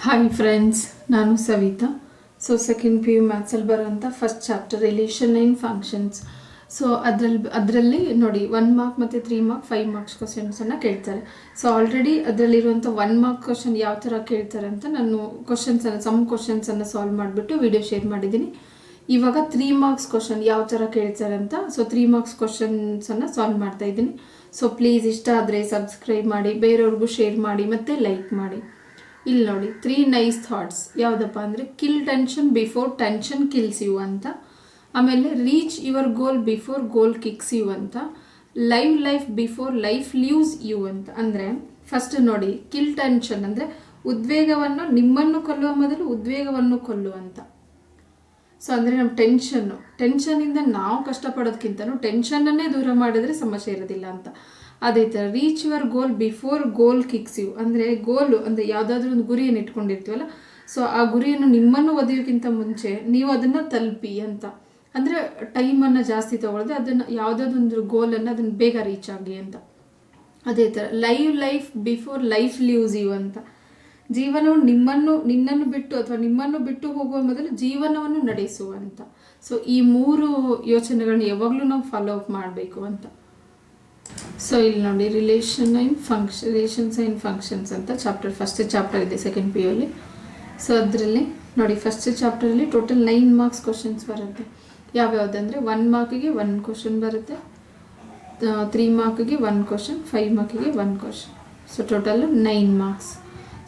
Hi friends, ನಾನು Savita. So second P U ಮ್ಯಾಥ್ಸಲ್ಲಿ ಬರೋಂಥ first chapter relation and functions. So ಅದರಲ್ಲಿ ನೋಡಿ 1 ಮಾರ್ಕ್ ಮತ್ತು 3 ಮಾರ್ಕ್ 5 ಮಾರ್ಕ್ಸ್ ಕ್ವಶನ್ಸನ್ನು ಕೇಳ್ತಾರೆ. ಸೊ ಆಲ್ರೆಡಿ ಅದರಲ್ಲಿರುವಂಥ 1 ಮಾರ್ಕ್ ಕ್ವಶನ್ ಯಾವ ಥರ ಕೇಳ್ತಾರೆ ಅಂತ ನಾನು ಸಮ್ ಕ್ವಶನ್ಸನ್ನು ಸಾಲ್ವ್ ಮಾಡಿಬಿಟ್ಟು ವಿಡಿಯೋ ಶೇರ್ ಮಾಡಿದ್ದೀನಿ. ಇವಾಗ 3 ಮಾರ್ಕ್ಸ್ ಕ್ವಶನ್ ಯಾವ ಥರ ಕೇಳ್ತಾರೆ ಅಂತ ಸೊ 3 ಮಾರ್ಕ್ಸ್ ಕ್ವಶನ್ಸನ್ನು ಸಾಲ್ವ್ ಮಾಡ್ತಾ ಇದ್ದೀನಿ. ಸೊ ಪ್ಲೀಸ್ ಇಷ್ಟ ಆದರೆ ಸಬ್ಸ್ಕ್ರೈಬ್ ಮಾಡಿ, ಬೇರೆಯವ್ರಿಗೂ ಶೇರ್ ಮಾಡಿ ಮತ್ತು ಲೈಕ್ ಮಾಡಿ. ಇಲ್ಲಿ ನೋಡಿ 3 ನೈಸ್ ಥಾಟ್ಸ್ ಯಾವುದಪ್ಪ ಅಂದರೆ kill tension before tension kills you ಅಂತ, ಆಮೇಲೆ reach your goal before goal kicks you ಅಂತ, life before life leaves you ಅಂತ. ಅಂದರೆ ಫಸ್ಟ್ ನೋಡಿ ಕಿಲ್ ಟೆನ್ಷನ್ ಅಂದರೆ ಉದ್ವೇಗವನ್ನು, ನಿಮ್ಮನ್ನು ಕೊಲ್ಲುವ ಮೊದಲು ಉದ್ವೇಗವನ್ನು ಕೊಲ್ಲುವಂತ. ಸೊ ಅಂದರೆ ನಮ್ಮ ಟೆನ್ಷನ್ನಿಂದ ನಾವು ಕಷ್ಟಪಡೋದಕ್ಕಿಂತನೂ ಟೆನ್ಷನ್ನನ್ನೇ ದೂರ ಮಾಡಿದ್ರೆ ಸಮಸ್ಯೆ ಇರೋದಿಲ್ಲ ಅಂತ. ಅದೇ ಥರ reach your goal before goal kicks you ಅಂದರೆ ಗೋಲು ಅಂದರೆ ಯಾವುದಾದ್ರೂ ಒಂದು ಗುರಿಯನ್ನು ಇಟ್ಕೊಂಡಿರ್ತೀವಲ್ಲ, ಸೊ ಆ ಗುರಿಯನ್ನು ನಿಮ್ಮನ್ನು ಒದೆಯೋಕ್ಕಿಂತ ಮುಂಚೆ ನೀವು ಅದನ್ನು ತಲುಪಿ ಅಂತ. ಅಂದರೆ ಟೈಮನ್ನು ಜಾಸ್ತಿ ತೊಗೊಳ್ದೆ ಅದನ್ನು ಯಾವುದಾದೊಂದು ಗೋಲನ್ನು ಅದನ್ನು ಬೇಗ ರೀಚ್ ಆಗಿ ಅಂತ. ಅದೇ ಥರ life before life leaves you ಅಂತ, ಜೀವನವು ನಿನ್ನನ್ನು ಬಿಟ್ಟು ಅಥವಾ ನಿಮ್ಮನ್ನು ಬಿಟ್ಟು ಹೋಗುವ ಮೊದಲು ಜೀವನವನ್ನು ನಡೆಸುವಂತ. ಸೊ ಈ 3 ಯೋಚನೆಗಳನ್ನ ಯಾವಾಗಲೂ ನಾವು ಫಾಲೋ ಅಪ್ ಮಾಡಬೇಕು ಅಂತ. ಸೊ ಇಲ್ಲಿ ನೋಡಿ ರಿಲೇಷನ್ಸ್ ಆ್ಯಂಡ್ ಫಂಕ್ಷನ್ಸ್ ಅಂತ ಫಸ್ಟ್ ಚಾಪ್ಟರ್ ಇದೆ ಸೆಕೆಂಡ್ ಪಿ ಯು ಅಲ್ಲಿ. ಸೊ ಅದರಲ್ಲಿ ನೋಡಿ ಫಸ್ಟ್ ಚಾಪ್ಟರಲ್ಲಿ ಟೋಟಲ್ 9 ಮಾರ್ಕ್ಸ್ ಕ್ವಶನ್ಸ್ ಬರುತ್ತೆ. ಯಾವ್ಯಾವುದಂದರೆ 1 ಮಾರ್ಕಿಗೆ 1 ಕ್ವಶನ್ ಬರುತ್ತೆ, 3 ಮಾರ್ಕಿಗೆ 1 question, 5 ಮಾರ್ಕಿಗೆ 1 question. So total 9 marks.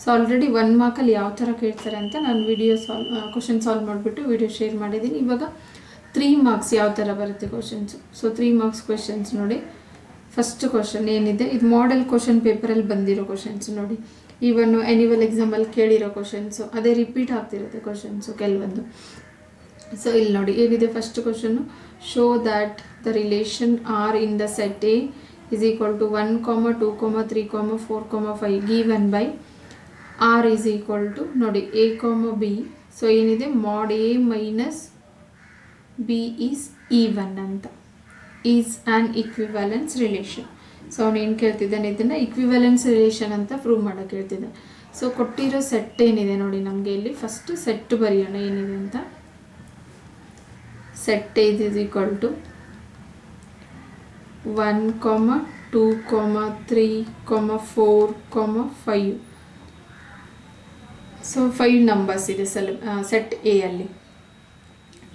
So already 1 ಮಾರ್ಕಲ್ಲಿ ಯಾವ ಥರ ಕೇಳ್ತಾರೆ ಅಂತ ನಾನು ಕ್ವಶನ್ ಸಾಲ್ವ್ ಮಾಡಿಬಿಟ್ಟು ವಿಡಿಯೋ ಶೇರ್ ಮಾಡಿದ್ದೀನಿ. ಇವಾಗ 3 ಮಾರ್ಕ್ಸ್ ಯಾವ ಥರ ಬರುತ್ತೆ ಕ್ವಶನ್ಸು. ಸೊ 3 ಮಾರ್ಕ್ಸ್ ಕ್ವಶನ್ಸ್ ನೋಡಿ. ಫಸ್ಟ್ ಕ್ವಶನ್ ಏನಿದೆ, ಇದು ಮಾಡೆಲ್ ಕ್ವಶನ್ ಪೇಪರಲ್ಲಿ ಬಂದಿರೋ ಕ್ವಶನ್ಸ್ ನೋಡಿ. ಈವನ್ ಆ್ಯನ್ಯುವಲ್ ಎಕ್ಸಾಮಲ್ಲಿ ಕೇಳಿರೋ ಕ್ವಶನ್ಸು ಅದೇ ರಿಪೀಟ್ ಆಗ್ತಿರುತ್ತೆ ಕ್ವಶನ್ಸು ಕೆಲವೊಂದು. ಸೊ ಇಲ್ಲಿ ನೋಡಿ ಏನಿದೆ first question, show that the relation R in the set A is equal to 1, 2, 3, 4, 5 given by R is equal to ನೋಡಿ ಎ, ಬಿ. ಸೊ ಏನಿದೆ mod A minus B is even ಅಂತ, is an equivalence relation. So ಅವನು ಏನು ಕೇಳ್ತಿದ್ದಾನೆ, ಇದನ್ನು ಇಕ್ವಿವ್ಯಾಲೆನ್ಸ್ relation ಅಂತ prove ಮಾಡೋಕ್ಕೆ ಹೇಳ್ತಿದ್ದಾನೆ. So ಕೊಟ್ಟಿರೋ ಸೆಟ್ ಏನಿದೆ ನೋಡಿ, ನಮಗೆ ಇಲ್ಲಿ ಫಸ್ಟ್ ಸೆಟ್ ಬರೆಯೋಣ ಏನಿದೆ ಅಂತ. Set is equal to 1, 2, 3, 4, 5. So 5 numbers ಇದೆ ಸೆಟ್ ಎ ಅಲ್ಲಿ.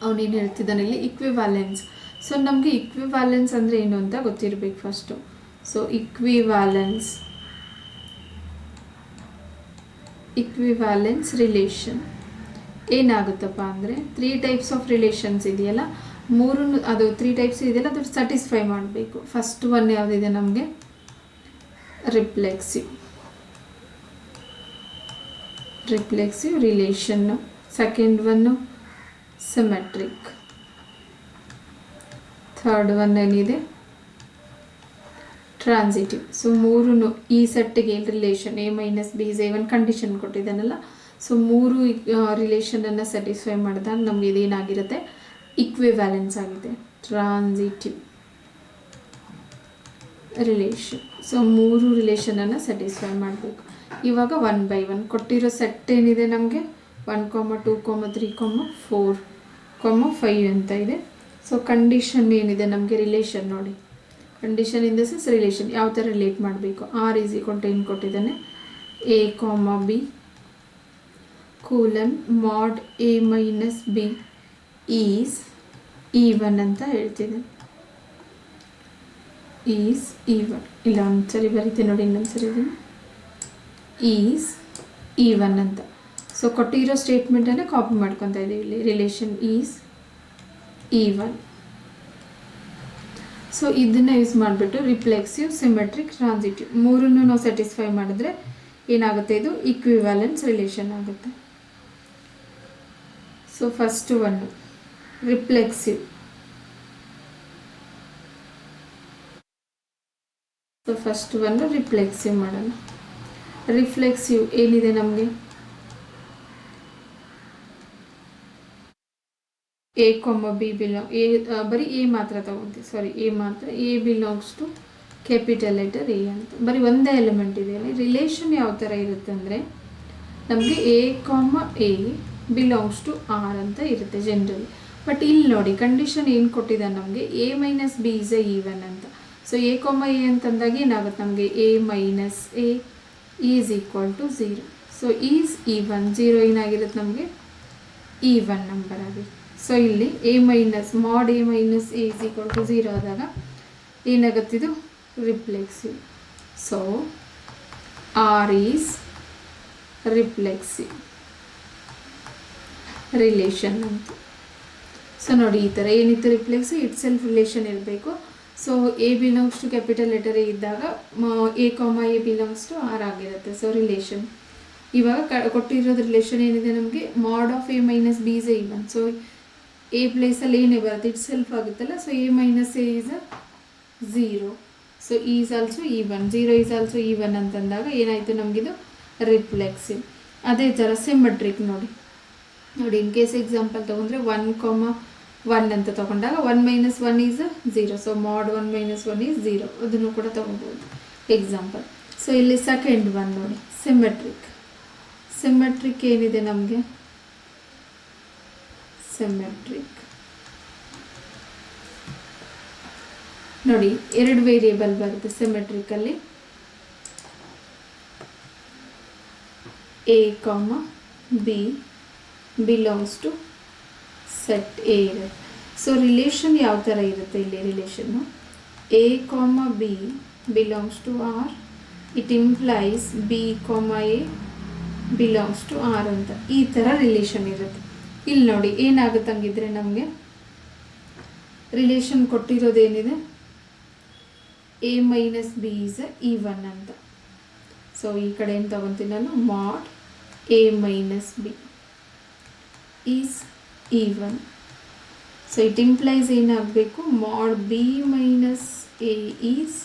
ಅವನೇನು ಹೇಳ್ತಿದ್ದಾನೆ ಇಲ್ಲಿ ಇಕ್ವಿವ್ಯಾಲೆನ್ಸ್. ಸೊ ನಮಗೆ ಇಕ್ವಿವ್ಯಾಲೆನ್ಸ್ ಅಂದರೆ ಏನು ಅಂತ ಗೊತ್ತಿರಬೇಕು ಫಸ್ಟು. ಸೊ ಇಕ್ವಿವ್ಯಾಲೆನ್ಸ್ ರಿಲೇಷನ್ ಏನಾಗುತ್ತಪ್ಪ ಅಂದರೆ 3 ಟೈಪ್ಸ್ ಆಫ್ ರಿಲೇಷನ್ಸ್ ಇದೆಯಲ್ಲ, 3 ಟೈಪ್ಸ್ ಇದೆಯಲ್ಲ, ಅದು ಸ್ಯಾಟಿಸ್ಫೈ ಮಾಡಬೇಕು. ಫಸ್ಟ್ ಒನ್ ಯಾವುದಿದೆ ನಮಗೆ reflexive relation, second one symmetric, third one ಏನಿದೆ ಟ್ರಾನ್ಸಿಟಿವ್. ಸೊ 3 ಈ ಸೆಟ್ಟಿಗೆ relation A minus B is ಎ1 ಕಂಡೀಷನ್ ಕೊಟ್ಟಿದ್ದಾನಲ್ಲ. ಸೊ 3 ರಿಲೇಷನನ್ನು ಸ್ಯಾಟಿಸ್ಫೈ ಮಾಡಿದಾಗ ನಮಗೆ ಇದೇನಾಗಿರುತ್ತೆ ಇಕ್ವಿವ್ಯಾಲೆನ್ಸ್ ಆಗಿದೆ, ಟ್ರಾನ್ಸಿಟಿವ್ ರಿಲೇಷನ್. ಸೊ 3 ರಿಲೇಷನನ್ನು ಸ್ಯಾಟಿಸ್ಫೈ ಮಾಡಬೇಕು. ಇವಾಗ 1 by 1 ಕೊಟ್ಟಿರೋ ಸೆಟ್ ಏನಿದೆ ನಮಗೆ 1, 2, 3, 4, 5 ಅಂತ ಇದೆ. ಸೊ ಕಂಡೀಷನ್ ಏನಿದೆ ನಮಗೆ ರಿಲೇಷನ್ ನೋಡಿ, condition in the sense relation ಯಾವ ಥರ ರಿಲೇಟ್ ಮಾಡಬೇಕು. ಆರ್ ಈಸ್ ಈಕ್ವಲ್ ಟು ಏನು ಕೊಟ್ಟಿದ್ದಾನೆ, A, B colon mod A minus B is even ಅಂತ ಹೇಳ್ತಿದ್ದಾನೆ. ಈಸ್ ಈವನ್ ಇಲ್ಲ ಒಂದ್ಸರಿ ಬರೀತೀನಿ ನೋಡಿ, ಇನ್ನೊಂದ್ಸರಿ ಇದನ್ನು ಈಸ್ ಈವನ್ ಅಂತ. ಸೊ ಕೊಟ್ಟಿರೋ ಸ್ಟೇಟ್ಮೆಂಟನ್ನೇ ಕಾಪಿ ಮಾಡ್ಕೊತಾ ಇದ್ದೀವಿ ಇಲ್ಲಿ, ರಿಲೇಷನ್ ಈಸ್ ಈವನ್. ಸೊ ಇದನ್ನು ಯೂಸ್ ಮಾಡಿಬಿಟ್ಟು ರಿಫ್ಲೆಕ್ಸಿವ್, ಸಿಮೆಟ್ರಿಕ್, ಟ್ರಾನ್ಸಿಟಿವ್ 3 ನಾವು ಸ್ಯಾಟಿಸ್ಫೈ ಮಾಡಿದ್ರೆ ಏನಾಗುತ್ತೆ, ಇದು ಇಕ್ವಿವ್ಯಾಲೆನ್ಸ್ ರಿಲೇಷನ್ ಆಗುತ್ತೆ. So first one reflexive. So first one reflexive ಮಾಡೋಣ. ರಿಫ್ಲೆಕ್ಸಿವ್ ಏನಿದೆ ನಮಗೆ ಎ, ಬಿ ಬರೀ ಎ ಮಾತ್ರ ತಗೊತೀವಿ, ಎ ಮಾತ್ರ. A belongs to capital letter A ಅಂತ ಬರೀ ಒಂದೇ ಎಲಿಮೆಂಟ್ ಇದೆಯಲ್ಲ. ರಿಲೇಷನ್ ಯಾವ ಥರ ಇರುತ್ತೆ ಅಂದರೆ ನಮಗೆ A, ಬಿಲಾಂಗ್ಸ್ ಟು ಆರ್ ಅಂತ ಇರುತ್ತೆ ಜನರಲಿ. ಬಟ್ ಇಲ್ಲಿ ನೋಡಿ ಕಂಡೀಷನ್ ಏನು ಕೊಟ್ಟಿದ್ದಾನೆ ನಮಗೆ, A minus B is a even ಅಂತ. ಸೊ A, A ಅಂತಂದಾಗ ಏನಾಗುತ್ತೆ ನಮಗೆ, A minus A is equal to 0. So is even, 0 ಏನಾಗಿರುತ್ತೆ ನಮಗೆ ಈವನ್ ನಂಬರ್ ಆಗಿದೆ. ಸೊ ಇಲ್ಲಿ A minus mod A minus A is equal to 0 ಆದಾಗ ಏನಾಗುತ್ತಿದು reflexive. So R is reflexive relation ಅಂತ. ಸೊ ನೋಡಿ ಈ ಥರ ಏನಿತ್ತು ರಿಫ್ಲೆಕ್ಸಿವ್ ಇಟ್ ಸೆಲ್ಫ್ ರಿಲೇಷನ್ ಇರಬೇಕು. So A belongs to capital letter A ಇದ್ದಾಗ A, A belongs to R ಆಗಿರುತ್ತೆ. ಸೊ ರಿಲೇಷನ್ ಇವಾಗ ಕೊಟ್ಟಿರೋದು ರಿಲೇಷನ್ ಏನಿದೆ ನಮಗೆ, mod of A minus B is a even. So A ಪ್ಲೇಸಲ್ಲಿ ಏನೇ ಬರುತ್ತೆ ಇಟ್ ಸೆಲ್ಫ್ ಆಗುತ್ತಲ್ಲ. So A minus A is 0. So is also even, 0 is also even ಅಂತಂದಾಗ ಏನಾಯಿತು ನಮಗಿದು ರಿಫ್ಲೆಕ್ಸಿವ್. ಅದೇ ಥರ ಸಿಮೆಟ್ರಿಕ್ ನೋಡಿ ಇನ್ ಕೇಸ್ ಎಕ್ಸಾಂಪಲ್ ತೊಗೊಂಡ್ರೆ 1, ಅಂತ ತೊಗೊಂಡಾಗ 1 ಮೈನಸ್ 1 ಈಸ್ 0. ಸೊ ಮಾಡ್ 1 ಮೈನಸ್ 1 ಈಸ್ 0, ಅದನ್ನು ಕೂಡ ತೊಗೋಬೋದು ಎಕ್ಸಾಂಪಲ್. ಸೊ ಇಲ್ಲಿ ಸೆಕೆಂಡ್ ಒನ್ ನೋಡಿ ಸಿಮೆಟ್ರಿಕ್ ಏನಿದೆ ನಮಗೆ, ಸಿಮೆಟ್ರಿಕ್ ನೋಡಿ 2 ವೇರಿಯೇಬಲ್ ಬರುತ್ತೆ symmetrically, A, B belongs to set A ಇರುತ್ತೆ. ಸೊ ರಿಲೇಷನ್ ಯಾವ ಥರ ಇರುತ್ತೆ ಇಲ್ಲಿ, relation A, B belongs to R, it implies B, A belongs to R ಅಂತ ಈ ಥರ ರಿಲೇಷನ್ ಇರುತ್ತೆ. ಇಲ್ಲಿ ನೋಡಿ ಏನಾಗುತ್ತೆ ಹಂಗಿದ್ರೆ ನಮಗೆ ರಿಲೇಷನ್ ಕೊಟ್ಟಿರೋದೇನಿದೆ, A minus B is even ಅಂತ. ಸೊ ಈ ಕಡೆ ಏನು ತಗೊತೀನಿ ನಾನು, mod A minus B is even. So it implies ಏನಾಗಬೇಕು, mod B minus A is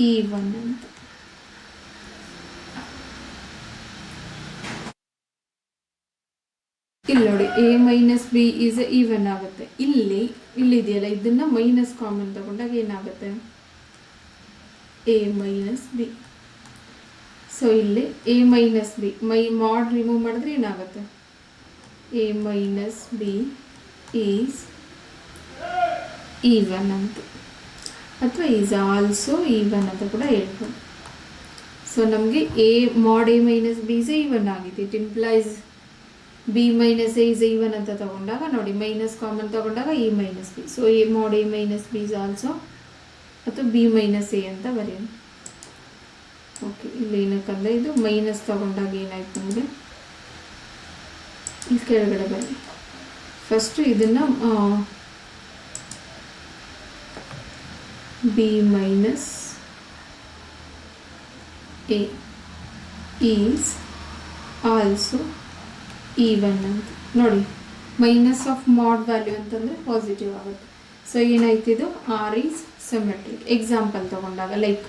even ಅಂತ. ಇಲ್ಲಿ ನೋಡಿ A minus B is even ಆಗುತ್ತೆ. ಇಲ್ಲಿದೆಯಲ್ಲ ಇದನ್ನು ಮೈನಸ್ ಕಾಮನ್ ತಗೊಂಡಾಗ ಏನಾಗುತ್ತೆ A ಮೈನಸ್ ಬಿ. ಸೊ ಇಲ್ಲಿ A minus B mod remove ಮಾಡಿದ್ರೆ ಏನಾಗುತ್ತೆ, A minus B is even ಅಂತ, ಅಥವಾ ಈಸ್ ಆಲ್ಸೋ ಈವನ್ ಅಂತ ಕೂಡ ಹೇಳ್ಬೋದು. ಸೊ ನಮಗೆ mod A minus B is even ಆಗಿದೆ. It implies B minus A is even ಅಂತ ತಗೊಂಡಾಗ ನೋಡಿ ಮೈನಸ್ ಕಾಮನ್ ತಗೊಂಡಾಗ E minus B. So mod A minus B is also ಅಥವಾ B ಮೈನಸ್ A ಅಂತ ಬರೆಯೋಣ. ಓಕೆ, ಇಲ್ಲಿ ಏನಕ್ಕಂದರೆ ಇದು ಮೈನಸ್ ತಗೊಂಡಾಗ ಏನಾಯ್ತು ನಮಗೆ, ಇಲ್ಲಿ ಕೆಳಗಡೆ ಬನ್ನಿ. ಫಸ್ಟು ಇದನ್ನು B minus A is also even ಅಂತ ನೋಡಿ. ಮೈನಸ್ ಆಫ್ ಮಾಡ್ ವ್ಯಾಲ್ಯೂ ಅಂತಂದರೆ ಪಾಸಿಟಿವ್ ಆಗುತ್ತೆ. ಸೊ ಏನಾಯ್ತಿದು ಆರ್ ಈಸ್ ಸಿಮೆಟ್ರಿಕ್. ಎಕ್ಸಾಂಪಲ್ ತಗೊಂಡಾಗ ಲೈಕ್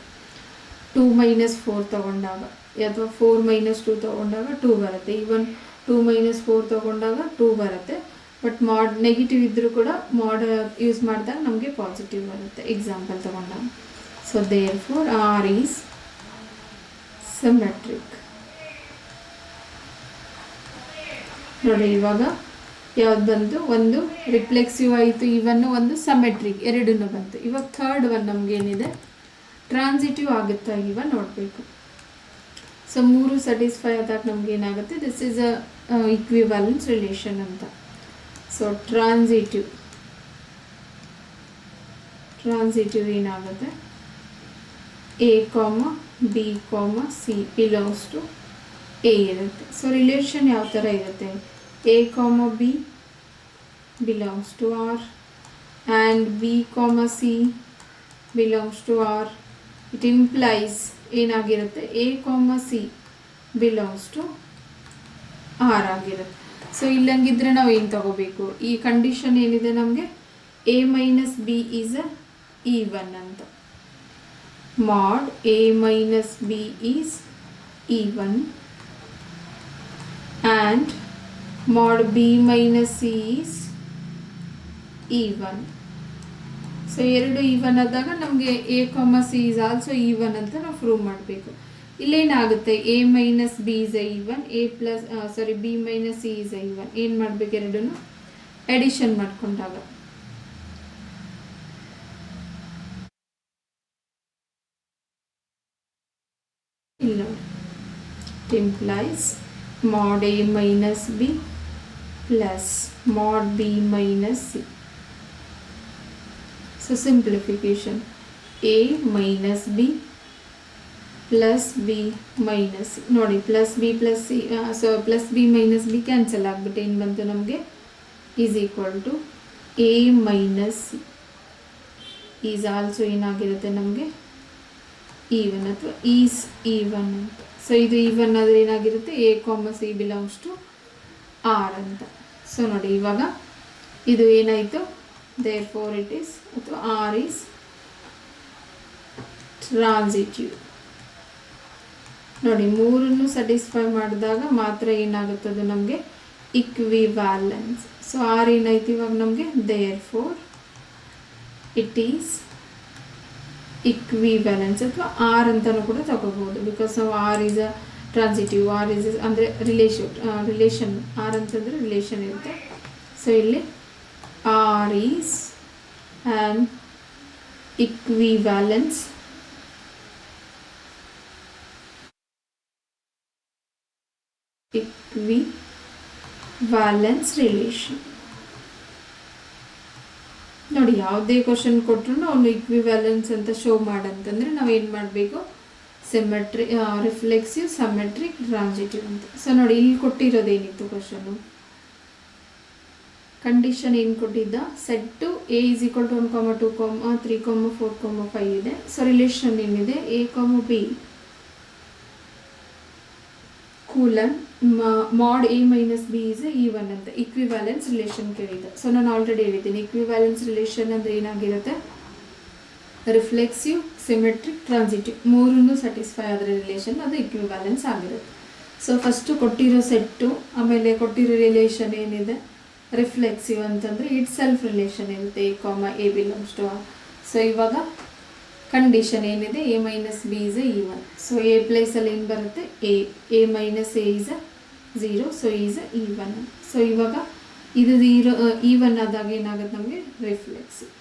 2 ಮೈನಸ್ 4 ತಗೊಂಡಾಗ ಅಥವಾ 4 ಮೈನಸ್ 2 ತಗೊಂಡಾಗ 2 ಬರುತ್ತೆ. ಈವನ್ 2 ಮೈನಸ್ 4 ತಗೊಂಡಾಗ 2 ಬರುತ್ತೆ. ಬಟ್ ಮಾಡ್ ನೆಗೆಟಿವ್ ಇದ್ದರೂ ಕೂಡ ಮಾಡ್ ಯೂಸ್ ಮಾಡಿದಾಗ ನಮಗೆ ಪಾಸಿಟಿವ್ ಬರುತ್ತೆ ಎಕ್ಸಾಂಪಲ್ ತಗೊಂಡಾಗ. So therefore R is symmetric. ನೋಡಿ ಇವಾಗ ಯಾವ್ದು ಬಂತು, ಒಂದು ರಿಫ್ಲೆಕ್ಸಿವ್ ಆಯಿತು ಇವನ್ನು, ಒಂದು ಸಮೆಟ್ರಿಕ್, ಎರಡನ್ನೂ ಬಂತು. ಇವಾಗ ಥರ್ಡ್ ಒನ್ ನಮಗೇನಿದೆ ಟ್ರಾನ್ಸಿಟಿವ್ ಆಗುತ್ತಾ ಇವ ನೋಡಬೇಕು. ಸೊ 3 ಸ್ಯಾಟಿಸ್ಫೈ ಆದಾಗ ನಮಗೇನಾಗುತ್ತೆ, this is a equivalence relation ಅಂತ. ಸೊ ಟ್ರಾನ್ಸಿಟಿವ್ ಏನಾಗುತ್ತೆ, A, B, C belongs to A ಇರುತ್ತೆ. ಸೊ ರಿಲೇಷನ್ ಯಾವ ಥರ ಇರುತ್ತೆ, A, B belongs to R and B, C belongs to R. It implies ಏನಾಗಿರುತ್ತೆ, A, C belongs to R ಆಗಿರುತ್ತೆ. So ಇಲ್ಲಂಗಿದ್ರೆ ನಾವು ಏನು ತಗೋಬೇಕು, ಈ ಕಂಡೀಷನ್ ಏನಿದೆ ನಮಗೆ A minus B is even ಅಂತ. Mod A minus B is even and mod B minus C is even. So ಎರಡು ಈವನ್ ಆದಾಗ ನಮಗೆ A, C is also even ಅಂತ ನಾವು ಪ್ರೂವ್ ಮಾಡಬೇಕು. ಇಲ್ಲೇನಾಗುತ್ತೆ A minus B is even A plus sorry B minus C is even. ಏನು ಮಾಡಬೇಕು, ಎರಡನ್ನು ಎಡಿಷನ್ ಮಾಡ್ಕೊಂಡಾಗ ಇಲ್ಲ it implies mod a minus b plus mod b minus c. So simplification, a minus b plus b minus c. ನೋಡಿ plus B plus C, so plus B minus B cancel ಆಗ್ಬಿಟ್ಟು ಏನು ಬಂತು ನಮಗೆ, is equal to A minus C is also ಏನಾಗಿರುತ್ತೆ ನಮಗೆ even ಅಥವಾ is even ಅಂತ. So ಇದು ಈವನ್ ಆದರೆ ಏನಾಗಿರುತ್ತೆ, A comma C belongs to R ಅಂತ. ಸೊ ನೋಡಿ ಇವಾಗ ಇದು ಏನಾಯಿತು, ದೇರ್ ಫೋರ್ ಇಟ್ ಈಸ್ ಅಥವಾ ಆರ್ ಈಸ್ ಟ್ರಾನ್ಸಿಟಿವ್. ನೋಡಿ ಮೂರನ್ನು ಸ್ಯಾಟಿಸ್ಫೈ ಮಾಡಿದಾಗ ಮಾತ್ರ ಏನಾಗುತ್ತದು ನಮಗೆ ಇಕ್ವಿವ್ಯಾಲೆನ್ಸ್. ಸೊ ಆರ್ ಏನಾಯ್ತು ಇವಾಗ ನಮಗೆ, therefore it is equivalence ಅಥವಾ ಆರ್ ಅಂತಲೂ ಕೂಡ ತಗೋಬಹುದು. ಬಿಕಾಸ್ ನಾವು R is a transitive, R is ಅಂದರೆ ರಿಲೇಷನ್ ಆರ್ ಅಂತಂದರೆ ರಿಲೇಷನ್ ಇರುತ್ತೆ. ಸೊ ಇಲ್ಲಿ R is an equivalence relation. ನೋಡಿ ಯಾವುದೇ ಕ್ವಶನ್ ಕೊಟ್ಟರು ಅವನು ಇಕ್ವಿವ್ಯಾಲೆನ್ಸ್ ಅಂತ ಶೋ ಮಾಡಂತಂದರೆ ನಾವೇನು ಮಾಡಬೇಕು, ಸಿಮೆಟ್ರಿ ರಿಫ್ಲೆಕ್ಸಿವ್ ಸಮೆಟ್ರಿಕ್ ಟ್ರಾನ್ಸಿಟಿವ್ ಅಂತ. ಸೊ ನೋಡಿ ಇಲ್ಲಿ ಕೊಟ್ಟಿರೋದೇನಿತ್ತು ಕ್ವಶನು, ಕಂಡೀಷನ್ ಏನು ಕೊಟ್ಟಿದ್ದ, set A is equal to 1, 2, 3, 4, 5 ಇದೆ. ಸೊ ರಿಲೇಷನ್ ಏನಿದೆ, A comma B colon mod A minus B is even ಅಂತ ಇಕ್ವಿವ್ಯಾಲೆನ್ಸ್ ರಿಲೇಷನ್ ಕೇಳಿದ್ದೆ. ಸೊ ನಾನು ಆಲ್ರೆಡಿ ಹೇಳಿದ್ದೀನಿ ಇಕ್ವಿವ್ಯಾಲೆನ್ಸ್ ರಿಲೇಷನ್ ಅಂದರೆ ಏನಾಗಿರುತ್ತೆ, ರಿಫ್ಲೆಕ್ಸಿವ್ ಸಿಮೆಟ್ರಿಕ್ ಟ್ರಾನ್ಸಿಟಿವ್ ಮೂರನ್ನು ಸ್ಯಾಟಿಸ್ಫೈ ಆದರೆ ರಿಲೇಷನ್ ಅದು ಇಕ್ವಿವ್ಯಾಲೆನ್ಸ್ ಆಗಿರುತ್ತೆ. ಸೊ ಫಸ್ಟು ಕೊಟ್ಟಿರೋ ಸೆಟ್ಟು, ಆಮೇಲೆ ಕೊಟ್ಟಿರೋ ರಿಲೇಷನ್ ಏನಿದೆ ರಿಫ್ಲೆಕ್ಸಿವ್ ಅಂತಂದರೆ ಇಟ್ ಸೆಲ್ಫ್ ರಿಲೇಷನ್ ಇರುತ್ತೆ, A comma A belongs to R. So ಇವಾಗ ಕಂಡೀಷನ್ ಏನಿದೆ, A minus B is even. So A ಪ್ಲೇಸಲ್ಲಿ ಏನು ಬರುತ್ತೆ, A minus A is 0, so is even. So ಇವಾಗ ಇದು ಈವನ್ ಆದಾಗ ಏನಾಗುತ್ತೆ ನಮಗೆ ರಿಫ್ಲೆಕ್ಸಿವ್.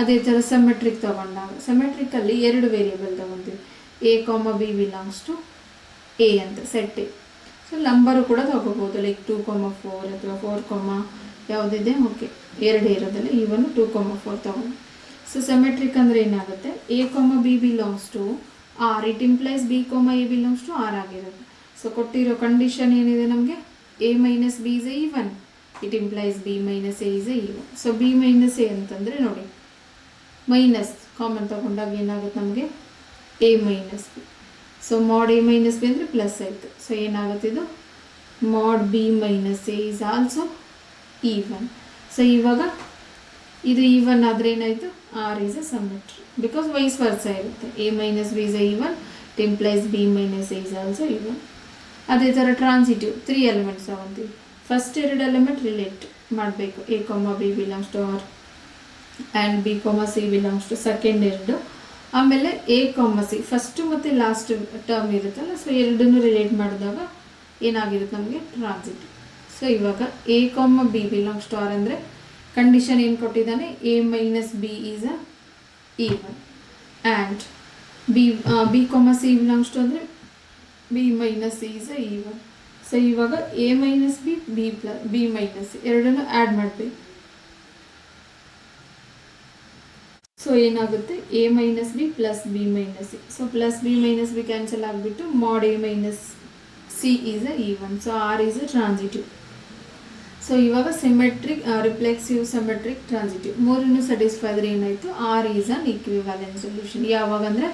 ಅದೇ ಥರ ಸೆಮೆಟ್ರಿಕ್ ತೊಗೊಂಡಾಗ, ಸೆಮೆಟ್ರಿಕಲ್ಲಿ 2 variable ತೊಗೊತೀವಿ, A comma B belongs to A ಅಂತ ಸೆಟ್ ಎ. ಸೊ ನಂಬರು ಕೂಡ ತೊಗೋಬೋದು, ಲೈಕ್ 2, 4 ಅಥವಾ 4, ಯಾವುದಿದೆ ಓಕೆ 2 ಇರೋದಲ್ಲ, ಈವನ್ 2, 4 ತೊಗೊಂಡು. ಸೊ ಸೆಮೆಟ್ರಿಕ್ ಅಂದರೆ ಏನಾಗುತ್ತೆ, A comma B belongs to R, it implies B comma A belongs to R ಆಗಿರುತ್ತೆ. ಸೊ ಕೊಟ್ಟಿರೋ ಕಂಡೀಷನ್ ಏನಿದೆ ನಮಗೆ, A minus B is even, it implies B minus A is even. So B minus A ಅಂತಂದರೆ ನೋಡಿ minus common ತೊಗೊಂಡಾಗ ಏನಾಗುತ್ತೆ ನಮಗೆ A minus B. So mod A minus B ಅಂದರೆ ಪ್ಲಸ್ ಆಯಿತು. ಸೊ ಏನಾಗುತ್ತೆ ಇದು mod B minus A is also even. So ಇವಾಗ ಇದು ಈವನ್ ಆದರೆ ಏನಾಯಿತು, R is a symmetry, because vice versa ಇರುತ್ತೆ, A minus B is even, it implies B minus A is also even. ಅದೇ ಥರ ಟ್ರಾನ್ಸಿಟಿವ್ 3 ಎಲಿಮೆಂಟ್ಸ್ ತೊಗೊತೀವಿ. First 2 element relate ಮಾಡಬೇಕು, A comma B belongs to R and B comma C belongs to second 2. ಆಮೇಲೆ A comma C first ಮತ್ತು last term ಇರುತ್ತಲ್ಲ, so ಎರಡನ್ನೂ relate ಮಾಡಿದಾಗ ಏನಾಗಿರುತ್ತೆ ನಮಗೆ ಟ್ರಾನ್ಸಿಟಿವ್. ಸೊ ಇವಾಗ A comma B belongs to R ಅಂದರೆ ಕಂಡೀಷನ್ ಏನು ಕೊಟ್ಟಿದ್ದಾನೆ, A minus B is a even and B comma C belongs to ಅಂದರೆ B minus C is a even. So ಇವಾಗ A minus B B minus C ಎರಡನ್ನು add ಮಾಡಬೇಕು. So ಏನಾಗುತ್ತೆ, A minus B plus B minus C. So plus B minus B cancel ಆಗಿಬಿಟ್ಟು mod A minus C is a even. So R is a transitive. So ಇವಾಗ symmetric reflexive symmetric transitive ಮೂರನ್ನು satisfy ಆದರೆ ಏನಾಯಿತು, R is an equivalent solution. ಯಾವಾಗ ಅಂದರೆ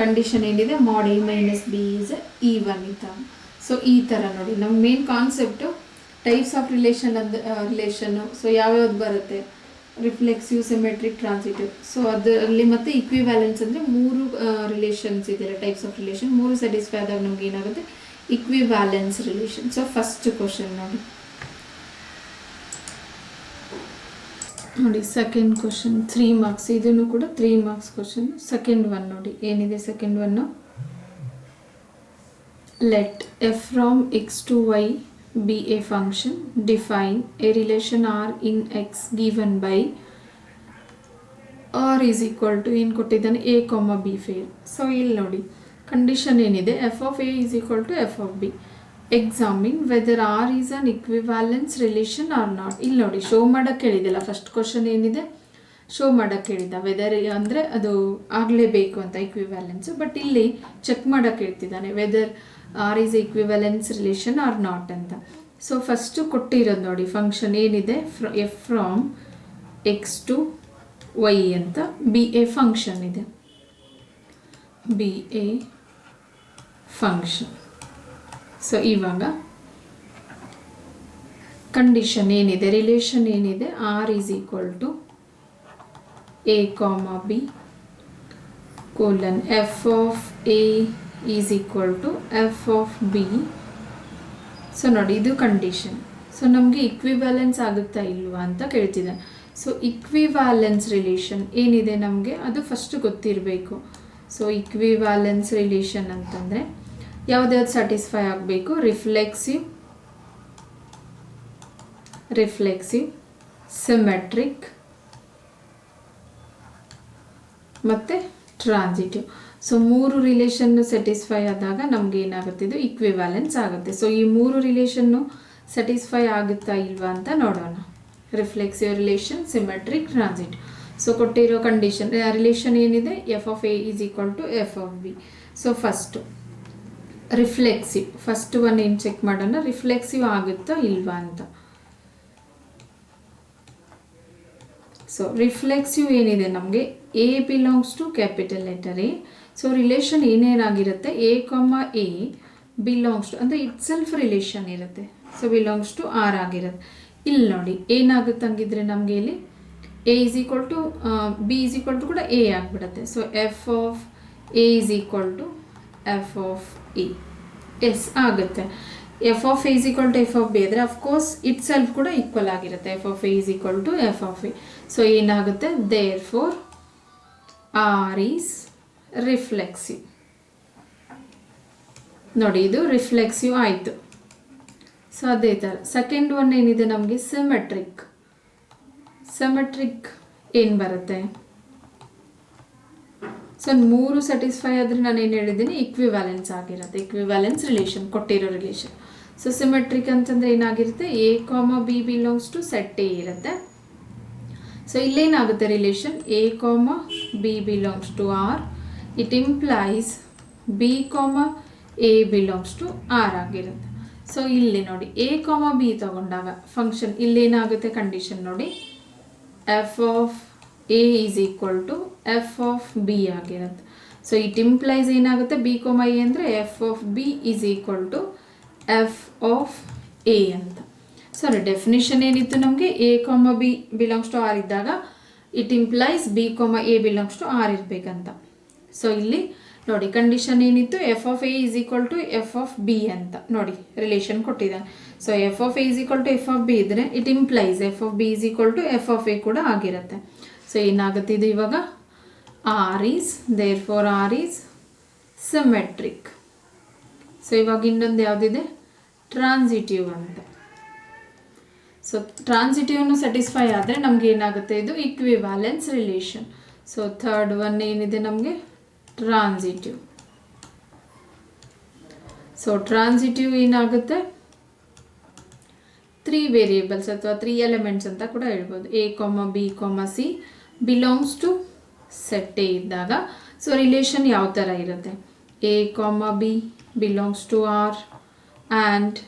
condition ಏನಿದೆ, mod A minus B is even ಇದ್ದಾಗ. So ಈ ಥರ ನೋಡಿ ನಮ್ಮ main concept types of relation. So ಯಾವ್ಯಾವ್ದು ಬರುತ್ತೆ, ರಿಫ್ಲೆಕ್ಸಿವ್ ಸಿಮೆಟ್ರಿಕ್ ಟ್ರಾನ್ಸಿಟಿವ್. ಸೊ ಅದರಲ್ಲಿ ಮತ್ತು ಇಕ್ವಿವ್ಯಾಲೆನ್ಸ್ ಅಂದರೆ 3 ರಿಲೇಷನ್ಸ್ ಇದೆಯಲ್ಲ, ಟೈಪ್ಸ್ ಆಫ್ ರಿಲೇಷನ್ 3 ಸ್ಯಾಟಿಸ್ಫೈ ಆದಾಗ ನಮ್ಗೆ ಏನಾಗುತ್ತೆ ಇಕ್ವಿವ್ಯಾಲೆನ್ಸ್ ರಿಲೇಷನ್. ಸೊ ಫಸ್ಟ್ ಕ್ವಶನ್ ನೋಡಿ ಸೆಕೆಂಡ್ ಕ್ವಶನ್ 3 ಮಾರ್ಕ್ಸ್, ಇದನ್ನು ಕೂಡ 3 ಮಾರ್ಕ್ಸ್ ಕ್ವಶನ್. ಸೆಕೆಂಡ್ ಒನ್ ನೋಡಿ ಏನಿದೆ, second one let f from x to y be a function. Define a relation R in x given by R is equal to ಏನು ಕೊಟ್ಟಿದ್ದಾನೆ a, b fair. So ಇಲ್ಲಿ ನೋಡಿ condition ಏನಿದೆ, f of a is equal to f of b. Examine whether R is an equivalence relation or not. ಇಲ್ಲಿ ನೋಡಿ show ಮಾಡೋಕ್ಕೆ ಹೇಳಿದೆಲ್ಲ, first question ಏನಿದೆ show ಮಾಡೋಕ್ಕೆ ಹೇಳಿದ, ವೆದರ್ ಅಂದರೆ ಅದು ಆಗಲೇಬೇಕು ಅಂತ ಇಕ್ವಿವ್ಯಾಲೆನ್ಸು. ಬಟ್ ಇಲ್ಲಿ ಚೆಕ್ ಮಾಡೋಕ್ಕೆ ಹೇಳ್ತಿದ್ದಾನೆ whether R is equivalence relation R not ಅಂತ. ಸೊ ಫಸ್ಟು ಕೊಟ್ಟಿರೋದು ನೋಡಿ ಫಂಕ್ಷನ್ ಏನಿದೆ, F from X to Y ಅಂತ ಬಿ ಎ ಫಂಕ್ಷನ್ ಇದೆ, ಬಿ ಎ ಫಂಕ್ಷನ್. ಸೊ ಇವಾಗ ಕಂಡೀಷನ್ ಏನಿದೆ, ರಿಲೇಷನ್ ಏನಿದೆ, R is equal to a comma b colon f of a is equal to f of b. So ನೋಡಿ ಇದು condition. So ನಮಗೆ ಇಕ್ವಿವ್ಯಾಲೆನ್ಸ್ ಆಗುತ್ತಾ ಇಲ್ವಾ ಅಂತ ಕೇಳ್ತಿದ್ದಾನೆ. ಸೊ ಇಕ್ವಿವ್ಯಾಲೆನ್ಸ್ ರಿಲೇಷನ್ ಏನಿದೆ ನಮಗೆ ಅದು ಫಸ್ಟ್ ಗೊತ್ತಿರಬೇಕು. ಸೊ ಇಕ್ವಿವ್ಯಾಲೆನ್ಸ್ ರಿಲೇಷನ್ ಅಂತಂದರೆ ಯಾವುದ್ಯಾವ್ದು ಸ್ಯಾಟಿಸ್ಫೈ ಆಗಬೇಕು, ರಿಫ್ಲೆಕ್ಸಿವ್, ಸಿಮೆಟ್ರಿಕ್ ಮತ್ತು ಟ್ರಾನ್ಸಿಟಿವ್. ಸೊ ಮೂರು ರಿಲೇಷನ್ನು ಸ್ಯಾಟಿಸ್ಫೈ ಆದಾಗ ನಮ್ಗೆ ಏನಾಗುತ್ತೆ, ಇದು ಇಕ್ವಿವ್ಯಾಲೆನ್ಸ್ ಆಗುತ್ತೆ. ಸೊ ಈ ಮೂರು ರಿಲೇಷನ್ನು ಸ್ಯಾಟಿಸ್ಫೈ ಆಗುತ್ತಾ ಇಲ್ವಾ ಅಂತ ನೋಡೋಣ. Reflexive relation, symmetric, transitive. So ಕೊಟ್ಟಿರೋ ಕಂಡೀಷನ್ ರಿಲೇಷನ್ ಏನಿದೆ, F of A is equal to F of B. So first reflexive, first one ಏನು ಚೆಕ್ ಮಾಡೋಣ, ರಿಫ್ಲೆಕ್ಸಿವ್ ಆಗುತ್ತಾ ಇಲ್ವಾ ಅಂತ. ಸೊ ರಿಫ್ಲೆಕ್ಸಿವ್ ಏನಿದೆ ನಮಗೆ, A belongs to capital letter A. So relation ಏನೇನಾಗಿರುತ್ತೆ, A comma A belongs to ಅಂದರೆ itself relation ಇರುತ್ತೆ. ಸೊ ಬಿಲಾಂಗ್ಸ್ ಟು ಆರ್ ಆಗಿರುತ್ತೆ. ಇಲ್ಲಿ ನೋಡಿ ಏನಾಗುತ್ತೆ ಹಂಗಿದ್ರೆ ನಮಗೆ ಇಲ್ಲಿ A is equal to B is equal to ಕೂಡ ಎ ಆಗಿಬಿಡುತ್ತೆ. So F of A is equal to F of A as ಆಗುತ್ತೆ. F of A is equal to F of B ಆದರೆ ಅಫ್ಕೋರ್ಸ್ ಇಟ್ ಸೆಲ್ಫ್ ಕೂಡ equal ಆಗಿರುತ್ತೆ, F of A is equal to F of A. So ಏನಾಗುತ್ತೆ, therefore R is reflexive. ನೋಡಿ ಇದು reflexive ಆಯಿತು. So ಅದೇ ಥರ ಸೆಕೆಂಡ್ ಒನ್ ಏನಿದೆ ನಮಗೆ, ಸಿಮೆಟ್ರಿಕ್. ಏನು ಬರುತ್ತೆ, ಸೊ ಮೂರು ಸ್ಯಾಟಿಸ್ಫೈ ಆದರೆ ನಾನು ಏನು ಹೇಳಿದ್ದೀನಿ, ಇಕ್ವಿವ್ಯಾಲೆನ್ಸ್ ಆಗಿರುತ್ತೆ, ಇಕ್ವಿವ್ಯಾಲೆನ್ಸ್ ರಿಲೇಷನ್ ಕೊಟ್ಟಿರೋ ರಿಲೇಷನ್. ಸೊ ಸಿಮೆಟ್ರಿಕ್ ಅಂತಂದರೆ ಏನಾಗಿರುತ್ತೆ, A comma B belongs to set A ಇರುತ್ತೆ. ಸೊ ಇಲ್ಲೇನಾಗುತ್ತೆ relation, A comma B belongs to R, it implies B comma A belongs to R ಆಗಿರುತ್ತೆ. ಸೊ ಇಲ್ಲಿ ನೋಡಿ ಎ ಕಾಮ ಬಿ ತಗೊಂಡಾಗ function ಇಲ್ಲೇನಾಗುತ್ತೆ condition ನೋಡಿ, F of A is equal to F of B ಆಗಿರುತ್ತೆ. So it implies ಏನಾಗುತ್ತೆ, B comma A ಅಂದರೆ F of B is equal to F of A ಅಂತ. ಸರಿ, ಡೆಫಿನಿಷನ್ ಏನಿತ್ತು ನಮಗೆ, A comma B belongs to R ಇದ್ದಾಗ it implies B comma A belongs to R ಇರಬೇಕಂತ. So ಇಲ್ಲಿ ನೋಡಿ ಕಂಡೀಷನ್ ಏನಿತ್ತು, F of A is equal to F of B ಅಂತ ನೋಡಿ ರಿಲೇಷನ್ ಕೊಟ್ಟಿದ್ದಾನೆ. So F of A is equal to F of B ಇದ್ದರೆ it implies F of B is equal to F of A ಕೂಡ ಆಗಿರುತ್ತೆ. So ಏನಾಗುತ್ತೆ ಇದು ಇವಾಗ, R is therefore R is symmetric. So ಇವಾಗ ಇನ್ನೊಂದು ಯಾವುದಿದೆ, ಟ್ರಾನ್ಸಿಟಿವ್ ಅಂತ. ಸೊ ಟ್ರಾನ್ಸಿಟಿವ್ನು ಸ್ಯಾಟಿಸ್ಫೈ ಆದರೆ ನಮ್ಗೆ ಏನಾಗುತ್ತೆ, ಇದು equivalence relation. So third one ಏನಿದೆ ನಮಗೆ, ಟ್ರಾನ್ಸಿಟಿವ್. ಸೊ ಟ್ರಾನ್ಸಿಟಿವ್ ಏನಾಗುತ್ತೆ, 3 ವೇರಿಯೇಬಲ್ಸ್ ಅಥವಾ 3 ಎಲಿಮೆಂಟ್ಸ್ ಅಂತ ಕೂಡ ಹೇಳ್ಬೋದು. A comma B comma C belongs to set A ಇದ್ದಾಗ ಸೊ ರಿಲೇಷನ್ ಯಾವ ಥರ ಇರುತ್ತೆ, A comma B belongs to R and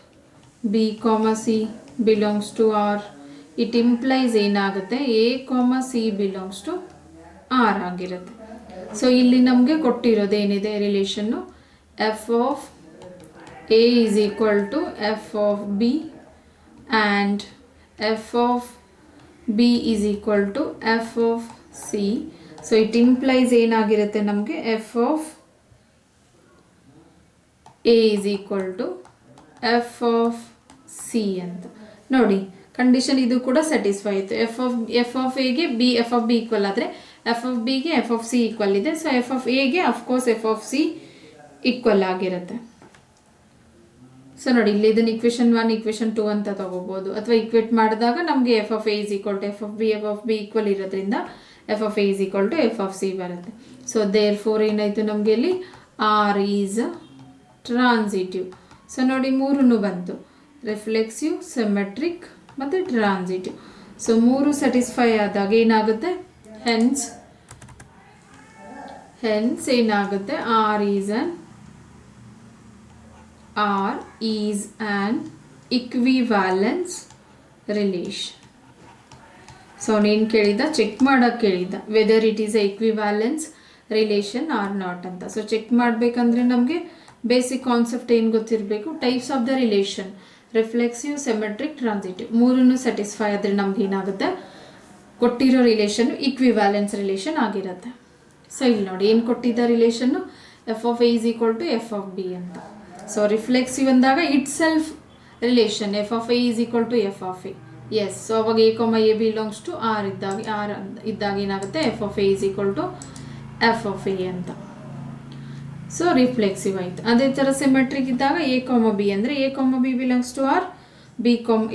B comma C belongs to R. It implies ಏನಾಗುತ್ತೆ, A comma C belongs to R ಆಗಿರುತ್ತೆ. So ಇಲ್ಲಿ ನಮಗೆ ಕೊಟ್ಟಿರೋದೇನಿದೆ ರಿಲೇಷನ್ನು, F of A is equal to F of B and F of B is equal to F of C. So it implies ಏನಾಗಿರುತ್ತೆ ನಮಗೆ, F of A is equal to F of C ಅಂತ. ನೋಡಿ condition ಇದು ಕೂಡ satisfy ಆಯಿತು. F of ಎಗೆ B F of B equal ಆದರೆ F of ಬಿಗೆ ಎಫ್ ಆಫ್ ಸಿ ಈಕ್ವಲ್ ಇದೆ. ಸೊ ಎಫ್ ಆಫ್ ಎಗೆ of course F of C equal ಆಗಿರುತ್ತೆ. ಸೊ ನೋಡಿ ಇಲ್ಲಿ ಇದನ್ನು ಇಕ್ವೇಷನ್ 1 ಇಕ್ವೇಷನ್ 2 ಅಂತ ತಗೋಬೋದು, ಅಥವಾ ಇಕ್ವೇಟ್ ಮಾಡಿದಾಗ ನಮಗೆ F of A is equal to F of B equal ಇರೋದ್ರಿಂದ F of A is equal to F of C ಬರುತ್ತೆ. ಸೊ ದೇರ್ ಫೋರ್ ಏನಾಯಿತು ನಮಗೆ ಇಲ್ಲಿ ಆರ್ ಈಸ್ ಟ್ರಾನ್ಸಿಟಿವ್. ಸೊ ನೋಡಿ ಮೂರೂ ಬಂತು, ರಿಫ್ಲೆಕ್ಸಿವ್, ಸಿಮೆಟ್ರಿಕ್ ಮತ್ತು ಟ್ರಾನ್ಸಿಟಿವ್. ಸೊ ಮೂರು ಸ್ಯಾಟಿಸ್ಫೈ ಆದಾಗ ಏನಾಗುತ್ತೆ, ಹೆನ್ಸ್ ಏನಾಗುತ್ತೆ, R is an equivalence relation. So ಅವನೇನು ಕೇಳಿದ, ಚೆಕ್ ಮಾಡೋಕ್ಕೆ ಕೇಳಿದ್ದ whether it is a equivalence relation R not ಅಂತ. ಸೊ ಚೆಕ್ ಮಾಡಬೇಕಂದ್ರೆ ನಮಗೆ ಬೇಸಿಕ್ ಕಾನ್ಸೆಪ್ಟ್ ಏನು ಗೊತ್ತಿರಬೇಕು, types of the relation, reflexive, symmetric, transitive ಮೂರನ್ನು ಸ್ಯಾಟಿಸ್ಫೈ ಆದರೆ ನಮ್ಗೆ ಏನಾಗುತ್ತೆ, ಕೊಟ್ಟಿರೋ ರಿಲೇಷನ್ ಇಕ್ವಿವ್ಯಾಲೆನ್ಸ್ ರಿಲೇಷನ್ ಆಗಿರುತ್ತೆ. ಸೊ ಇಲ್ಲಿ ನೋಡಿ ಏನು ಕೊಟ್ಟಿದ್ದ ರಿಲೇಷನ್ನು, F of A is equal to F of B ಅಂತ. ಸೊ ರಿಫ್ಲೆಕ್ಸಿವ್ ಅಂದಾಗ itself relation F of A is equal to F of A. Yes, so ಅವಾಗ ಎ ಬಿಲಾಂಗ್ಸ್ ಟು ಆರ್ ಇದ್ದಾಗ ಏನಾಗುತ್ತೆ, F of A is equal to F of A ಅಂತ. So reflexive ಆಯಿತು. ಅದೇ ಥರ symmetric ಇದ್ದಾಗ B ಅಂದರೆ B belongs to R,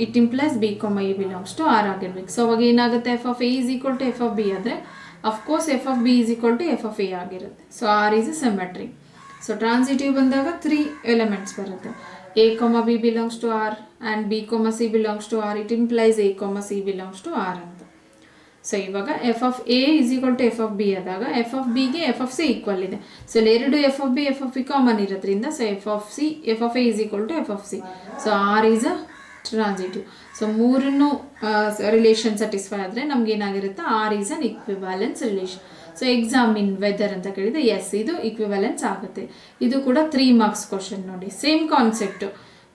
it implies A belongs to R ಆಗಿರ್ಬೇಕು. ಸೊ ಅವಾಗ ಏನಾಗುತ್ತೆ, F of A is equal to F of B ಆದರೆ of course F of B is equal to F of A ಆಗಿರುತ್ತೆ. So R is a symmetric. So transitive ಬಂದಾಗ 3 elements ಬರುತ್ತೆ, B belongs to R and C belongs to R, it implies C belongs to R ಅಂತ. So ಇವಾಗ F of A is equal to F of B ಆದಾಗ F of ಬಿಗೆ F of C equal ಇದೆ. So ಎರಡು F of B common ಇರೋದ್ರಿಂದ so F of A is equal to F of C. So R is a transitive. So ಮೂರನ್ನು relation satisfy ಆದರೆ ನಮ್ಗೆ ಏನಾಗಿರುತ್ತೆ, R is an equivalence relation. So examine whether ಅಂತ ಕೇಳಿದರೆ yes, ಇದು equivalence ಆಗುತ್ತೆ. ಇದು ಕೂಡ 3 ಮಾರ್ಕ್ಸ್ ಕ್ವಶನ್. ನೋಡಿ ಸೇಮ್ ಕಾನ್ಸೆಪ್ಟು,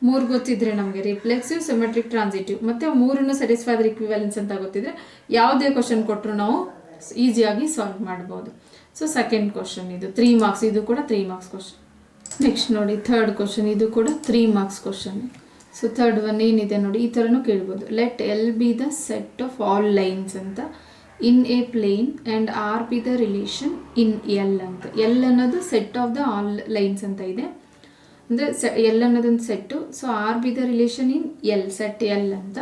3 ಗೊತ್ತಿದ್ರೆ ನಮಗೆ ರಿಫ್ಲೆಕ್ಸಿವ್, ಸಿಮೆಟ್ರಿಕ್, ಟ್ರಾನ್ಸಿಟಿವ್ ಮತ್ತು ಮೂರನ್ನು ಸ್ಯಾಟಿಸ್ಫೈ ಆದರೆ ಇಕ್ವಿವ್ಯಾಲೆನ್ಸ್ ಅಂತ ಗೊತ್ತಿದ್ರೆ ಯಾವುದೇ ಕ್ವಶನ್ ಕೊಟ್ಟರು ನಾವು ಈಸಿಯಾಗಿ ಸಾಲ್ವ್ ಮಾಡ್ಬೋದು. ಸೊ ಸೆಕೆಂಡ್ ಕ್ವಶನ್ ಇದು 3 ಮಾರ್ಕ್ಸ್, ಇದು ಕೂಡ 3 ಮಾರ್ಕ್ಸ್ ಕ್ವಶನ್. ನೆಕ್ಸ್ಟ್ ನೋಡಿ ಥರ್ಡ್ ಕ್ವಶನ್, ಇದು ಕೂಡ 3 marks question. So third one ಏನಿದೆ ನೋಡಿ, ಈ ಥರನೂ ಕೇಳ್ಬೋದು. Let L be the set of all lines ಅಂತ in a plane and R be the relation in L ಅಂತ. ಎಲ್ ಅನ್ನೋದು set of the all lines ಅಂತ ಇದೆ, ಅಂದರೆ ಎಲ್ ಅನ್ನೋದೊಂದು set. So R be the relation in L, set L ಅಂತ.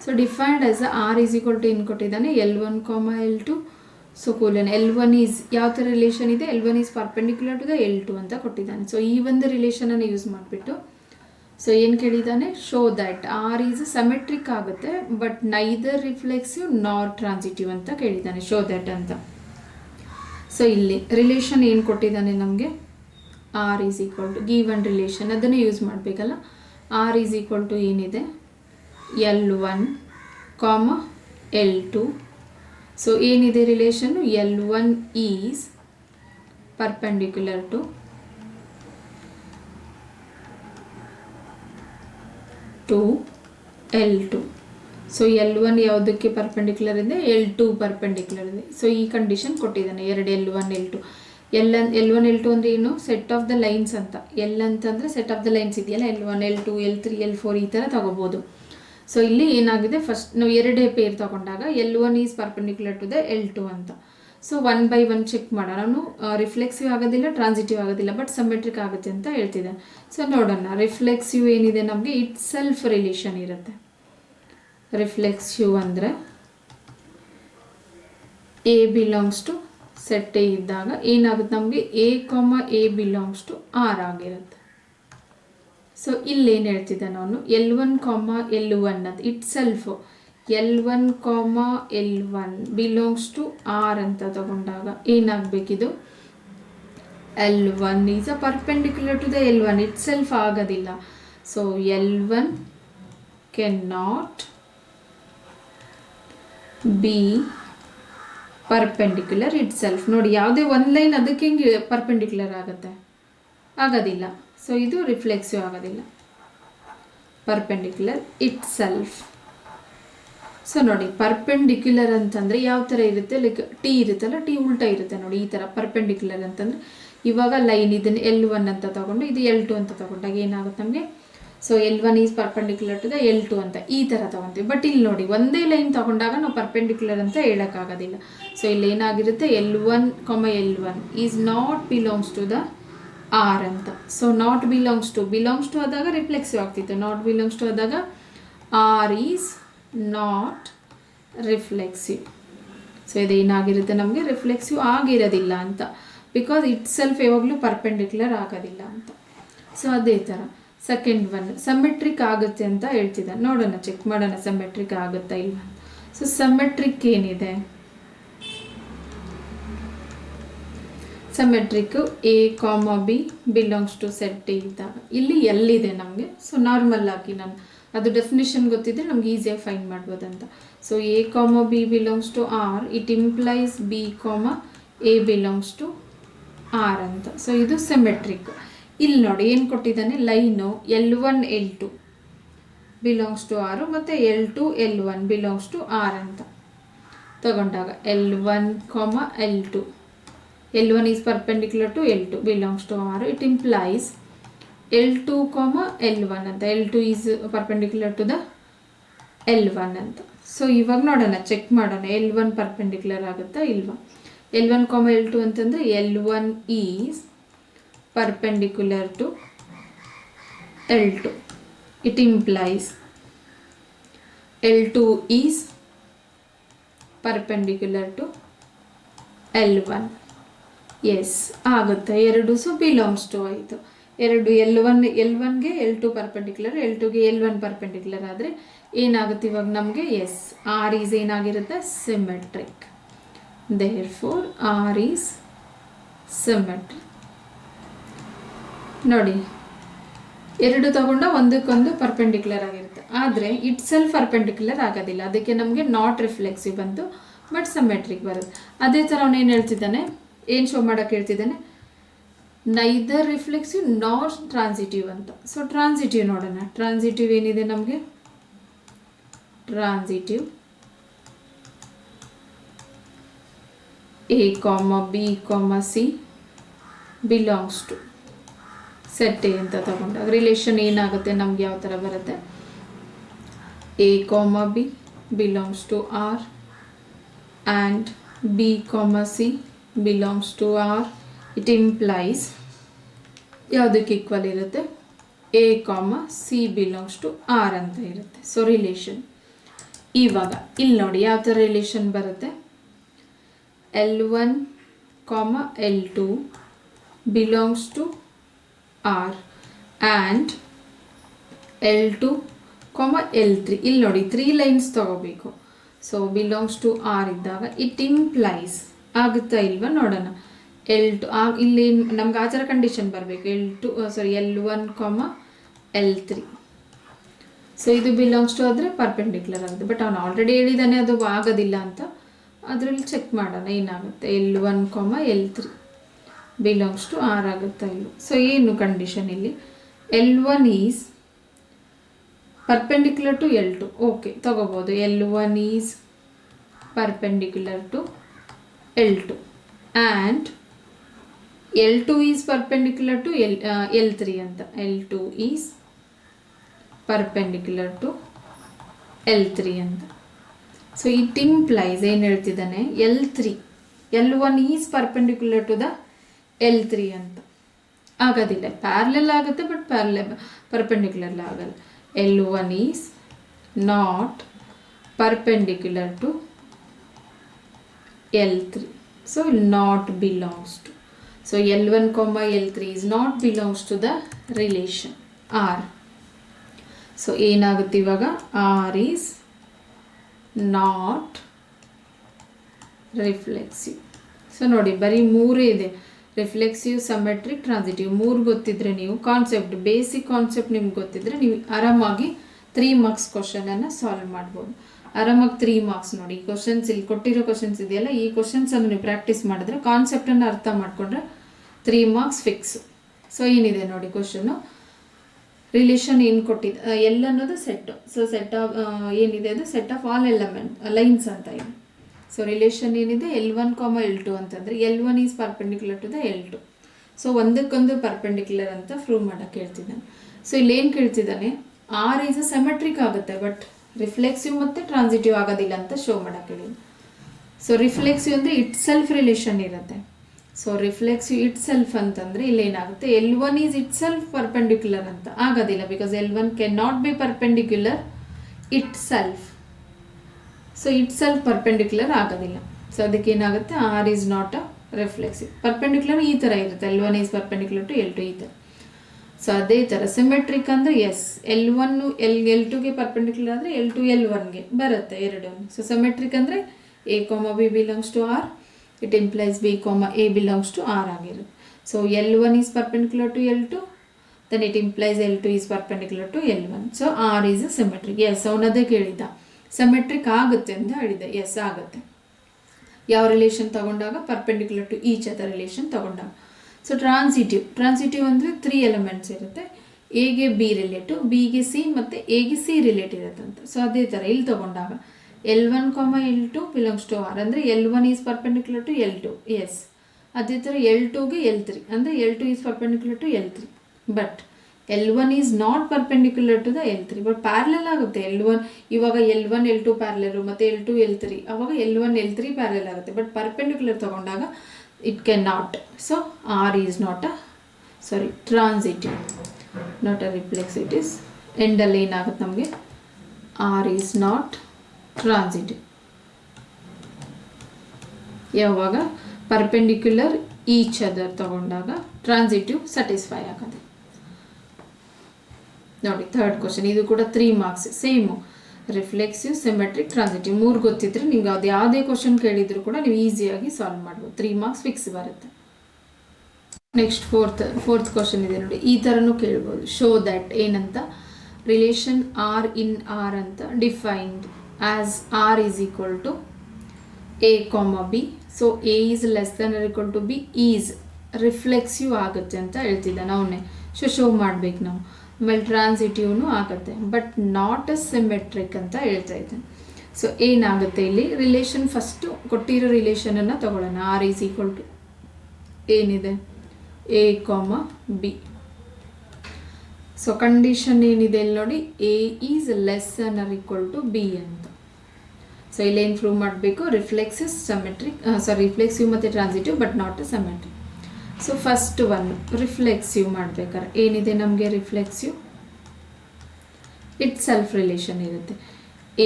So defined as R is equal to ಏನು ಕೊಟ್ಟಿದ್ದಾನೆ, L1, L2. So colon L1 is ಯಾವ ಥರ ರಿಲೇಷನ್ ಇದೆ, L1 is perpendicular to the L2 ಅಂತ ಕೊಟ್ಟಿದ್ದಾನೆ. So ಈ ಒಂದು ರಿಲೇಷನನ್ನು ಯೂಸ್ ಮಾಡಿಬಿಟ್ಟು ಸೊ ಏನು ಕೇಳಿದ್ದಾನೆ, show that R is symmetric ಆಗುತ್ತೆ but neither reflexive nor transitive ಅಂತ ಕೇಳಿದ್ದಾನೆ, ಶೋ ದ್ಯಾಟ್ ಅಂತ. ಸೊ ಇಲ್ಲಿ ರಿಲೇಷನ್ ಏನು ಕೊಟ್ಟಿದ್ದಾನೆ ನಮಗೆ, R is equal to given relation, ಅದನ್ನೇ ಯೂಸ್ ಮಾಡಬೇಕಲ್ಲ. ಆರ್ ಈಸ್ ಈಕ್ವಲ್ ಟು ಏನಿದೆ, L1, L2. ಸೊ ಏನಿದೆ ರಿಲೇಷನ್ನು, L1 is perpendicular to L2. So L1 ಯಾವುದಕ್ಕೆ ಪರ್ಪೆಂಡಿಕ್ಯುಲರ್ ಇದೆ, L2 ಪರ್ಪೆಂಡಿಕ್ಯುಲರ್ ಇದೆ. ಸೊ ಈ ಕಂಡೀಷನ್ ಕೊಟ್ಟಿದ್ದಾನೆ, 2 L1, L2. L1, L2 ಅಂದರೆ ಏನು, ಸೆಟ್ ಆಫ್ ದ ಲೈನ್ಸ್ ಅಂತ. ಎಲ್ ಅಂತಂದರೆ ಸೆಟ್ ಆಫ್ ದ ಲೈನ್ಸ್ ಇದೆಯಲ್ಲ, L1, L2, L3, L4 ಈ ಥರ ತಗೋಬೋದು. ಸೊ ಇಲ್ಲಿ ಏನಾಗಿದೆ, ಫಸ್ಟ್ ನಾವು 2 ಪೇರ್ ತಗೊಂಡಾಗ L1 is perpendicular to the L2 ಅಂತ. ಸೊ 1 by 1 ಚೆಕ್ ಮಾಡೋಣ. ನಾನು ರಿಫ್ಲೆಕ್ಸಿವ್ ಆಗೋದಿಲ್ಲ, ಟ್ರಾನ್ಸಿಟಿವ್ ಆಗೋದಿಲ್ಲ, ಬಟ್ ಸಿಮೆಟ್ರಿಕ್ ಆಗುತ್ತೆ ಅಂತ ಹೇಳ್ತಿದ್ದೆ. ಸೊ ನೋಡೋಣ, ರಿಫ್ಲೆಕ್ಸಿವ್ ಏನಿದೆ ನಮಗೆ ಇಟ್ ಸೆಲ್ಫ್ ರಿಲೇಷನ್ ಇರುತ್ತೆ. ರಿಫ್ಲೆಕ್ಸಿವ್ ಅಂದರೆ A belongs to set A ಇದ್ದಾಗ ಏನಾಗುತ್ತೆ ನಮಗೆ, ಎ ಬಿಲಾಂಗ್ಸ್ ಟು ಆರ್ ಆಗಿರುತ್ತೆ. ಸೊ ಇಲ್ಲೇನು ಹೇಳ್ತಿದ್ದೆ ನಾನು, L1, L1 ಅಂತ itself L1, L1 belongs to R ಅಂತ ತಗೊಂಡಾಗ ಏನಾಗಬೇಕಿದು, L1 is a perpendicular to the L1, itself ಆಗೋದಿಲ್ಲ. So L1 can not be perpendicular itself. ನೋಡಿ ಯಾವುದೇ ಒಂದು ಲೈನ್ ಅದಕ್ಕೆ ಹಿಂಗೆ ಪರ್ಪೆಂಡಿಕ್ಯುಲರ್ ಆಗುತ್ತೆ, ಆಗೋದಿಲ್ಲ. ಸೊ ಇದು ರಿಫ್ಲೆಕ್ಸಿವ್ ಆಗೋದಿಲ್ಲ, ಪರ್ಪೆಂಡಿಕ್ಯುಲರ್ ಇಟ್ ಸೆಲ್ಫ್. ಸೊ ನೋಡಿ ಪರ್ಪೆಂಡಿಕ್ಯುಲರ್ ಅಂತಂದರೆ ಯಾವ ಥರ ಇರುತ್ತೆ, ಲೈಕ್ ಟಿ ಇರುತ್ತಲ್ಲ, ಟಿ ಉಲ್ಟಾ ಇರುತ್ತೆ ನೋಡಿ, ಈ ಥರ ಪರ್ಪೆಂಡಿಕ್ಯುಲರ್ ಅಂತಂದರೆ ಇವಾಗ ಲೈನ್ ಇದನ್ನು L1 ಅಂತ ತಗೊಂಡು ಇದು L2 ಅಂತ ತಗೊಂಡಾಗ ಏನಾಗುತ್ತೆ ನಮಗೆ, so L1 is perpendicular to the L2 ಅಂತ ಈ ಥರ ತೊಗೊತೀವಿ. ಬಟ್ ಇಲ್ಲಿ ನೋಡಿ ಒಂದೇ ಲೈನ್ ತೊಗೊಂಡಾಗ ನಾವು ಪರ್ಪೆಂಡಿಕ್ಯುಲರ್ ಅಂತ ಹೇಳೋಕ್ಕಾಗೋದಿಲ್ಲ. ಸೊ ಇಲ್ಲಿ ಏನಾಗಿರುತ್ತೆ, L1, L1 is not belongs to the R ಅಂತ. ಸೊ ನಾಟ್ ಬಿಲಾಂಗ್ಸ್ ಟು ಆದಾಗ ರಿಫ್ಲೆಕ್ಸಿವ್ ಆಗ್ತಿತ್ತು, ನಾಟ್ ಬಿಲಾಂಗ್ಸ್ ಟು ಆದಾಗ R is not reflexive. So ಇದೇನಾಗಿರುತ್ತೆ ನಮಗೆ ರಿಫ್ಲೆಕ್ಸಿವ್ ಆಗಿರೋದಿಲ್ಲ ಅಂತ, ಬಿಕಾಸ್ ಇಟ್ ಸೆಲ್ಫ್ ಯಾವಾಗಲೂ ಪರ್ಪೆಂಡಿಕ್ಯುಲರ್ ಆಗೋದಿಲ್ಲ ಅಂತ. ಸೊ ಅದೇ ಥರ ಸೆಕೆಂಡ್ ಒನ್ ಸಮ್ಮೆಟ್ರಿಕ್ ಆಗುತ್ತೆ ಅಂತ ಹೇಳ್ತಿದ್ದ, ನೋಡೋಣ ಚೆಕ್ ಮಾಡೋಣ ಸಮ್ಮೆಟ್ರಿಕ್ ಆಗುತ್ತಾ ಇಲ್ಲ. ಸೊ ಸಮ್ಮೆಟ್ರಿಕ್ ಏನಿದೆ, symmetric A comma B belongs to set A ಇದ್ದಾಗ ಇಲ್ಲಿ ಎಲ್ಲಿದೆ ನಮಗೆ. ಸೊ ನಾರ್ಮಲ್ ಆಗಿ ನಾನು ಅದು ಡೆಫಿನಿಷನ್ ಗೊತ್ತಿದ್ದರೆ ನಮ್ಗೆ ಈಸಿಯಾಗಿ ಫೈಂಡ್ ಮಾಡ್ಬೋದಂತ. So A comma B belongs to R, it implies B comma A belongs to R ಅಂತ. ಸೊ ಇದು ಸೆಮೆಟ್ರಿಕ್. ಇಲ್ಲಿ ನೋಡಿ ಏನು ಕೊಟ್ಟಿದ್ದಾನೆ, line L1 L2 belongs to ಆರು ಮತ್ತು L2 L1 belongs to R ಅಂತ ತಗೊಂಡಾಗ L1, L2, L1 is perpendicular to L2 belongs to R, it implies L2, L1 ಅಂತ, L2 is perpendicular to the L1 ಅಂತ. ಸೊ ಇವಾಗ ನೋಡೋಣ check ಮಾಡೋಣ L1 perpendicular ಆಗುತ್ತಾ ಇಲ್ವಾ. L1, L2 ಅಂತಂದರೆ L1 is perpendicular to L2, it implies L2 is perpendicular to L1. Yes ಆಗುತ್ತೆ ಎರಡು. ಸೊ ಬಿಲಾಂಗ್ಸ್ ಟು ಆಯಿತು ಎರಡು. L1ಗೆ L2 ಪರ್ಪೆಂಡಿಕ್ಯುಲರ್, L2ಗೆ L1 ಪರ್ಪೆಂಡಿಕ್ಯುಲರ್ ಆದರೆ ಏನಾಗುತ್ತೆ ಇವಾಗ ನಮಗೆ, ಎಸ್ ಆರ್ ಈಸ್ ಏನಾಗಿರುತ್ತೆ symmetric. Therefore R is symmetric. ನೋಡಿ ಎರಡು ತಗೊಂಡ ಒಂದಕ್ಕೊಂದು ಪರ್ಪೆಂಡಿಕ್ಯುಲರ್ ಆಗಿರುತ್ತೆ, ಆದರೆ ಇಟ್ ಸೆಲ್ಫ್ ಪರ್ಪೆಂಡಿಕ್ಯುಲರ್ ಆಗೋದಿಲ್ಲ, ಅದಕ್ಕೆ ನಮಗೆ ನಾಟ್ ರಿಫ್ಲೆಕ್ಸಿವ್ ಬಂತು, ಬಟ್ ಸಿಮೆಟ್ರಿಕ್ ಬರುತ್ತೆ. ಅದೇ ಥರ ಅವನು ಏನು ಹೇಳ್ತಿದ್ದಾನೆ, ಏನು ಶೋ ಮಾಡೋಕ್ಕೆ ಹೇಳ್ತಿದ್ದಾನೆ, ನೈದರ್ ರಿಫ್ಲೆಕ್ಸಿವ್ ನಾಟ್ ಟ್ರಾನ್ಸಿಟಿವ್ ಅಂತ. ಸೊ ಟ್ರಾನ್ಸಿಟಿವ್ ನೋಡೋಣ, ಟ್ರಾನ್ಸಿಟಿವ್ ಏನಿದೆ ನಮಗೆ, transitive A comma B comma C belongs to set A ಅಂತ ತಗೊಂಡಾಗ ರಿಲೇಷನ್ ಏನಾಗುತ್ತೆ ನಮ್ಗೆ ಯಾವ ಥರ ಬರುತ್ತೆ, A comma B belongs to R and B comma C belongs to R, it implies ಯಾವುದಕ್ಕೆ ಈಕ್ವಲ್ ಇರುತ್ತೆ, A comma C belongs to R ಅಂತ ಇರುತ್ತೆ. ಸೊ ರಿಲೇಷನ್ ಇವಾಗ ಇಲ್ಲಿ ನೋಡಿ ಯಾವ ಥರ ರಿಲೇಷನ್ ಬರುತ್ತೆ, L1, L2 belongs to R and L2, L3. ಇಲ್ಲಿ ನೋಡಿ 3 ಲೈನ್ಸ್ ತಗೋಬೇಕು. ಸೊ ಬಿಲಾಂಗ್ಸ್ ಟು ಆರ್ ಇದ್ದಾಗ ಇಟ್ ಇಂಪ್ಲೈಸ್ ಆಗುತ್ತಾ ಇಲ್ವಾ ನೋಡೋಣ. L2 ಇಲ್ಲಿ ನಮ್ಗೆ ಆ ಥರ ಕಂಡೀಷನ್ ಬರಬೇಕು, L1, L3. ಸೊ ಇದು ಬಿಲಾಂಗ್ಸ್ ಟು ಆದರೆ ಪರ್ಪೆಂಡಿಕ್ಯುಲರ್ ಆಗುತ್ತೆ, ಬಟ್ ಅವನು ಆಲ್ರೆಡಿ ಹೇಳಿದ್ದಾನೆ ಅದು ಆಗೋದಿಲ್ಲ ಅಂತ. ಅದರಲ್ಲಿ ಚೆಕ್ ಮಾಡೋಣ ಏನಾಗುತ್ತೆ, L1, L3 belongs to R ಆಗುತ್ತಾ ಇಲ್ಲ. ಸೊ ಏನು ಕಂಡೀಷನ್ ಇಲ್ಲಿ, L1 is perpendicular to L2, okay ತಗೋಬೋದು. L1 is perpendicular to L2 and L2 is perpendicular to L3 ಅಂತ. L2 is perpendicular to L3 ಅಂತ. ಸೊ ಇಟ್ ಇಂಪ್ಲೈಸ್ ಏನು ಹೇಳ್ತಿದ್ದಾನೆ, L1 is perpendicular to the L3 ಅಂತ ಆಗೋದಿಲ್ಲ, parallel ಆಗುತ್ತೆ but perpendicular ಆಗಲ್ಲ. L1 is not perpendicular to L3, so not belongs to. So L1, L3 is not belongs to the relation R. So ಏನಾಗುತ್ತೆ ಇವಾಗ, R is not reflexive. So ನೋಡಿ ಬರೀ ಮೂರೇ ಇದೆ, ರಿಫ್ಲೆಕ್ಸಿವ್, ಸಮ್ಮೆಟ್ರಿಕ್, ಟ್ರಾನ್ಸಿಟಿವ್. ಮೂರು ಗೊತ್ತಿದ್ರೆ ನೀವು ಕಾನ್ಸೆಪ್ಟ್, ಬೇಸಿಕ್ ಕಾನ್ಸೆಪ್ಟ್ ನಿಮ್ಗೆ ಗೊತ್ತಿದ್ರೆ ನೀವು ಆರಾಮಾಗಿ 3 ಮಾರ್ಕ್ಸ್ ಕ್ವಶನನ್ನು ಸಾಲ್ವ್ ಮಾಡ್ಬೋದು. ಆರಾಮಾಗಿ 3 ಮಾರ್ಕ್ಸ್. ನೋಡಿ ಈ ಕ್ವಶನ್ಸ್ ಇಲ್ಲಿ ಕೊಟ್ಟಿರೋ ಕ್ವಶನ್ಸ್ ಇದೆಯಲ್ಲ, ಈ ಕ್ವಶನ್ಸನ್ನು ನೀವು ಪ್ರಾಕ್ಟೀಸ್ ಮಾಡಿದ್ರೆ, ಕಾನ್ಸೆಪ್ಟನ್ನು ಅರ್ಥ ಮಾಡಿಕೊಂಡ್ರೆ 3 ಮಾರ್ಕ್ಸ್ ಫಿಕ್ಸ್. ಸೊ ಏನಿದೆ ನೋಡಿ ಕ್ವಶನ್ನು, ರಿಲೇಷನ್ ಏನು ಕೊಟ್ಟಿದೆ, ಎಲ್ ಅನ್ನೋದು ಸೆಟ್. ಸೊ ಸೆಟ್ ಆಫ್ ಏನಿದೆ ಅದು set of all element lines ಅಂತ ಇದೆ. ಸೊ ರಿಲೇಷನ್ ಏನಿದೆ L1, L2 ಅಂತಂದರೆ L1 is perpendicular to the L2. ಸೊ ಒಂದಕ್ಕೊಂದು ಪರ್ಪೆಂಡಿಕ್ಯುಲರ್ ಅಂತ ಪ್ರೂವ್ ಮಾಡೋಕ್ಕೆ ಹೇಳ್ತಿದ್ದಾನೆ. ಸೊ ಇಲ್ಲಿ ಏನು ಕೇಳ್ತಿದ್ದಾನೆ, ಆರ್ ಈಸ್ ಸೆಮೆಟ್ರಿಕ್ ಆಗುತ್ತೆ ಬಟ್ ರಿಫ್ಲೆಕ್ಸಿವ್ ಮತ್ತು ಟ್ರಾನ್ಸಿಟಿವ್ ಆಗೋದಿಲ್ಲ ಅಂತ ಶೋ ಮಾಡೋಕ್ಕೆ ಹೇಳಿ. ಸೊ ರಿಫ್ಲೆಕ್ಸಿವ್ ಅಂದರೆ ಇಟ್ ಸೆಲ್ಫ್ ರಿಲೇಷನ್ ಇರುತ್ತೆ, ಸೊ ರಿಫ್ಲೆಕ್ಸಿವ್ ಇಟ್ ಸೆಲ್ಫ್ ಅಂತಂದರೆ ಇಲ್ಲೇನಾಗುತ್ತೆ L1 is itself perpendicular ಅಂತ ಆಗೋದಿಲ್ಲ, because L1 can not be perpendicular itself. So itself perpendicular ಆಗೋದಿಲ್ಲ. ಸೊ ಅದಕ್ಕೆ ಏನಾಗುತ್ತೆ R is not a reflexive. Perpendicular ಈ ಥರ ಇರುತ್ತೆ, L1 is perpendicular to L2 ಈ ಥರ. ಸೊ ಅದೇ ಥರ ಸಿಮೆಟ್ರಿಕ್ ಅಂದರೆ ಎಸ್ L1 L2ಗೆ ಪರ್ಪೆಂಡಿಕ್ಯುಲರ್ ಆದರೆ L2 L1ಗೆ ಬರುತ್ತೆ ಎರಡೂ. ಸೊ ಸಿಮೆಟ್ರಿಕ್ ಅಂದರೆ A, B belongs to R, it implies B, A belongs to R ಆಗಿರುತ್ತೆ. So L1 is perpendicular to L2, then it implies L2 is perpendicular to L1. ಸೊ R is a symmetric. Yes ಅವನದೇ ಕೇಳಿದ್ದ symmetric ಆಗುತ್ತೆ ಅಂತ ಹೇಳಿದೆ. S ಆಗುತ್ತೆ. ಯಾವ relation ತಗೊಂಡಾಗ perpendicular to each other relation ತಗೊಂಡಾಗ. ಸೊ ಟ್ರಾನ್ಸಿಟಿವ್ ಅಂದರೆ 3 ಎಲಿಮೆಂಟ್ಸ್ ಇರುತ್ತೆ. ಎಗೆ ಬಿ ರಿಲೇಟಿವ್, ಬಿಗೆ ಸಿ ಮತ್ತು ಎಗೆ ಸಿ ರಿಲೇಟ್ ಇರುತ್ತಂತ. ಸೊ ಅದೇ ಥರ ಇಲ್ಲಿ ತಗೊಂಡಾಗ L1, L2 belongs to R ಅಂದರೆ L1 is perpendicular to L2. S ಅದೇ ಥರ L2ಗೆ L3 ಅಂದರೆ L2 is perpendicular to L3. But L1 is not perpendicular to the L3, but parallel ಆಗುತ್ತೆ. L1 ಇವಾಗ L1 L2 ಪ್ಯಾರಲರು ಮತ್ತು L2 L3 ಅವಾಗ L1 L3 parallel ಆಗುತ್ತೆ. But perpendicular ತಗೊಂಡಾಗ it can not. So R is not transitive, not a reflex. It is ಎಂಡಲ್ಲಿ ಏನಾಗುತ್ತೆ ನಮಗೆ R is not transitive ಯಾವಾಗ ಪರ್ಪೆಂಡಿಕ್ಯುಲರ್ ಈಚ್ ಅದರ್ ತಗೊಂಡಾಗ ಟ್ರಾನ್ಸಿಟಿವ್ ಸ್ಯಾಟಿಸ್ಫೈ ಆಗೋದು. ನೋಡಿ ಥರ್ಡ್ ಕ್ವಶನ್, ಇದು ಕೂಡ 3 marks same. Reflexive, symmetric, transitive 3 ಗೊತ್ತಿದ್ರೆ ನಿಮ್ಗೆ ಅದು ಯಾವುದೇ ಕ್ವಶನ್ ಕೇಳಿದ್ರು ಕೂಡ ನೀವು ಈಸಿಯಾಗಿ ಸಾಲ್ವ್ ಮಾಡ್ಬೋದು. 3 ಮಾರ್ಕ್ಸ್ ಫಿಕ್ಸ್ ಬರುತ್ತೆ. ನೆಕ್ಸ್ಟ್ ಫೋರ್ತ್ ಕ್ವಶನ್ ಇದೆ ನೋಡಿ, ಈ ಥರನೂ ಕೇಳ್ಬೋದು. ಶೋ ದ್ಯಾಟ್ ಏನಂತ ರಿಲೇಷನ್ ಆರ್ ಇನ್ ಆರ್ ಅಂತ defined as R is equal to A, B. So A is less than or equal to B is reflexive ಆಗುತ್ತೆ ಅಂತ ಹೇಳ್ತಿದ್ದಾನೆ ಅವನೇ. ಶೋ ಮಾಡಬೇಕು ನಾವು. ಆಮೇಲೆ ಟ್ರಾನ್ಸಿಟಿವ್ನು ಆಗುತ್ತೆ ಬಟ್ ನಾಟ್ ಅ ಸಿಮೆಟ್ರಿಕ್ ಅಂತ ಹೇಳ್ತಾ ಇದ್ದಾನೆ. ಸೊ ಏನಾಗುತ್ತೆ ಇಲ್ಲಿ ರಿಲೇಷನ್ ಫಸ್ಟು ಕೊಟ್ಟಿರೋ ರಿಲೇಷನನ್ನು ತಗೊಳ್ಳೋಣ. ಆರ್ ಈಸ್ ಈಕ್ವಲ್ ಟು ಏನಿದೆ A, B. ಸೊ ಕಂಡೀಷನ್ ಏನಿದೆ ಇಲ್ಲಿ ನೋಡಿ, A is less than or equal to B ಅಂತ. ಸೊ ಇಲ್ಲೇನು ಪ್ರೂವ್ ಮಾಡಬೇಕು, ರಿಫ್ಲೆಕ್ಸಿವ್ ಮತ್ತು transitive but not a symmetric. So first one reflexive ಮಾಡಬೇಕಾದ್ರೆ ಏನಿದೆ ನಮಗೆ ರಿಫ್ಲೆಕ್ಸಿವ್ ಇಟ್ ಸೆಲ್ಫ್ ರಿಲೇಷನ್ ಇರುತ್ತೆ.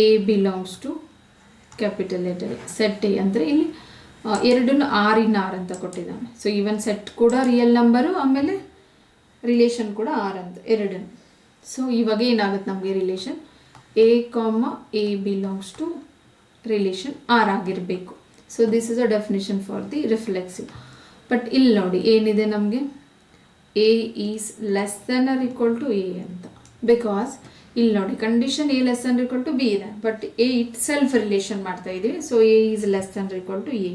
A belongs to capital letter set A ಅಂದರೆ ಇಲ್ಲಿ ಎರಡನ್ನು ಆರ್ ಇನ್ ಆರ್ ಅಂತ ಕೊಟ್ಟಿದ್ದಾನೆ. ಸೊ ಈವನ್ ಸೆಟ್ ಕೂಡ ರಿಯಲ್ ನಂಬರು, ಆಮೇಲೆ ರಿಲೇಷನ್ ಕೂಡ ಆರ್ ಅಂತ ಎರಡನ್ನು. ಸೊ ಇವಾಗ ಏನಾಗುತ್ತೆ ನಮಗೆ relation A, belongs to relation R ಆಗಿರಬೇಕು. So this is a definition for the reflexive. But ಇಲ್ಲಿ ನೋಡಿ ಏನಿದೆ ನಮಗೆ A is less than or equal to A ಅಂತ. ಬಿಕಾಸ್ ಇಲ್ಲಿ ನೋಡಿ condition A less than equal to B ಇದೆ, but A itself relation ಮಾಡ್ತಾ ಇದ್ದೀವಿ. So A is less than equal to A.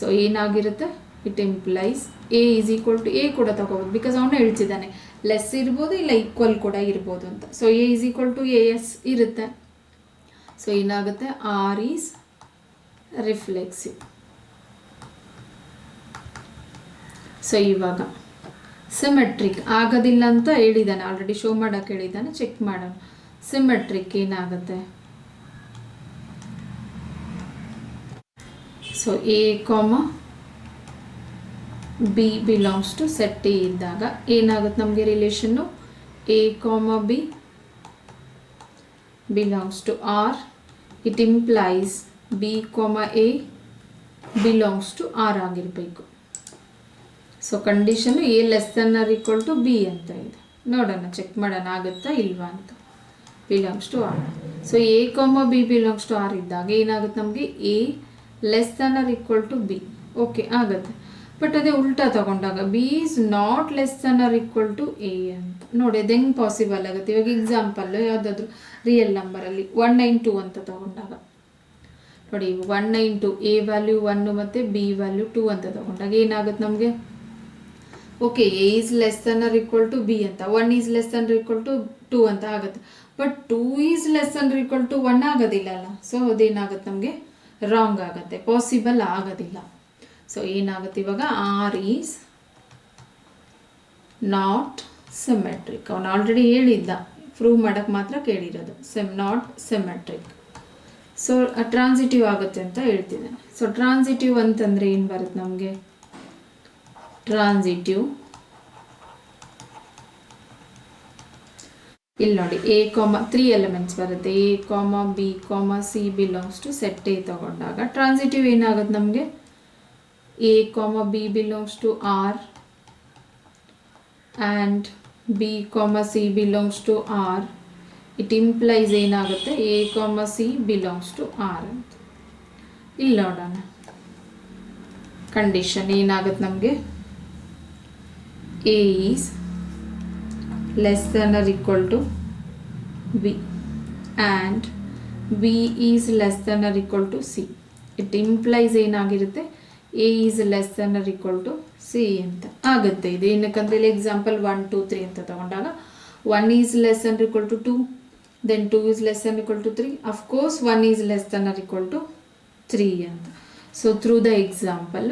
So ಏನಾಗಿರುತ್ತೆ, it implies A is equal to A ಕೂಡ ತಗೋಬೋದು, because ಅವನು ಹೇಳ್ತಿದ್ದಾನೆ ಲೆಸ್ ಇರ್ಬೋದು ಇಲ್ಲ ಈಕ್ವಲ್ ಕೂಡ ಇರ್ಬೋದು ಅಂತ. So A is equal to AS ಇರುತ್ತೆ. ಸೊ ಏನಾಗುತ್ತೆ ಆರ್ ಈಸ್ ರಿಫ್ಲೆಕ್ಸಿವ್. ಸೊ ಇವಾಗ ಸಿಮೆಟ್ರಿಕ್ ಆಗೋದಿಲ್ಲ ಅಂತ ಹೇಳಿದ್ದಾನೆ, ಆಲ್ರೆಡಿ ಶೋ ಮಾಡೋಕೆ ಹೇಳಿದ್ದಾನೆ, ಚೆಕ್ ಮಾಡೋಣ. ಸಿಮೆಟ್ರಿಕ್ ಏನಾಗುತ್ತೆ, so A, B belongs to set A ಇದ್ದಾಗ ಏನಾಗುತ್ತೆ ನಮಗೆ ರಿಲೇಷನ್ನು A, B belongs to R. It implies B, A belongs to R ಆಗಿರಬೇಕು. So condition A less than or equal to B ಅಂತ ಇದೆ. ನೋಡೋಣ, ಚೆಕ್ ಮಾಡೋಣ ಆಗುತ್ತಾ ಇಲ್ವಾ ಅಂತ. Belongs to R. So A, B belongs to R ಇದ್ದಾಗ ಏನಾಗುತ್ತೆ ನಮಗೆ A less than or equal to B. Okay ಆಗುತ್ತೆ. ಬಟ್ ಅದೇ ಉಲ್ಟಾ ತಗೊಂಡಾಗ B is not less than or equal to A ಅಂತ. ನೋಡಿ ಅದು ಹೆಂಗೆ ಪಾಸಿಬಲ್ ಆಗುತ್ತೆ. ಇವಾಗ ಎಕ್ಸಾಂಪಲ್ಲು ಯಾವುದಾದ್ರೂ ರಿಯಲ್ ನಂಬರಲ್ಲಿ 192 ಅಂತ ತಗೊಂಡಾಗ ನೋಡಿ 192 A ವ್ಯಾಲ್ಯೂ 1 ಮತ್ತು B ವ್ಯಾಲ್ಯೂ 2 ಅಂತ ತಗೊಂಡಾಗ ಏನಾಗುತ್ತೆ ನಮಗೆ, okay A is less than or equal to B ಅಂತ, 1 is less than equal to 2 ಅಂತ ಆಗುತ್ತೆ. But 2 is less than equal to 1 ಆಗೋದಿಲ್ಲ ಅಲ್ಲ. ಸೊ ಅದೇನಾಗುತ್ತೆ ನಮಗೆ ರಾಂಗ್ ಆಗುತ್ತೆ, ಪಾಸಿಬಲ್ ಆಗೋದಿಲ್ಲ. ಸೊ ಏನಾಗುತ್ತೆ ಇವಾಗ ಆರ್ ಈಸ್ ನಾಟ್ ಸಿಮೆಟ್ರಿಕ್. ಅವನು ಆಲ್ರೆಡಿ ಹೇಳಿದ್ದ, ಪ್ರೂವ್ ಮಾಡೋಕ್ಕೆ ಮಾತ್ರ ಕೇಳಿರೋದು, ನಾಟ್ ಸಿಮೆಟ್ರಿಕ್. ಸೊ ಟ್ರಾನ್ಸಿಟಿವ್ ಆಗುತ್ತೆ ಅಂತ ಹೇಳ್ತಿದ್ದಾನೆ. ಸೊ ಟ್ರಾನ್ಸಿಟಿವ್ ಅಂತಂದರೆ ಏನು ಬರುತ್ತೆ ನಮಗೆ, ಟ್ರಾನ್ಸಿಟಿವ್. ಇಲ್ಲಿ ನೋಡಿ ಎ ಕಾಮ 3 ಎಲಿಮೆಂಟ್ಸ್ ಬರುತ್ತೆ, A comma B comma C belongs to set A ತಗೊಂಡಾಗ ಟ್ರಾನ್ಸಿಟಿವ್ ಏನಾಗುತ್ತೆ ನಮಗೆ, A comma B belongs to R and B comma C belongs to R. It implies ಏನಾಗುತ್ತೆ, A comma C belongs to R ಅಂತ. ಇಲ್ಲಿ ನೋಡೋಣ condition ಏನಾಗುತ್ತೆ ನಮಗೆ, A is less than or equal to B and B is less than or equal to C. It implies ಏನಾಗಿರುತ್ತೆ, A is less than or equal to C ಅಂತ ಆಗುತ್ತೆ. ಇದು ಏನಕ್ಕಂದ್ರೆ ಇಲ್ಲಿ ಎಕ್ಸಾಂಪಲ್ 1 2 3 ಅಂತ ತಗೊಂಡಾಗ 1 is less than or equal to 2, then 2 is less than or equal to 3, of course 1 is less than or equal to 3 ಅಂತ. So through the example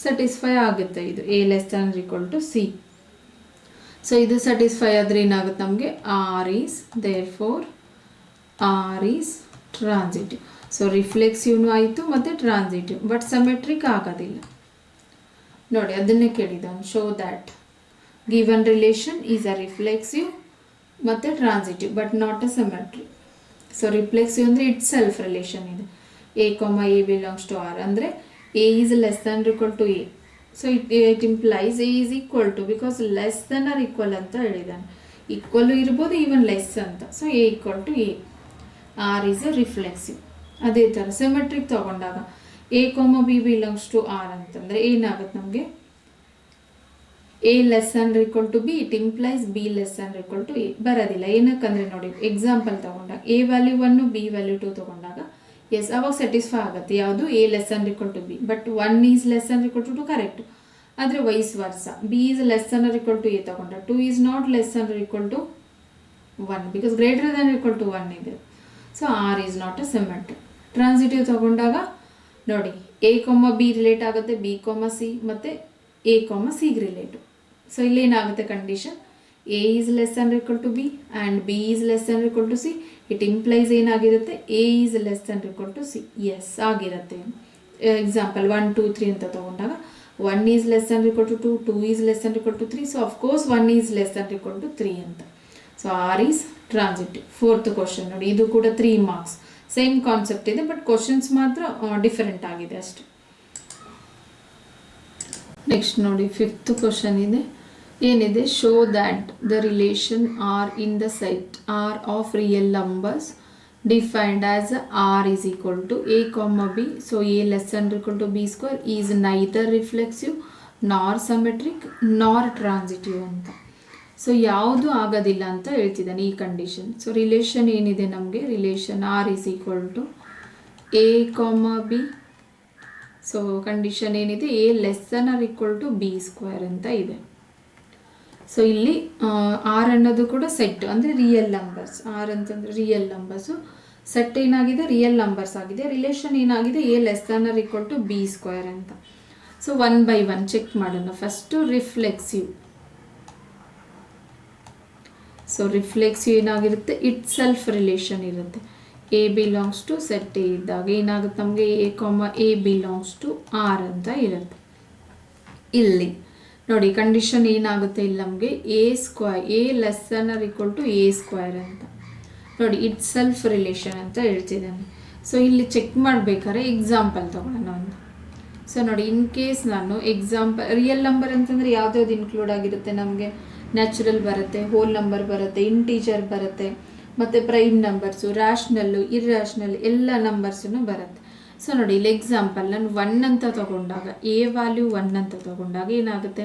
satisfy ಆಗುತ್ತೆ ಇದು A less than or equal to C. So ಇದು satisfy ಆದರೆ ಏನಾಗುತ್ತೆ ನಮಗೆ, R is therefore R is transitive. So ರಿಫ್ಲೆಕ್ಸಿವ್ನು ಆಯಿತು ಮತ್ತು ಟ್ರಾನ್ಸಿಟಿವ್, ಬಟ್ ಸಮೆಟ್ರಿಕ್ ಆಗೋದಿಲ್ಲ. ನೋಡಿ ಅದನ್ನೇ ಕೇಳಿದ್ದಾನೆ, show that given relation is a reflexive ಮತ್ತು transitive but not a symmetric. So reflexive ಅಂದರೆ ಇಟ್ ಸೆಲ್ಫ್ ರಿಲೇಷನ್ ಇದೆ, A comma A belongs to R ಅಂದರೆ A is less than equal to a. So it implies a is equal to, because less than or equal ಅಂತ ಹೇಳಿದ್ದಾನೆ, equal ಇರ್ಬೋದು even less ಅಂತ. So a equal to a, R is a reflexive. ಅದೇ ಥರ symmetric ತಗೊಂಡಾಗ A comma B belongs to R ಅಂತಂದರೆ ಏನಾಗುತ್ತೆ ನಮಗೆ, a less and equal to b, it implies b less and equal to a ಬರೋದಿಲ್ಲ. ಏನಕ್ಕಂದರೆ ನೋಡಿ ಎಕ್ಸಾಂಪಲ್ ತಗೊಂಡಾಗ ಎ ವ್ಯಾಲ್ಯೂ 1 ಬಿ ವ್ಯಾಲ್ಯೂ 2 ತಗೊಂಡಾಗ ಎಸ್ ಅವಾಗ ಸ್ಯಾಟಿಸ್ಫೈ ಆಗುತ್ತೆ ಯಾವುದು, A less and equal to B, but 1 is less and equal to 2 correct. ಆದರೆ vice versa B is less and equal to A ತಗೊಂಡ 2 is not less and equal to 1 because greater than equal to 1 ಇದೆ. So R is not a symmetric. Transitive ತಗೊಂಡಾಗ ನೋಡಿ A comma B relate ಆಗುತ್ತೆ, B comma C ಮತ್ತು A comma ಸಿಗೆ relate. So ಇಲ್ಲೇನಾಗುತ್ತೆ condition, a is less and equal to B and B is less and equal to C. It implies ಏನಾಗಿರುತ್ತೆ, A is less and equal to C. Yes ಆಗಿರುತ್ತೆ. Example 1 2 3 ಅಂತ ತಗೊಂಡಾಗ 1 is less and equal to 2, 2 is less and equal to 3. So of course 1 is less and equal to 3 ಅಂತ. So R is transitive. Fourth question ನೋಡಿ, ಇದು ಕೂಡ 3 marks, same concept ಇದೆ but questions ಮಾತ್ರ different ಆಗಿದೆ ಅಷ್ಟೆ. ನೆಕ್ಸ್ಟ್ ನೋಡಿ ಫಿಫ್ತ್ ಕ್ವಶನ್ ಇದೆ, ಏನಿದೆ, show that the relation R in the set R of real numbers defined as R is equal to A comma B. So A less and equal to B square is neither reflexive nor symmetric ನಾರ್ transitive ಅಂತ. So ಯಾವುದು ಆಗೋದಿಲ್ಲ ಅಂತ ಹೇಳ್ತಿದ್ದಾನೆ ಈ condition. So relation ಏನಿದೆ ನಮಗೆ, relation R is equal to A comma B. So condition ಏನಿದೆ, a less than or equal to B square ಅಂತ ಇದೆ. ಸೊ ಇಲ್ಲಿ ಆರ್ ಅನ್ನೋದು ಕೂಡ ಸೆಟ್ ಅಂದರೆ ರಿಯಲ್ ನಂಬರ್ಸ್. ಆರ್ ಅಂತಂದರೆ ರಿಯಲ್ ನಂಬರ್ಸು, ಸೆಟ್ ಏನಾಗಿದೆ ರಿಯಲ್ ನಂಬರ್ಸ್ ಆಗಿದೆ, ರಿಲೇಷನ್ ಏನಾಗಿದೆ a less than or equal to B square ಅಂತ. ಸೊ 1 by 1 ಚೆಕ್ ಮಾಡೋಣ. First reflexive. ಸೊ ರಿಫ್ಲೆಕ್ಸಿವ್ ಏನಾಗಿರುತ್ತೆ, ಇಟ್ ಸೆಲ್ಫ್ ರಿಲೇಷನ್ ಇರುತ್ತೆ. A belongs to set A ಇದ್ದಾಗ ಏನಾಗುತ್ತೆ ನಮಗೆ, A comma A belongs to R ಅಂತ ಇರುತ್ತೆ. ಇಲ್ಲಿ ನೋಡಿ ಕಂಡೀಷನ್ ಏನಾಗುತ್ತೆ, ಇಲ್ಲಿ ನಮಗೆ a square a less than or equal to a square ಅಂತ ನೋಡಿ, ಇಟ್ ಸೆಲ್ಫ್ ರಿಲೇಷನ್ ಅಂತ ಹೇಳ್ತಿದ್ದಾನೆ. ಸೊ ಇಲ್ಲಿ ಚೆಕ್ ಮಾಡಬೇಕಾದ್ರೆ ಎಕ್ಸಾಂಪಲ್ ತೊಗೊಳ್ಳೋಣ ಒಂದು. ಸೊ ನೋಡಿ, ಇನ್ ಕೇಸ್ ನಾನು ಎಕ್ಸಾಂಪಲ್ ರಿಯಲ್ ನಂಬರ್ ಅಂತಂದರೆ ಯಾವ್ದ್ಯಾವ್ದು ಇನ್ಕ್ಲೂಡ್ ಆಗಿರುತ್ತೆ ನಮಗೆ, ನ್ಯಾಚುರಲ್ ಬರುತ್ತೆ, ಹೋಲ್ ನಂಬರ್ ಬರುತ್ತೆ, ಇಂಟೀಜರ್ ಬರುತ್ತೆ, ಮತ್ತು ಪ್ರೈಮ್ ನಂಬರ್ಸು, ರ್ಯಾಷ್ನಲ್ಲು, ಇರ್ರ್ಯಾಷ್ನಲ್ ಎಲ್ಲ ನಂಬರ್ಸೂ ಬರುತ್ತೆ. ಸೊ ನೋಡಿ ಇಲ್ಲಿ ಎಕ್ಸಾಂಪಲ್ ನಾನು 1 ಅಂತ ತಗೊಂಡಾಗ ಎ ವ್ಯಾಲ್ಯೂ 1 ಅಂತ ತಗೊಂಡಾಗ ಏನಾಗುತ್ತೆ,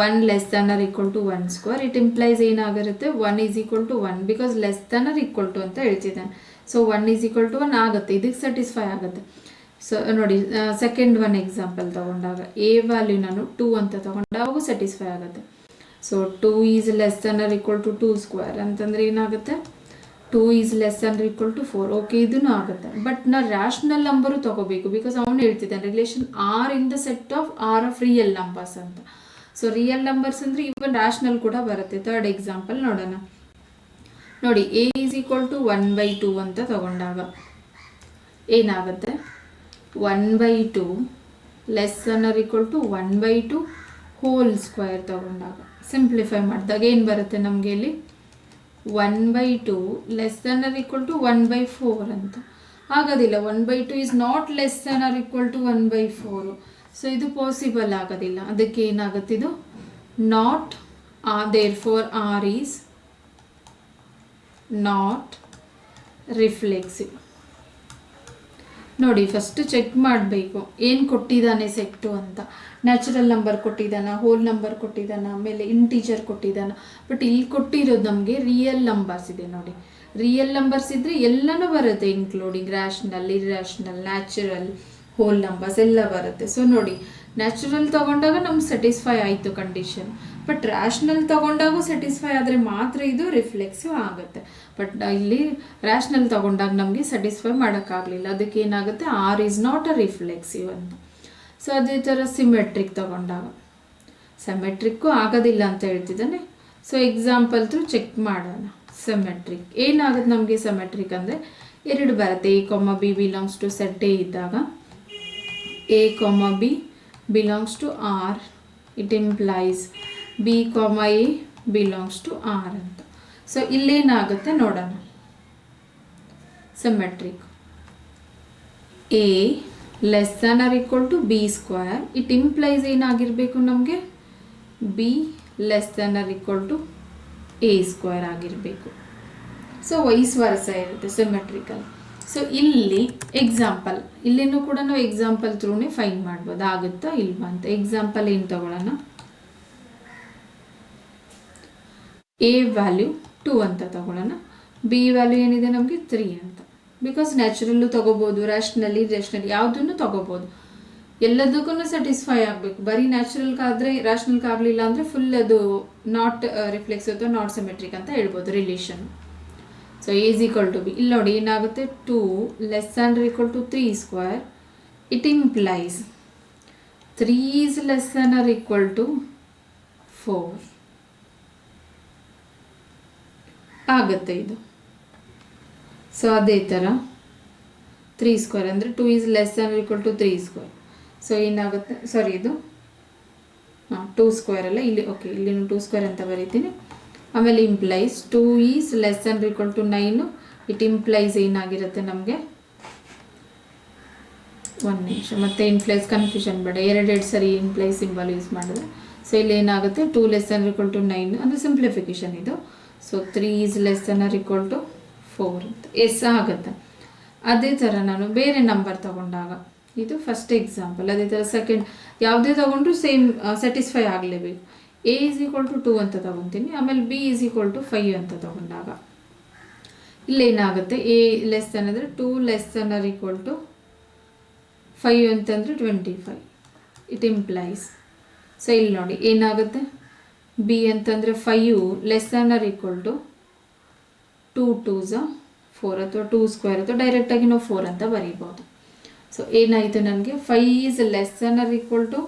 1 less than or equal to 1 square. It implies ಏನಾಗಿರುತ್ತೆ, 1 is equal to 1 because less than or equal to ಅಂತ ಹೇಳ್ತಿದ್ದಾನೆ. ಸೊ 1 ಈಸ್ ಈಕ್ವಲ್ ಟು 1 ಆಗುತ್ತೆ, ಇದಕ್ಕೆ ಸ್ಯಾಟಿಸ್ಫೈ ಆಗುತ್ತೆ. ಸೊ ನೋಡಿ ಸೆಕೆಂಡ್ ಒನ್ ಎಕ್ಸಾಂಪಲ್ ತಗೊಂಡಾಗ ಎ ವ್ಯಾಲ್ಯೂ ನಾನು 2 ಅಂತ ತಗೊಂಡಾಗ ಸ್ಯಾಟಿಸ್ಫೈ ಆಗುತ್ತೆ. So 2 is less than or equal to 2 square ಅಂತಂದರೆ ಏನಾಗುತ್ತೆ, 2 is less than equal to 4. Okay, ಇದೂ ಆಗುತ್ತೆ. ಬಟ್ ನಾ ರ್ಯಾಷನಲ್ ನಂಬರು ತೊಗೋಬೇಕು ಬಿಕಾಸ್ ಅವನು ಹೇಳ್ತಿದ್ದಾನೆ relation R in the set of R of real numbers ಅಂತ. ಸೊ ರಿಯಲ್ ನಂಬರ್ಸ್ ಅಂದರೆ ಈವನ್ ರ್ಯಾಷನಲ್ ಕೂಡ ಬರುತ್ತೆ. ಥರ್ಡ್ ಎಕ್ಸಾಂಪಲ್ ನೋಡೋಣ. ನೋಡಿ ಎ ಈಸ್ ಈಕ್ವಲ್ ಟು 1/2 ಅಂತ ತಗೊಂಡಾಗ ಏನಾಗುತ್ತೆ, 1/2 less than or equal to 1/2 whole square ತಗೊಂಡಾಗ ಸಿಂಪ್ಲಿಫೈ ಮಾಡಿದಾಗ ಏನು ಬರುತ್ತೆ ನಮಗೆ ಇಲ್ಲಿ 1/2 less than or equal to 1/4 ಅಂತ ಆಗೋದಿಲ್ಲ. 1/2 is not less than or equal to 1/4. So ಇದು ಪಾಸಿಬಲ್ ಆಗೋದಿಲ್ಲ. ಅದಕ್ಕೆ ಏನಾಗುತ್ತೆ ಇದು not therefore R is not reflexive. ನೋಡಿ ಫಸ್ಟ್ ಚೆಕ್ ಮಾಡಬೇಕು ಏನು ಕೊಟ್ಟಿದ್ದಾನೆ ಸೆಟ್ಟು ಅಂತ. ನ್ಯಾಚುರಲ್ ನಂಬರ್ ಕೊಟ್ಟಿದ್ದಾನ, ಹೋಲ್ ನಂಬರ್ ಕೊಟ್ಟಿದ್ದಾನ, ಆಮೇಲೆ ಇಂಟೀಜರ್ ಕೊಟ್ಟಿದ್ದಾನ. ಬಟ್ ಇಲ್ಲಿ ಕೊಟ್ಟಿರೋದು ನಮಗೆ ರಿಯಲ್ ನಂಬರ್ಸ್ ಇದೆ. ನೋಡಿ ರಿಯಲ್ ನಂಬರ್ಸ್ ಇದ್ದರೆ ಎಲ್ಲನೂ ಬರುತ್ತೆ, including rational, irrational, natural, hole numbers ಎಲ್ಲ ಬರುತ್ತೆ. ಸೊ ನೋಡಿ ನ್ಯಾಚುರಲ್ ತಗೊಂಡಾಗ ನಮ್ಗೆ ಸ್ಯಾಟಿಸ್ಫೈ ಆಯಿತು ಕಂಡೀಷನ್. ಬಟ್ ರ್ಯಾಷನಲ್ ತಗೊಂಡಾಗೂ ಸ್ಯಾಟಿಸ್ಫೈ ಆದರೆ ಮಾತ್ರ ಇದು ರಿಫ್ಲೆಕ್ಸಿವ್ ಆಗುತ್ತೆ. ಬಟ್ ಇಲ್ಲಿ ರ್ಯಾಷನಲ್ ತಗೊಂಡಾಗ ನಮಗೆ ಸ್ಯಾಟಿಸ್ಫೈ ಮಾಡೋಕ್ಕಾಗಲಿಲ್ಲ. ಅದಕ್ಕೆ ಏನಾಗುತ್ತೆ R is not a reflexive ಅಂತ. ಸೊ ಅದೇ ಥರ ಸಿಮೆಟ್ರಿಕ್ ತಗೊಂಡಾಗ ಸಿಮೆಟ್ರಿಕ್ಕು ಆಗೋದಿಲ್ಲ ಅಂತ ಹೇಳ್ತಿದ್ದಾನೆ. ಸೊ ಎಕ್ಸಾಂಪಲ್ ಥ್ರೂ ಚೆಕ್ ಮಾಡೋಣ. ಸಿಮೆಟ್ರಿಕ್ ಏನಾಗುತ್ತೆ ನಮಗೆ ಸಿಮೆಟ್ರಿಕ್ ಅಂದರೆ ಎರಡು ಬರುತ್ತೆ. A, B belongs to set A ಇದ್ದಾಗ A, B belongs to R, it implies B, A belongs to R ಅಂತ. ಸೊ ಇಲ್ಲೇನಾಗುತ್ತೆ ನೋಡೋಣ. Symmetric A less than or equal to B square, it implies ಏನಾಗಿರಬೇಕು ನಮಗೆ B less than or equal to A square ಆಗಿರಬೇಕು. So vice versa ಇರುತ್ತೆ symmetrical. So ಇಲ್ಲಿ example, ಇಲ್ಲಿನೂ ಕೂಡ ನಾವು ಎಕ್ಸಾಂಪಲ್ ಥ್ರೂನೇ ಫೈಂಡ್ ಮಾಡ್ಬೋದು, ಆಗುತ್ತಾ ಇಲ್ವಾ ಅಂತ. ಎಕ್ಸಾಂಪಲ್ ಏನು ತಗೊಳ್ಳೋಣ. A ವ್ಯಾಲ್ಯೂ 2 ಅಂತ ತಗೊಳ್ಳೋಣ, B ವ್ಯಾಲ್ಯೂ ಏನಿದೆ ನಮಗೆ 3 ಅಂತ. ಬಿಕಾಸ್ ನ್ಯಾಚುರಲ್ಲು ತೊಗೋಬೋದು, ರ್ಯಾಷನಲಿ ಯಾವುದನ್ನು ತೊಗೋಬೋದು. ಎಲ್ಲದಕ್ಕೂ ಸ್ಯಾಟಿಸ್ಫೈ ಆಗಬೇಕು. ಬರೀ ನ್ಯಾಚುರಲ್ಗಾದರೆ ರ್ಯಾಷನಲ್ಗಾಗಲಿಲ್ಲ ಅಂದರೆ ಫುಲ್ ಅದು ನಾಟ್ ರಿಫ್ಲೆಕ್ಸಿವ್ ಅಥವಾ ನಾಟ್ ಸಿಮೆಟ್ರಿಕ್ ಅಂತ ಹೇಳ್ಬೋದು relation. So A is equal to B. ಇಲ್ಲಿ ನೋಡಿ ಏನಾಗುತ್ತೆ 2 less than or equal to 3 square, it implies 3 is less than or equal to 4 ಆಗುತ್ತೆ ಇದು. ಸೊ ಅದೇ ಥರ 3 ಸ್ಕ್ವೇರ್ ಅಂದರೆ 2 is less than or equal to 3 square. So ಏನಾಗುತ್ತೆ, sorry ಇದು 2 ಸ್ಕ್ವೇರ್ ಅಲ್ಲ ಇಲ್ಲಿ, ಓಕೆ ಇಲ್ಲಿನೂ 2 ಸ್ಕ್ವೇರ್ ಅಂತ ಬರೀತೀನಿ. ಆಮೇಲೆ implies 2 is less than equal to 9, it implies ಏನಾಗಿರುತ್ತೆ ನಮಗೆ, ಒಂದು ನಿಮಿಷ ಮತ್ತೆ ಇಂಪ್ಲೈಸ್ ಕನ್ಫ್ಯೂಷನ್ ಬೇಡ, ಎರಡೆರಡು ಸರಿ ಇಂಪ್ಲೈಸ್ ಸಿಂಬಲ್ ಯೂಸ್ ಮಾಡಿದ್ರೆ. ಸೊ ಇಲ್ಲಿ ಏನಾಗುತ್ತೆ 2 ಲೆಸ್ ದ್ಯಾನ್ ಈಕ್ವಲ್ ಟು 9 ಅಂದರೆ ಸಿಂಪ್ಲಿಫಿಕೇಶನ್ ಇದು. So 3 is less than or equal to 4 ಅಂತ ಎಸ್ ಆಗುತ್ತೆ. ಅದೇ ಥರ ನಾನು ಬೇರೆ ನಂಬರ್ ತಗೊಂಡಾಗ, ಇದು ಫಸ್ಟ್ ಎಕ್ಸಾಂಪಲ್. ಅದೇ ಥರ ಸೆಕೆಂಡ್ ಯಾವುದೇ ತೊಗೊಂಡ್ರು ಸೇಮ್ ಸ್ಯಾಟಿಸ್ಫೈ ಆಗಲೇಬೇಕು. A ಈಸ್ ಈಕ್ವಲ್ ಟು 2 ಅಂತ ತೊಗೊತೀನಿ, ಆಮೇಲೆ B ಈಸ್ ಈಕ್ವಲ್ ಟು 5 ಅಂತ ತೊಗೊಂಡಾಗ ಇಲ್ಲೇನಾಗುತ್ತೆ A ಲೆಸ್ ದೆನ್ ಅಂದರೆ 2 less than or equal to 5 ಅಂತಂದರೆ 25, ಇಟ್ ಇಂಪ್ಲೈಸ್. ಸೊ ಇಲ್ಲಿ ನೋಡಿ ಏನಾಗುತ್ತೆ B ಅಂತಂದರೆ 5 less than or equal to 2 2s 4 ಅಥವಾ 2 ಸ್ಕ್ವೇರ್ ಅಥವಾ ಡೈರೆಕ್ಟಾಗಿ ನಾವು 4 ಅಂತ ಬರೀಬೋದು. ಸೊ ಏನಾಯಿತು ನನಗೆ 5 is less than or equal to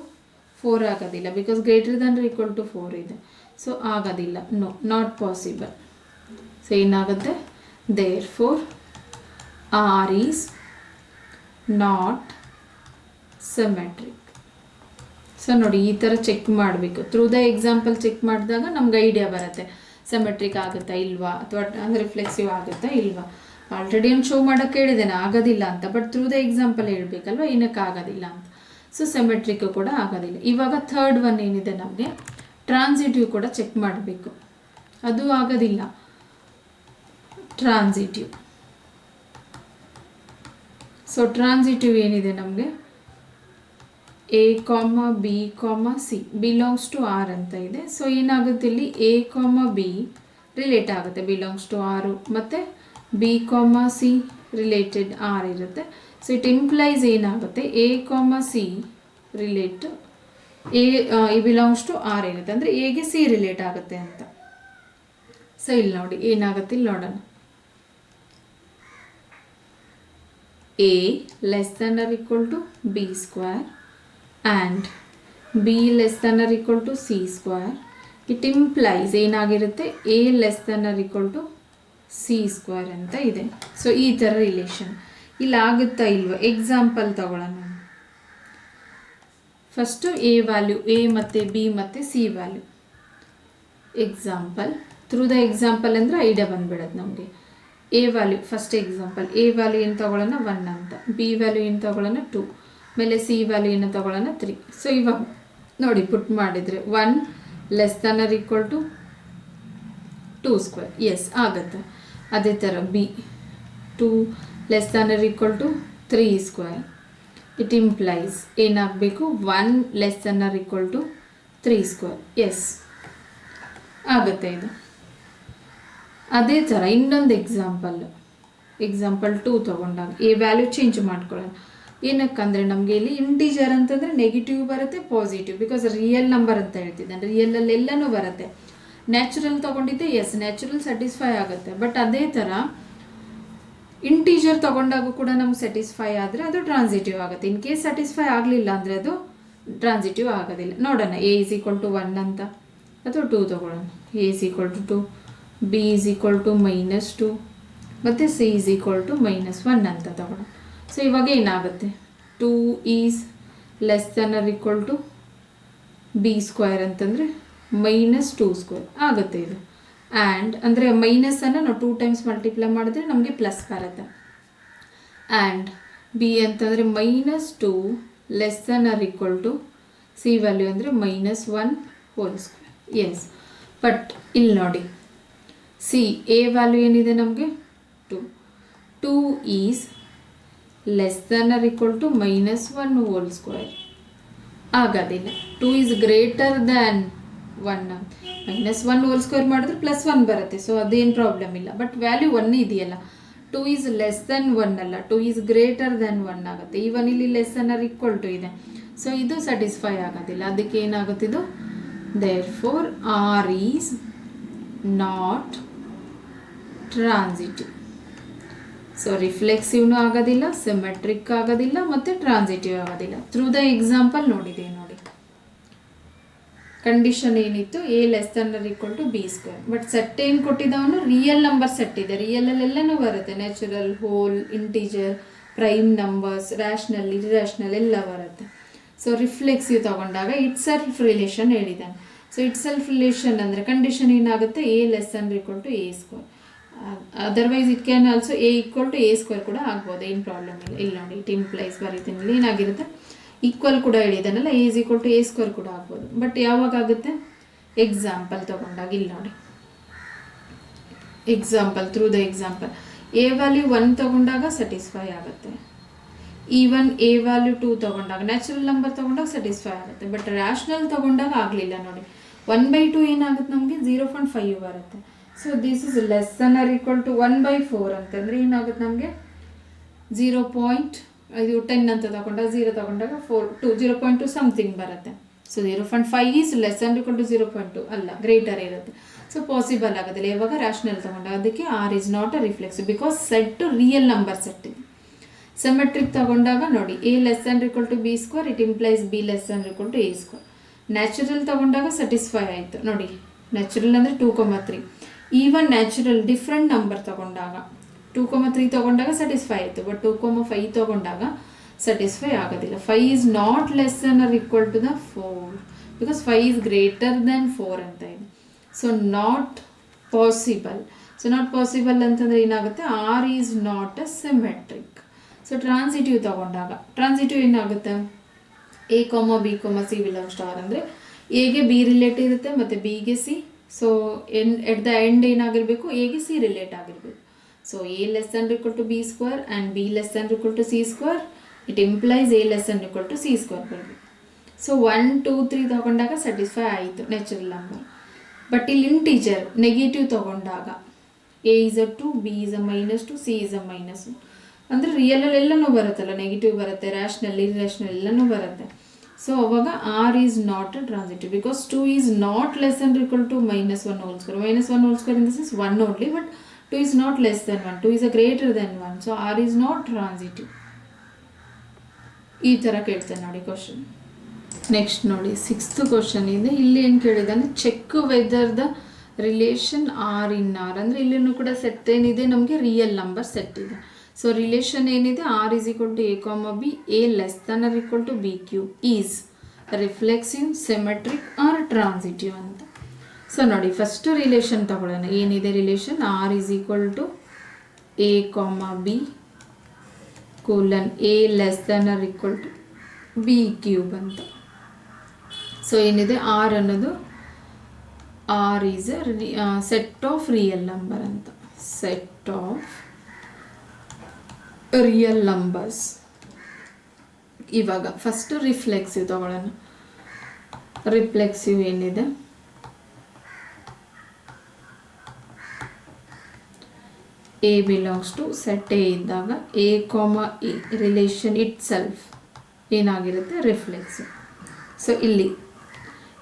4 ಆಗೋದಿಲ್ಲ, because greater than or equal to 4 ಇದೆ. ಸೊ ಆಗೋದಿಲ್ಲ, ನೋ ನಾಟ್ ಪಾಸಿಬಲ್. ಸೊ ಏನಾಗುತ್ತೆ therefore R is not symmetric. So ನೋಡಿ ಈ ಥರ ಚೆಕ್ ಮಾಡಬೇಕು. ಥ್ರೂ ದ ಎಕ್ಸಾಂಪಲ್ ಚೆಕ್ ಮಾಡಿದಾಗ ನಮ್ಗೆ ಐಡಿಯಾ ಬರುತ್ತೆ ಸಿಮೆಟ್ರಿಕ್ ಆಗುತ್ತಾ ಇಲ್ವಾ, ಅಥವಾ ರಿಫ್ಲೆಕ್ಸಿವ್ ಆಗುತ್ತಾ ಇಲ್ವಾ. ಆಲ್ರೆಡಿ ಒಂದು ಶೋ ಮಾಡೋಕ್ಕೆ ಹೇಳಿದ್ದೇನೆ ಆಗೋದಿಲ್ಲ ಅಂತ, ಬಟ್ ಥ್ರೂ ದ ಎಕ್ಸಾಂಪಲ್ ಹೇಳಬೇಕಲ್ವ ಏನಕ್ಕೆ ಆಗೋದಿಲ್ಲ ಅಂತ. ಸೊ ಸಿಮೆಟ್ರಿಕ್ ಕೂಡ ಆಗೋದಿಲ್ಲ. ಇವಾಗ ಥರ್ಡ್ ಒನ್ ಏನಿದೆ ನಮಗೆ ಟ್ರಾನ್ಸಿಟಿವ್ ಕೂಡ ಚೆಕ್ ಮಾಡಬೇಕು, ಅದು ಆಗೋದಿಲ್ಲ. ಟ್ರಾನ್ಸಿಟಿವ್, ಸೊ ಟ್ರಾನ್ಸಿಟಿವ್ ಏನಿದೆ ನಮಗೆ A, B, C belongs to R ಅಂತ ಇದೆ. ಸೊ ಏನಾಗುತ್ತೆ ಇಲ್ಲಿ A, B ರಿಲೇಟ್ ಆಗುತ್ತೆ, ಬಿಲಾಂಗ್ಸ್ ಟು R, ಮತ್ತು B, C ರಿಲೇಟೆಡ್ R ಇರುತ್ತೆ. ಸೊ ಇಟ್ ಇಂಪ್ಲೈಸ್ ಏನಾಗುತ್ತೆ A, C relate A belongs to R ಇರುತ್ತೆ, ಅಂದರೆ Aಗೆ C ರಿಲೇಟ್ ಆಗುತ್ತೆ ಅಂತ. ಸೊ ಇಲ್ಲಿ ನೋಡಿ ಏನಾಗುತ್ತೆ, ಇಲ್ಲಿ ನೋಡೋಣ. A less than or equal to B square and B less than or equal to C square. It implies ಏನಾಗಿರುತ್ತೆ A less than or equal to C square ಅಂತ ಇದೆ. ಸೊ ಈ ಥರ ರಿಲೇಷನ್ ಇಲ್ಲಿ ಆಗುತ್ತಾ ಇಲ್ವ. ಎಕ್ಸಾಂಪಲ್ ತಗೊಳ್ಳೋಣ. ಫಸ್ಟು ಎ ವ್ಯಾಲ್ಯೂ, ಎ ಮತ್ತು ಬಿ ಮತ್ತು C value. Example, through the example ಅಂದರೆ ಐಡಿಯಾ ಬಂದ್ಬಿಡೋದು ನಮಗೆ. A value first example, a value ಏನು ತೊಗೊಳ್ಳೋಣ 1 ಅಂತ, ಬಿ ವ್ಯಾಲ್ಯೂ ಏನು ತೊಗೊಳ್ಳೋಣ 2, ಆಮೇಲೆ ಸಿ ವ್ಯಾಲ್ಯೂ ಏನು ತೊಗೊಳ್ಳೋಣ 3. ಸೊ ಇವಾಗ ನೋಡಿ ಪುಟ್ ಮಾಡಿದರೆ 1 less than or equal to 2 square, yes ಆಗುತ್ತೆ. ಅದೇ ಥರ b 2 less than or equal to 3 square. It implies ಏನಾಗಬೇಕು 1 less than or equal to 3 square, yes ಆಗುತ್ತೆ ಇದು. ಅದೇ ಥರ ಇನ್ನೊಂದು ಎಕ್ಸಾಂಪಲ್ 2 ತೊಗೊಂಡಾಗ ಎ ವ್ಯಾಲ್ಯೂ ಚೇಂಜ್ ಮಾಡ್ಕೊಳ್ಳೋಣ. ಏನಕ್ಕಂದರೆ ನಮಗೆ ಇಲ್ಲಿ ಇಂಟೀಜರ್ ಅಂತಂದರೆ ನೆಗೆಟಿವ್ ಬರುತ್ತೆ, ಪಾಸಿಟಿವ್, ಬಿಕಾಸ್ ರಿಯಲ್ ನಂಬರ್ ಅಂತ ಹೇಳ್ತಿದ್ದಾನೆ. ರಿಯಲಲ್ಲಿ ಎಲ್ಲನೂ ಬರುತ್ತೆ. ನ್ಯಾಚುರಲ್ ತೊಗೊಂಡಿದ್ದೆ, ಎಸ್ ನ್ಯಾಚುರಲ್ ಸ್ಯಾಟಿಸ್ಫೈ ಆಗುತ್ತೆ. ಬಟ್ ಅದೇ ಥರ ಇಂಟೀಜರ್ ತೊಗೊಂಡಾಗ ಕೂಡ ನಮ್ಗೆ ಸ್ಯಾಟಿಸ್ಫೈ ಆದರೆ ಅದು ಟ್ರಾನ್ಸಿಟಿವ್ ಆಗುತ್ತೆ. ಇನ್ ಕೇಸ್ ಸ್ಯಾಟಿಸ್ಫೈ ಆಗಲಿಲ್ಲ ಅಂದರೆ ಅದು ಟ್ರಾನ್ಸಿಟಿವ್ ಆಗೋದಿಲ್ಲ. ನೋಡೋಣ, ಎ ಈಸ್ ಈಕ್ವಲ್ ಟು 1 ಅಂತ ಅಥವಾ 2 ತೊಗೊಳ್ಳೋಣ. A is equal to 2, b is equal to -2 ಮತ್ತು ಸಿ ಈಸ್ ಈಕ್ವಲ್ ಟು -1 ಅಂತ ತಗೊಳ್ಳೋಣ. ಸೊ ಇವಾಗ ಏನಾಗುತ್ತೆ, 2 is less than or equal to B square ಅಂತಂದರೆ -2 ಸ್ಕ್ವೇರ್ ಆಗುತ್ತೆ ಇದು. ಆ್ಯಂಡ್ ಅಂದರೆ ಮೈನಸನ್ನು ನಾವು 2 ಟೈಮ್ಸ್ ಮಲ್ಟಿಪ್ಲೈ ಮಾಡಿದ್ರೆ ನಮಗೆ ಪ್ಲಸ್ ಬರುತ್ತೆ. ಆ್ಯಂಡ್ ಬಿ ಅಂತಂದರೆ -2 less than or equal to c value ಅಂದರೆ -1 ಹೋಲ್ ಸ್ಕ್ವೇರ್, ಎಸ್. ಬಟ್ ಇಲ್ಲಿ ನೋಡಿ, ಸಿ ಎ ವ್ಯಾಲ್ಯೂ ಏನಿದೆ ನಮಗೆ 2 is less than or equal to -1 whole square ಆಗೋದಿಲ್ಲ. 2 is greater than 1, -1 whole square ಮಾಡಿದ್ರೆ +1 ಬರುತ್ತೆ. ಸೊ ಅದೇನು ಪ್ರಾಬ್ಲಮ್ ಇಲ್ಲ. ಬಟ್ ವ್ಯಾಲ್ಯೂ 1 ಇದೆಯಲ್ಲ, 2 ಈಸ್ ಲೆಸ್ ದ್ಯಾನ್ 1 ಅಲ್ಲ, 2 ಈಸ್ ಗ್ರೇಟರ್ ದ್ಯಾನ್ 1 ಆಗುತ್ತೆ. ಈವನ್ ಇಲ್ಲಿ less than or equal to ಇದೆ. ಸೊ ಇದು ಸ್ಯಾಟಿಸ್ಫೈ ಆಗೋದಿಲ್ಲ. ಅದಕ್ಕೆ ಏನಾಗುತ್ತೆ ಇದು, therefore R is not transitive. So ರಿಫ್ಲೆಕ್ಸಿವ್ನೂ ಆಗೋದಿಲ್ಲ, ಸಿಮೆಟ್ರಿಕ್ ಆಗೋದಿಲ್ಲ, ಮತ್ತು ಟ್ರಾನ್ಸಿಟಿವ್ ಆಗೋದಿಲ್ಲ. ಥ್ರೂ ದ ಎಕ್ಸಾಂಪಲ್ ನೋಡಿದೆ ನೋಡಿ, ಕಂಡೀಷನ್ ಏನಿತ್ತು, a less than or equal to B square. But set ಏನು ಕೊಟ್ಟಿದ್ದವನು ರಿಯಲ್ ನಂಬರ್ ಸೆಟ್ ಇದೆ. ರಿಯಲಲ್ಲೆಲ್ಲನೂ ಬರುತ್ತೆ, natural, whole, integer, prime numbers, rational, irrational ಎಲ್ಲ ಬರುತ್ತೆ. ಸೊ ರಿಫ್ಲೆಕ್ಸಿವ್ ತಗೊಂಡಾಗ ಇಟ್ ಸೆಲ್ಫ್ ರಿಲೇಷನ್ ಹೇಳಿದ್ದಾನೆ. ಸೊ ಇಟ್ ಸೆಲ್ಫ್ ರಿಲೇಷನ್ ಅಂದರೆ ಕಂಡೀಷನ್ ಏನಾಗುತ್ತೆ, a less than equal to a square. Otherwise it can also a equal to a square ಕೂಡ ಆಗ್ಬೋದು, ಏನು problem ಇಲ್ಲ. ಇಲ್ಲಿ ನೋಡಿ, ಇಟ್ ಇಂಪ್ಲೈಸ್ ಬರೀತೀನಿ ಏನಾಗಿರುತ್ತೆ, ಈಕ್ವಲ್ ಕೂಡ ಹೇಳಿದಾನಲ್ಲ, a is equal to a square ಕೂಡ ಆಗ್ಬೋದು. ಬಟ್ ಯಾವಾಗ ಆಗುತ್ತೆ, ಎಕ್ಸಾಂಪಲ್ ತೊಗೊಂಡಾಗ. ಇಲ್ಲಿ ನೋಡಿ example, through the example a value 1 ತೊಗೊಂಡಾಗ ಸ್ಯಾಟಿಸ್ಫೈ ಆಗುತ್ತೆ. ಈವನ್ ಎ ವ್ಯಾಲ್ಯೂ 2 ತೊಗೊಂಡಾಗ, ನ್ಯಾಚುರಲ್ ನಂಬರ್ ತೊಗೊಂಡಾಗ ಸ್ಯಾಟಿಸ್ಫೈ ಆಗುತ್ತೆ. ಬಟ್ ರ್ಯಾಷ್ನಲ್ ತೊಗೊಂಡಾಗ ಆಗಲಿಲ್ಲ. ನೋಡಿ 1/2 ಏನಾಗುತ್ತೆ ನಮಗೆ 0.5 ಬರುತ್ತೆ. So this is less than or equal to 1/4 ಅಂತಂದರೆ ಏನಾಗುತ್ತೆ ನಮಗೆ 0.10 ಅಂತ ತಗೊಂಡಾಗ 0 ತಗೊಂಡಾಗ 0.2 ಸಮಥಿಂಗ್ ಬರುತ್ತೆ. So 0.5 is less than equal to 0.2 ಅಲ್ಲ, ಗ್ರೇಟರ್ ಇರುತ್ತೆ. ಸೊ ಪಾಸಿಬಲ್ ಆಗೋದಿಲ್ಲ ಇವಾಗ ರ್ಯಾಷ್ನಲ್ ತಗೊಂಡಾಗ. ಅದಕ್ಕೆ R is not a reflexive, because set real number set ಇದೆ. ಸಿಮೆಟ್ರಿಕ್ ತಗೊಂಡಾಗ ನೋಡಿ, a less than equal to B square, it implies b less than equal to a square. Natural ತಗೊಂಡಾಗ satisfy ಆಯಿತು. ನೋಡಿ ನ್ಯಾಚುರಲ್ ಅಂದರೆ 2,3. Even natural different number ತಗೊಂಡಾಗ 2,3 ತೊಗೊಂಡಾಗ satisfy ಆಯಿತು. ಬಟ್ 2,5 ತೊಗೊಂಡಾಗ ಸ್ಯಾಟಿಸ್ಫೈ ಆಗೋದಿಲ್ಲ. 5 is not less than or equal to the 4, because 5 is greater than 4 ಅಂತ ಇದೆ. So not possible. So not possible ಅಂತಂದರೆ ಏನಾಗುತ್ತೆ, R is not a symmetric. So transitive ತೊಗೊಂಡಾಗ, ಟ್ರಾನ್ಸಿಟಿವ್ ಏನಾಗುತ್ತೆ, a b c belongs to R ಅಂದರೆ ಎಗೆ B relate ಇರುತ್ತೆ ಮತ್ತು ಬಿಗೆ c. So at the end ಏನಾಗಿರಬೇಕು, ಎಗೆ ಸಿ ರಿಲೇಟ್ ಆಗಿರಬೇಕು. So A less than equal to B square and B less than equal to c square, it implies A less than equal to c square ಬರಬೇಕು. So 1, 2, 3 ತೊಗೊಂಡಾಗ satisfy ಆಯಿತು natural number. But ಇಲ್ಲಿ integer negative ತೊಗೊಂಡಾಗ a is a 2, b is a -2, c is a -1 ಅಂದರೆ ರಿಯಲಲ್ಲಿ ಎಲ್ಲನೂ ಬರುತ್ತಲ್ಲ, negative ಬರುತ್ತೆ, rational, ಇರ್ಯಾಷ್ನಲ್ ಎಲ್ಲನೂ ಬರುತ್ತೆ. ಸೊ ಅವಾಗ R is not a transitive, because 2 is not less than equal to -1 whole square. -1 whole square in this is 1 only, but 2 is not less than 1, 2 is a greater than 1, so R is not transitive. ಈ ಥರ ಕೇಳ್ತೇನೆ ನೋಡಿ question. Next ನೋಡಿ 6th question ಇದೆ. ಇಲ್ಲಿ ಏನು ಕೇಳಿದಾನೆ, check whether the relation R in R. ಅಂದರೆ ಇಲ್ಲಿನೂ ಕೂಡ ಸೆಟ್ ಏನಿದೆ ನಮಗೆ, ರಿಯಲ್ ನಂಬರ್ ಸೆಟ್ ಇದೆ. ಸೊ ರಿಲೇಷನ್ ಏನಿದೆ, R is equal to A comma b, a less than or equal to b cube is reflexive, symmetric or transitive ಅಂತ. So ನೋಡಿ first relation ತಗೊಳ್ಳೋಣ. ಏನಿದೆ relation? R is equal to A comma b colon a less than or equal to B cube ಅಂತ. So ಏನಿದೆ R ಅನ್ನೋದು R is a set of real number ಅಂತ. Set of real numbers. ಇವಾಗ first reflexive ತಗೊಳ್ಳೋಣ. Reflexive ಏನಿದೆ? A belongs to set A ಇದ್ದಾಗ A comma a relation itself ಏನಾಗಿರುತ್ತೆ? Reflexive. So ಇಲ್ಲಿ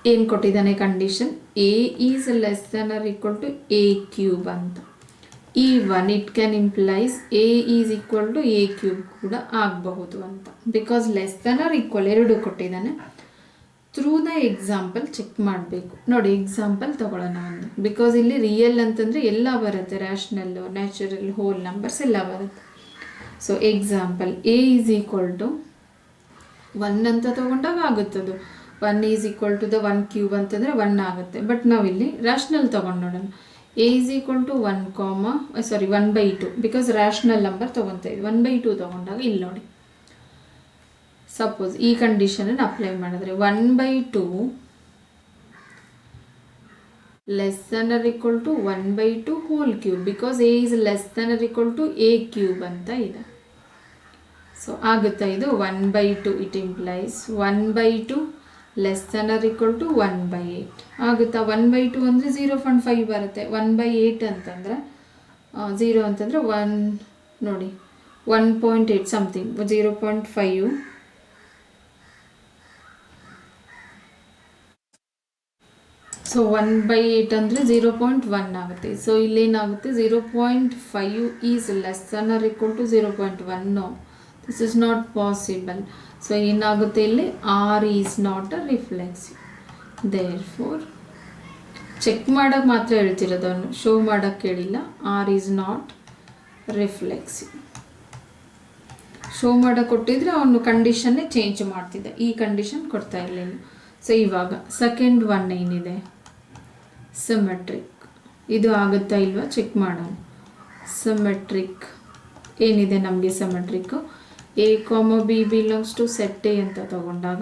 ಏನು ಕೊಟ್ಟಿದ್ದಾನೆ condition? A is less than or equal to a cube ಅಂತ. ಈ one it can implies a is equal to a cube ಕೂಡ ಆಗಬಹುದು ಅಂತ. Because less than or equal ಎರಡು ಕೊಟ್ಟಿದ್ದಾನೆ. ಥ್ರೂ ದ ಎಕ್ಸಾಂಪಲ್ ಚೆಕ್ ಮಾಡಬೇಕು. ನೋಡಿ ಎಕ್ಸಾಂಪಲ್ ತಗೊಳ್ಳೋಣ ಒಂದು. ಬಿಕಾಸ್ ಇಲ್ಲಿ ರಿಯಲ್ ಅಂತಂದರೆ ಎಲ್ಲ ಬರುತ್ತೆ, ರ್ಯಾಷನಲ್ಲು, ನ್ಯಾಚುರಲ್, ಹೋಲ್ ನಂಬರ್ಸ್ ಎಲ್ಲ ಬರುತ್ತೆ. So example a is equal to 1 ಅಂತ ತೊಗೊಂಡಾಗ ಆಗುತ್ತದು. 1 is equal to the 1 cube ಅಂತಂದರೆ 1 ಆಗುತ್ತೆ. ಬಟ್ ನಾವಿಲ್ಲಿ ರ್ಯಾಷನಲ್ ತೊಗೊಂಡು ನೋಡೋಣ. A is equal to 1/2 because rational number ತೊಗೊತಾ ಇದ್ವಿ. 1/2 ತೊಗೊಂಡಾಗ ಇಲ್ಲಿ ನೋಡಿ, ಸಪೋಸ್ ಈ ಕಂಡೀಷನನ್ನು ಅಪ್ಲೈ ಮಾಡಿದ್ರೆ 1/2 less than or equal to 1/2 whole cube because a is less than or equal to a cube ಅಂತ ಇದೆ. ಸೊ ಆಗುತ್ತಾ ಇದು? 1/2 it implies 1/2 less than or equal to 1/8 ಆಗುತ್ತಾ? 1/2 ಅಂದರೆ 0.5 ಬರುತ್ತೆ. 1/8 ಅಂತಂದರೆ 0 ಅಂತಂದರೆ 1 ನೋಡಿ 1.8 ಸಮಥಿಂಗ್ 0.5. ಸೊ 1/8 ಅಂದರೆ 0.1 ಆಗುತ್ತೆ. ಸೊ ಇಲ್ಲೇನಾಗುತ್ತೆ? 0.5 is less than or equal to 0.1. This is not possible. So ಏನಾಗುತ್ತೆ ಇಲ್ಲಿ? R is not a reflexive. Therefore check ಮಾಡೋಕ್ಕೆ ಮಾತ್ರ ಹೇಳ್ತಿರೋದು, ಅವನು ಶೋ ಮಾಡೋಕ್ಕೆ ಹೇಳಿಲ್ಲ. R is not reflexive. Show ಮಾಡೋಕ್ಕೆ ಕೊಟ್ಟಿದ್ರೆ ಅವನು ಕಂಡೀಷನ್ನೇ ಚೇಂಜ್ ಮಾಡ್ತಿದ್ದ, ಈ ಕಂಡೀಷನ್ ಕೊಡ್ತಾ ಇರಲಿಲ್ಲ. ಸೊ ಇವಾಗ ಸೆಕೆಂಡ್ ಒನ್ ಏನಿದೆ? ಸಿಮೆಟ್ರಿಕ್. ಇದು ಆಗುತ್ತಾ ಇಲ್ವಾ ಚೆಕ್ ಮಾಡೋಣ. ಸಿಮೆಟ್ರಿಕ್ ಏನಿದೆ ನಮಗೆ? Symmetric a comma B belongs to set A ಅಂತ ತಗೊಂಡಾಗ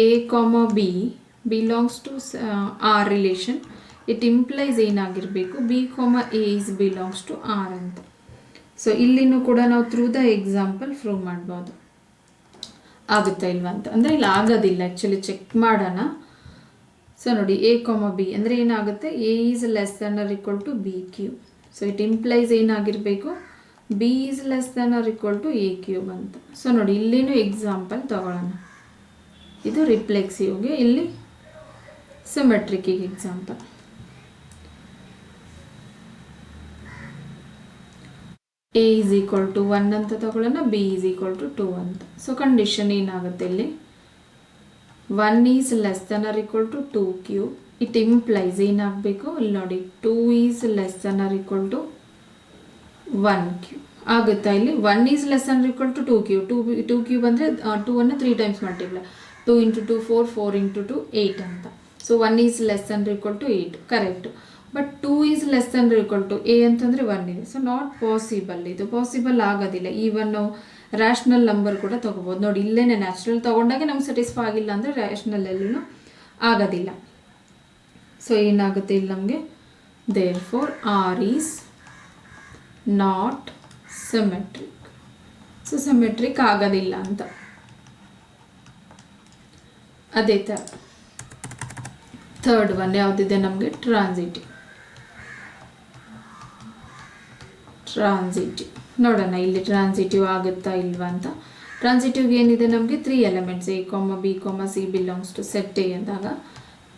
A comma B belongs to R relation it implies ಏನಾಗಿರಬೇಕು? B comma a is belongs to R ಅಂತ. ಸೊ ಇಲ್ಲಿನೂ ಕೂಡ ನಾವು ಥ್ರೂ ದ ಎಕ್ಸಾಂಪಲ್ ಪ್ರೂವ್ ಮಾಡ್ಬೋದು. ಆಗುತ್ತಾ ಇಲ್ವಾ ಅಂತ. ಅಂದರೆ ಇಲ್ಲಿ ಆಗೋದಿಲ್ಲ, ಆ್ಯಕ್ಚುಲಿ ಚೆಕ್ ಮಾಡೋಣ. ಸೊ ನೋಡಿ ಎ ಕಾಮ ಬಿ ಅಂದರೆ ಏನಾಗುತ್ತೆ? A is less than or equal to B cube. So it implies ಏನಾಗಿರಬೇಕು? B is less than or equal to a cube ಅಂತ. ಸೊ ನೋಡಿ ಇಲ್ಲೇನು ಎಕ್ಸಾಂಪಲ್ ತಗೊಳ್ಳೋಣ. ಇದು ರಿಫ್ಲೆಕ್ಸಿವ್ಗೆ, ಇಲ್ಲಿ ಸಿಮೆಟ್ರಿಕ್ಕಿಗೆ example. A is equal to 1 ಅಂತ ತಗೊಳ್ಳೋಣ, ಬಿ ಈಸ್ ಈಕ್ವಲ್ ಟು 2 ಅಂತ. ಸೊ ಕಂಡೀಷನ್ ಏನಾಗುತ್ತೆ ಇಲ್ಲಿ? 1 is less than or equal to 2 cube. It implies ಏನಾಗಬೇಕು? ಇಲ್ಲಿ ನೋಡಿ 2 is less than or equal to 1 cube ಆಗುತ್ತಾ? ಇಲ್ಲಿ 1 is less than or equal to 2 cube. 2 cube ಅಂದರೆ 2 ಅನ್ನು 3 ಟೈಮ್ಸ್ ಮಲ್ಟಿಪ್ಲೈ. 2 × 2 4, 4 × 2 8 ಅಂತ. So 1 is less than or equal to 8 correct. But 2 is less than or equal to A ಅಂತಂದರೆ 1 ಇದೆ. So not possible, ಇದು possible ಆಗೋದಿಲ್ಲ. Even ನಾವು rational number ಕೂಡ ತೊಗೋಬೋದು. ನೋಡಿ ಇಲ್ಲೇ ನ್ಯಾಚುರಲ್ ತೊಗೊಂಡಾಗ ನಮ್ಗೆ ಸ್ಯಾಟಿಸ್ಫೈ ಆಗಿಲ್ಲ ಅಂದರೆ ರ್ಯಾಷನಲ್ ಎಲ್ಲೂ ಆಗೋದಿಲ್ಲ. ಸೊ ಏನಾಗುತ್ತೆ ಇಲ್ಲಿ ನಮಗೆ? Therefore R is not symmetric. So symmetric ಆಗೋದಿಲ್ಲ ಅಂತ. ಅದೇ ಥರ ಥರ್ಡ್ ಒನ್ ಯಾವುದಿದೆ ನಮಗೆ? ಟ್ರಾನ್ಸಿಟಿವ್. ನೋಡೋಣ ಇಲ್ಲಿ ಟ್ರಾನ್ಸಿಟಿವ್ ಆಗುತ್ತಾ ಇಲ್ವಾ ಅಂತ. ಟ್ರಾನ್ಸಿಟಿವ್ಗೆ ಏನಿದೆ ನಮಗೆ? 3 elements a comma B comma C belongs to set A ಅಂದಾಗ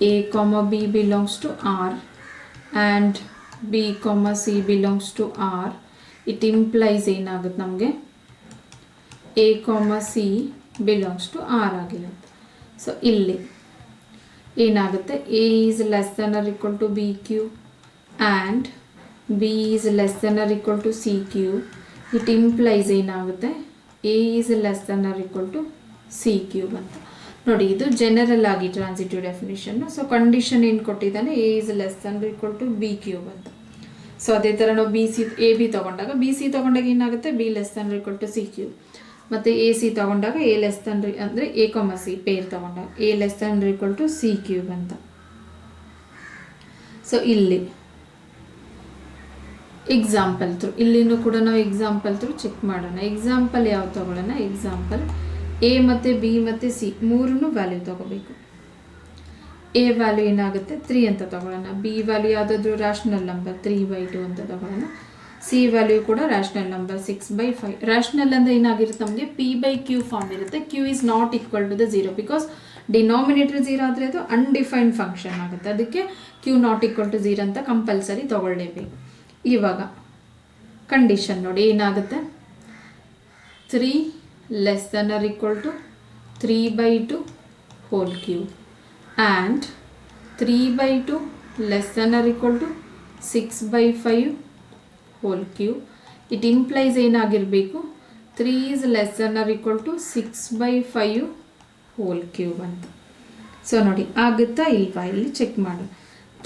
a comma B belongs to R and B comma C belongs to R. It implies ಏನಾಗುತ್ತೆ ನಮಗೆ? A comma C belongs to R ಆಗಿರುತ್ತೆ. So ಇಲ್ಲಿ ಏನಾಗುತ್ತೆ? A is less than or equal to B cube and B is less than or equal to C cube. It implies ಏನಾಗುತ್ತೆ? A is less than or equal to C cube ಅಂತ. ನೋಡಿ ಇದು general ಆಗಿ transitive definition. So condition ಏನು ಕೊಟ್ಟಿದ್ದಾನೆ, A is less than equal to B cube ಅಂತ. So ಅದೇ ಥರ ನಾವು ಬಿ ಸಿ ಎ ಬಿ ತೊಗೊಂಡಾಗ ಏನಾಗುತ್ತೆ, B less than equal to C cube. ಮತ್ತು ಎ ಸಿ ತೊಗೊಂಡಾಗ ಎ ಲೆಸ್ ದನ್ ಅಂದರೆ ಎ ಕಾಮ ಸಿ ಪೇರ್ ತೊಗೊಂಡಾಗ A less than equal to C cube ಅಂತ. ಸೊ ಇಲ್ಲಿ ಎಕ್ಸಾಂಪಲ್ ಥ್ರೂ, ಇಲ್ಲಿನೂ ಕೂಡ ನಾವು ಎಕ್ಸಾಂಪಲ್ ಥ್ರೂ ಚೆಕ್ ಮಾಡೋಣ. ಎಕ್ಸಾಂಪಲ್ ಯಾವ್ದು ತೊಗೊಳ್ಳೋಣ, ಎಕ್ಸಾಂಪಲ್ ಎ ಮತ್ತು ಬಿ ಮತ್ತು ಸಿ ಮೂರನ್ನು ವ್ಯಾಲ್ಯೂ ತೊಗೋಬೇಕು. ಎ ವ್ಯಾಲ್ಯೂ ಏನಾಗುತ್ತೆ 3 ಅಂತ ತೊಗೊಳ್ಳೋಣ. ಬಿ ವ್ಯಾಲ್ಯೂ ಯಾವುದಾದ್ರೂ ರ್ಯಾಷನಲ್ ನಂಬರ್ 3/2 ಅಂತ ತೊಗೊಳ್ಳೋಣ. ಸಿ ವ್ಯಾಲ್ಯೂ ಕೂಡ ರ್ಯಾಷನಲ್ ನಂಬರ್ 6/5. ರ್ಯಾಷನಲ್ ಅಂದರೆ ಏನಾಗಿರುತ್ತೆ, ನಮಗೆ P/Q ಫಾರ್ಮ್ ಇರುತ್ತೆ. Q is not equal to the 0 because denominator 0 ಆದರೆ ಅದು ಅನ್ಡಿಫೈನ್ಡ್ ಫಂಕ್ಷನ್ ಆಗುತ್ತೆ. ಅದಕ್ಕೆ Q ನಾಟ್ ಈಕ್ವಲ್ ಟು 0 ಅಂತ ಕಂಪಲ್ಸರಿ ತೊಗೊಳ್ಳೇಬೇಕು. ಇವಾಗ ಕಂಡೀಷನ್ ನೋಡಿ ಏನಾಗುತ್ತೆ, 3 less than or equal to 3/2 whole cube and 3/2 less than or equal to 6/5 whole cube. It implies ಏನಾಗಿರಬೇಕು, 3 is less than or equal to 6/5 whole cube ಅಂತ. So ನೋಡಿ ಆಗುತ್ತಾ ಇಲ್ವಾ, ಇಲ್ಲಿ ಚೆಕ್ ಮಾಡಿ.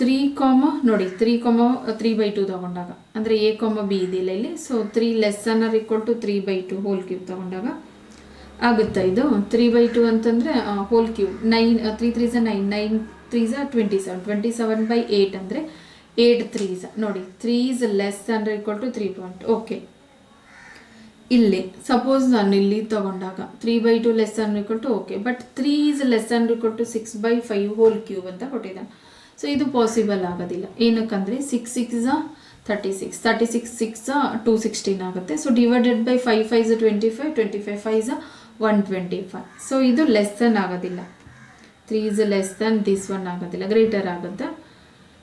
3/2 ತೊಗೊಂಡಾಗ ಅಂದರೆ ಎ ಕಾಮ ಬಿ ಇದಿಲ್ಲ ಇಲ್ಲಿ. So 3 less than or equal to 3/2 whole cube ತೊಗೊಂಡಾಗ ಆಗುತ್ತಾ ಇದು 3/2 ಅಂತಂದರೆ ಹೋಲ್ ಕ್ಯೂಬ್ 9 3 3 9 9 3 27 27/8 ಅಂದರೆ 8 3 ನೋಡಿ 3 is less than equal to 3 point. Okay, ಇಲ್ಲಿ ಸಪೋಸ್ ನಾನು ಇಲ್ಲಿ ತೊಗೊಂಡಾಗ 3/2 less than equal to okay, but 3 is less than equal to 6/5 whole cube ಅಂತ ಕೊಟ್ಟಿದ್ದಾನೆ. ಸೊ ಇದು ಪಾಸಿಬಲ್ ಆಗೋದಿಲ್ಲ. ಏನಕ್ಕಂದರೆ 6 6 36 36 6 216 ಆಗುತ್ತೆ. So divided by 5 5 25 25 5 125. ಸೊ ಇದು ಲೆಸ್ ದನ್ ಆಗೋದಿಲ್ಲ. 3 is less than this one ಆಗೋದಿಲ್ಲ, ಗ್ರೇಟರ್ ಆಗುತ್ತೆ.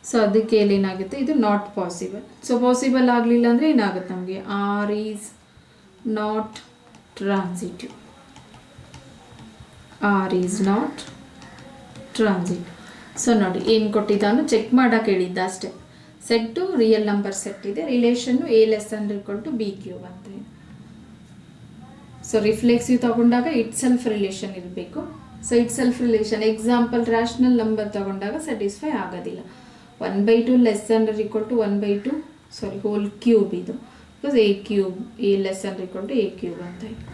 ಸೊ ಅದಕ್ಕೆ ಏನಾಗುತ್ತೆ, ಇದು ನಾಟ್ ಪಾಸಿಬಲ್. ಸೊ ಪಾಸಿಬಲ್ ಆಗಲಿಲ್ಲ ಅಂದರೆ ಏನಾಗುತ್ತೆ ನಮಗೆ, R is not transitive. R is not transitive. So ನೋಡಿ ಏನು ಕೊಟ್ಟಿದ್ದಾನು ಚೆಕ್ ಮಾಡೋಕೆ ಹೇಳಿದ್ದ ಅಷ್ಟೇ. ಸೆಟ್ಟು ರಿಯಲ್ ನಂಬರ್ ಸೆಟ್ ಇದೆ, relation a less than equal to B cube ಅಂತ ಇದೆ. ಸೊ ರಿಫ್ಲೆಕ್ಸಿವ್ ತಗೊಂಡಾಗ ಇಟ್ ಸೆಲ್ಫ್ ರಿಲೇಷನ್ ಇರಬೇಕು. So itself relation example rational number ತಗೊಂಡಾಗ ಸ್ಯಾಟಿಸ್ಫೈ ಆಗೋದಿಲ್ಲ. 1/2 less than equal to 1/2 whole cube ಇದು, because a cube a less than equal to a cube ಅಂತ ಇದೆ.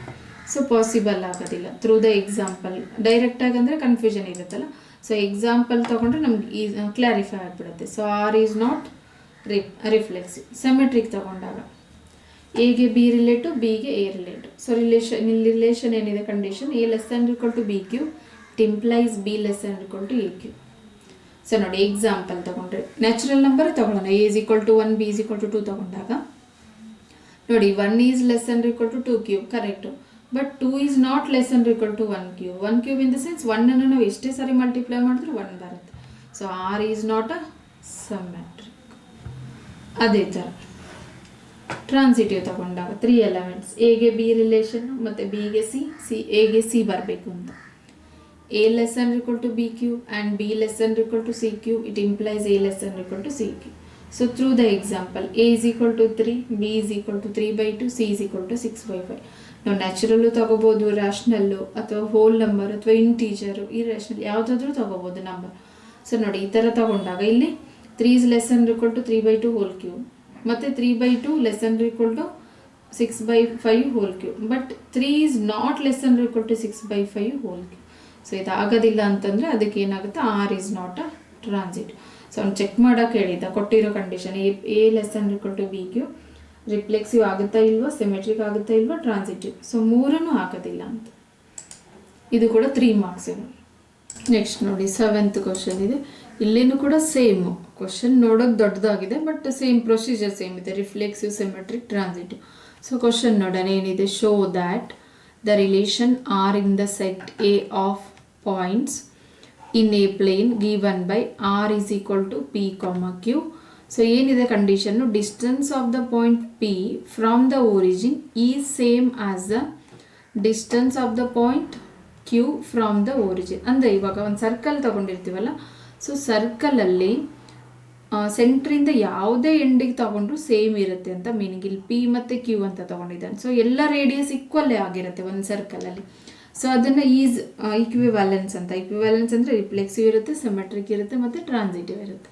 So possible ಆಗೋದಿಲ್ಲ through the example. ಡೈರೆಕ್ಟಾಗಿ ಅಂದರೆ confusion ಇರುತ್ತಲ್ಲ. ಸೊ ಎಕ್ಸಾಂಪಲ್ ತೊಗೊಂಡ್ರೆ ನಮ್ಗೆ ಕ್ಲಾರಿಫೈ ಆಗಿಬಿಡುತ್ತೆ. So R is not reflexive. Symmetric ತೊಗೊಂಡಾಗ ಎಗೆ ಬಿ ರಿಲೇಟು, ಬಿಗೆ ಎ ರಿಲೇಟು. ಸೊ ರಿಲೇಷನ್ ಏನಿದೆ condition, A less than equal to B cube, it implies b less than equal to a cube. So ನೋಡಿ example ತೊಗೊಂಡ್ರೆ natural number ತೊಗೊಳ್ಳೋಣ. A is equal to 1, b is equal to 2 ತೊಗೊಂಡಾಗ ನೋಡಿ 1 is less than equal to 2 cube correct, but 2 is not less than equal to 1 cube. 1 cube in the sense 1 ನಾವು ಎಷ್ಟೇ ಸಾರಿ multiply ಮಾಡಿದ್ರು 1 ಬರುತ್ತೆ. So R is not a symmetric. ಅದೇ ಥರ transitive ತಗೊಂಡಾಗ 3 ಎಲಿಮೆಂಟ್ಸ್, ಎಗೆ ಬಿ ರಿಲೇಷನ್ ಮತ್ತು ಬಿಗೆ ಸಿ, ಎಗೆ ಸಿ ಬರಬೇಕು ಅಂತ. A less than equal to B cube and B less than equal to C cube, it implies A less than equal to C cube. So through the example A is equal to 3, B is equal to 3/2, C is equal to 6/5. ನಾವು natural ತೊಗೋಬೋದು, rational ಅಥವಾ whole number ಅಥವಾ integer, irrational ಯಾವುದಾದ್ರೂ ತೊಗೋಬೋದು number. So ನೋಡಿ ಈ ಥರ ತೊಗೊಂಡಾಗ ಇಲ್ಲಿ 3 is less than equal to 3/2 whole cube ಮತ್ತು 3/2 less than equal to 6/5 whole cube, but 3 is not less than equal to 6/5 whole cube. So ಇದು ಆಗೋದಿಲ್ಲ ಅಂತಂದರೆ ಅದಕ್ಕೆ ಏನಾಗುತ್ತೆ, R is not a transitive. So ಅವ್ನು ಚೆಕ್ ಮಾಡೋಕೆ ಹೇಳಿದ್ದ ಕೊಟ್ಟಿರೋ condition A less than equal to B cube reflexive ಆಗುತ್ತಾ ಇಲ್ವಾ, ಸಿಮೆಟ್ರಿಕ್ ಆಗುತ್ತಾ ಇಲ್ವಾ, ಟ್ರಾನ್ಸಿಟಿವ್. ಸೊ ಮೂರನ್ನು ಆಗೋದಿಲ್ಲ ಅಂತ. ಇದು ಕೂಡ 3 ಮಾರ್ಕ್ಸ್ ಇದೆ. ನೆಕ್ಸ್ಟ್ ನೋಡಿ 7th ಕ್ವಶನ್ ಇದೆ. ಇಲ್ಲೇನು ಕೂಡ ಸೇಮು ಕ್ವಶನ್ ನೋಡೋಕೆ ದೊಡ್ಡದಾಗಿದೆ, ಬಟ್ ಸೇಮ್ ಪ್ರೊಸೀಜರ್ ಸೇಮ್ ಇದೆ, reflexive, symmetric, transitive. So question ನೋಡೋಣ ಏನಿದೆ. Show that the relation R in the set A of points in a plane given by R is equal to P comma Q. So ಏನಿದೆ condition, distance of the point P from the origin is same as the distance of the point Q from the origin. ಅಂದರೆ ಇವಾಗ ಒಂದು circle ತೊಗೊಂಡಿರ್ತೀವಲ್ಲ, so ಸರ್ಕಲಲ್ಲಿ ಸೆಂಟ್ರಿಂದ ಯಾವುದೇ ಎಂಡಿಗೆ ತೊಗೊಂಡ್ರು same ಇರುತ್ತೆ ಅಂತ meaning. ಇಲ್ಲಿ P ಮತ್ತು ಕ್ಯೂ ಅಂತ ತೊಗೊಂಡಿದ್ದಾನೆ. ಸೊ ಎಲ್ಲ ರೇಡಿಯಸ್ ಈಕ್ವಲ್ಲೇ ಆಗಿರುತ್ತೆ ಒಂದು ಸರ್ಕಲಲ್ಲಿ. ಸೊ ಅದನ್ನು ಈಸ್ ಈಕ್ವಿವ್ಯಾಲೆನ್ಸ್ ಅಂತ. ಈಕ್ವಿವ್ಯಾಲೆನ್ಸ್ ಅಂದರೆ ರಿಫ್ಲೆಕ್ಸಿವ್ ಇರುತ್ತೆ, ಸಿಮೆಟ್ರಿಕ್ ಇರುತ್ತೆ ಮತ್ತು ಟ್ರಾನ್ಸಿಟಿವ್ ಇರುತ್ತೆ.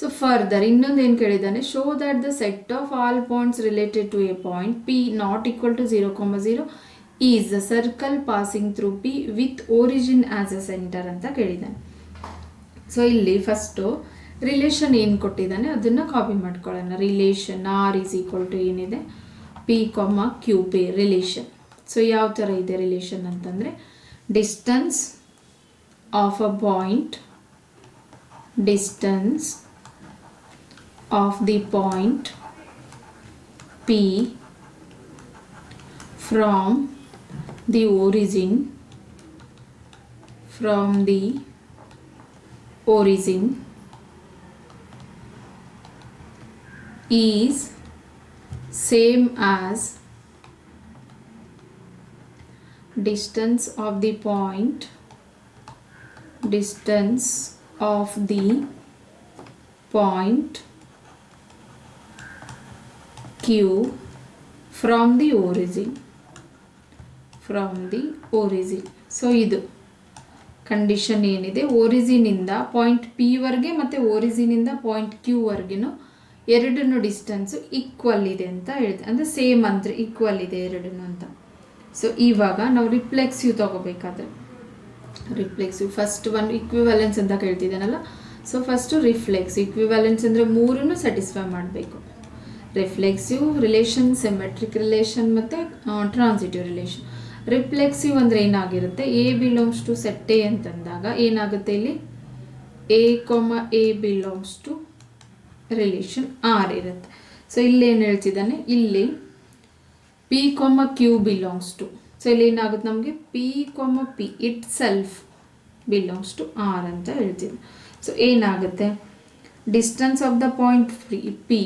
ಸೊ ಫರ್ದರ್ ಇನ್ನೊಂದು ಏನು ಕೇಳಿದ್ದಾನೆ, show that the set of all points related to a point P not equal to 0,0 is the circle passing through P with origin as a centre ಅಂತ ಕೇಳಿದ್ದಾನೆ. So ಇಲ್ಲಿ first relation ಏನು ಕೊಟ್ಟಿದ್ದಾನೆ ಅದನ್ನು copy ಮಾಡ್ಕೊಳ್ಳೋಣ. Relation R is equal to ಏನಿದೆ, P comma Q P relation. So ಯಾವ ಥರ ಇದೆ ರಿಲೇಷನ್ ಅಂತಂದರೆ, distance of a point, distance of the point P from the origin, from the origin is same as distance of the point, distance of the point Q from the origin, from the origin. So ಇದು condition ಏನಿದೆ, ಒರಿಜಿನಿಂದ point P ವರ್ಗೆ ಮತ್ತು ಒರಿಜಿನಿಂದ point Q ವರ್ಗೆನೂ ಎರಡನ್ನೂ distance equal ಇದೆ ಅಂತ ಹೇಳಿದೆ. ಅಂದರೆ same ಅಂದರೆ ಈಕ್ವಲ್ ಇದೆ ಎರಡನ್ನೂ ಅಂತ. ಸೊ ಇವಾಗ ನಾವು ರಿಫ್ಲೆಕ್ಸಿವ್ ತೊಗೋಬೇಕಾದ್ರೆ, ರಿಫ್ಲೆಕ್ಸಿವ್ ಫಸ್ಟ್ ಒಂದು ಇಕ್ವಿವ್ಯಾಲೆನ್ಸ್ ಅಂತ ಕೇಳ್ತಿದ್ದಾನಲ್ಲ. ಸೊ ಫಸ್ಟು ರಿಫ್ಲೆಕ್ಸಿವ್, ಇಕ್ವಿವ್ಯಾಲೆನ್ಸ್ ಅಂದರೆ ಮೂರನ್ನು ಸ್ಯಾಟಿಸ್ಫೈ ಮಾಡಬೇಕು. ರಿಫ್ಲೆಕ್ಸಿವ್ ರಿಲೇಷನ್, ಸಿಮೆಟ್ರಿಕ್ ರಿಲೇಷನ್ ಮತ್ತು ಟ್ರಾನ್ಸಿಟಿವ್ ರಿಲೇಷನ್. ರಿಫ್ಲೆಕ್ಸಿವ್ ಅಂದರೆ ಏನಾಗಿರುತ್ತೆ, A belongs to set A ಅಂತಂದಾಗ ಏನಾಗುತ್ತೆ, ಇಲ್ಲಿ A comma A belongs to relation R ಇರುತ್ತೆ. ಸೊ ಇಲ್ಲಿ ಏನು ಹೇಳ್ತಿದ್ದಾನೆ, ಇಲ್ಲಿ P comma Q belongs to, so ಇಲ್ಲಿ ಏನಾಗುತ್ತೆ ನಮಗೆ P comma P itself belongs to R ಅಂತ ಹೇಳ್ತಿದ್ದೆ. ಸೊ ಏನಾಗುತ್ತೆ, distance of the point P,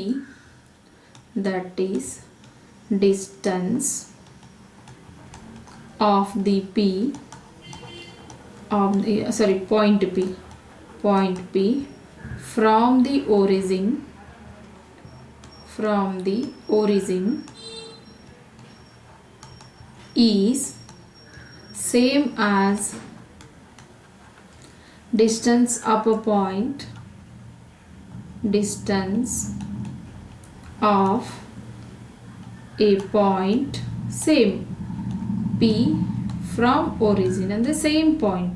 that is distance of the P of the point P from the origin, is same as distance of a point, distance of a point same P from origin, and the same point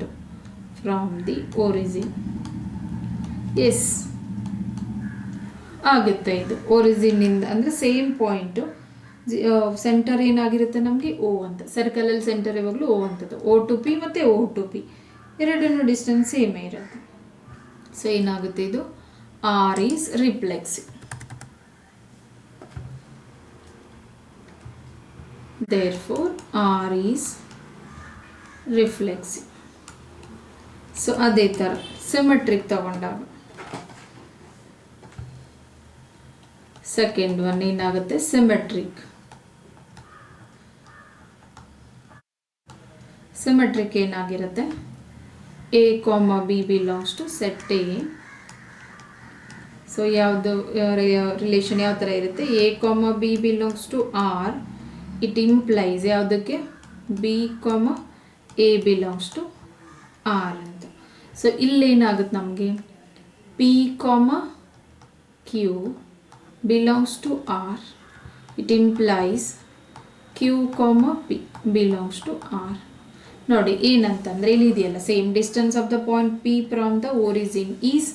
from the origin. Yes ಆಗುತ್ತೆ ಇದು ಒರಿಜಿನಿಂದ, ಅಂದರೆ same point. Centre ಏನಾಗಿರುತ್ತೆ ನಮಗೆ ಓ ಅಂತ, ಸರ್ಕಲಲ್ಲಿ centre ಯಾವಾಗಲೂ ಓ ಅಂತದ್ದು. ಓ to P ಮತ್ತು O to P ಎರಡನ್ನೂ ಡಿಸ್ಟೆನ್ಸ್ ಸೇಮೇ ಇರುತ್ತೆ. ಸೊ ಏನಾಗುತ್ತೆ ಇದು, R is reflexive. Therefore R is reflexive. So ಅದೇ ಥರ ಸಿಮೆಟ್ರಿಕ್ ತಗೊಂಡಾಗ ಸೆಕೆಂಡ್ ಒನ್ ಏನಾಗುತ್ತೆ, ಸಿಮೆಟ್ರಿಕ್. ಸಿಮೆಟ್ರಿಕ್ ಏನಾಗಿರುತ್ತೆ, A comma B belongs to set A. So ಯಾವುದು ರಿಲೇಷನ್ ಯಾವ ಥರ ಇರುತ್ತೆ, A comma B belongs to R. It implies ಯಾವುದಕ್ಕೆ, B comma A belongs to R ಅಂತ. ಸೊ ಇಲ್ಲೇನಾಗುತ್ತೆ ನಮಗೆ, P comma Q belongs to R. It implies Q comma P belongs to R. ನೋಡಿ ಏನಂತಂದರೆ ಇಲ್ಲಿ ಇದೆಯಲ್ಲ, same distance of the point P from the origin is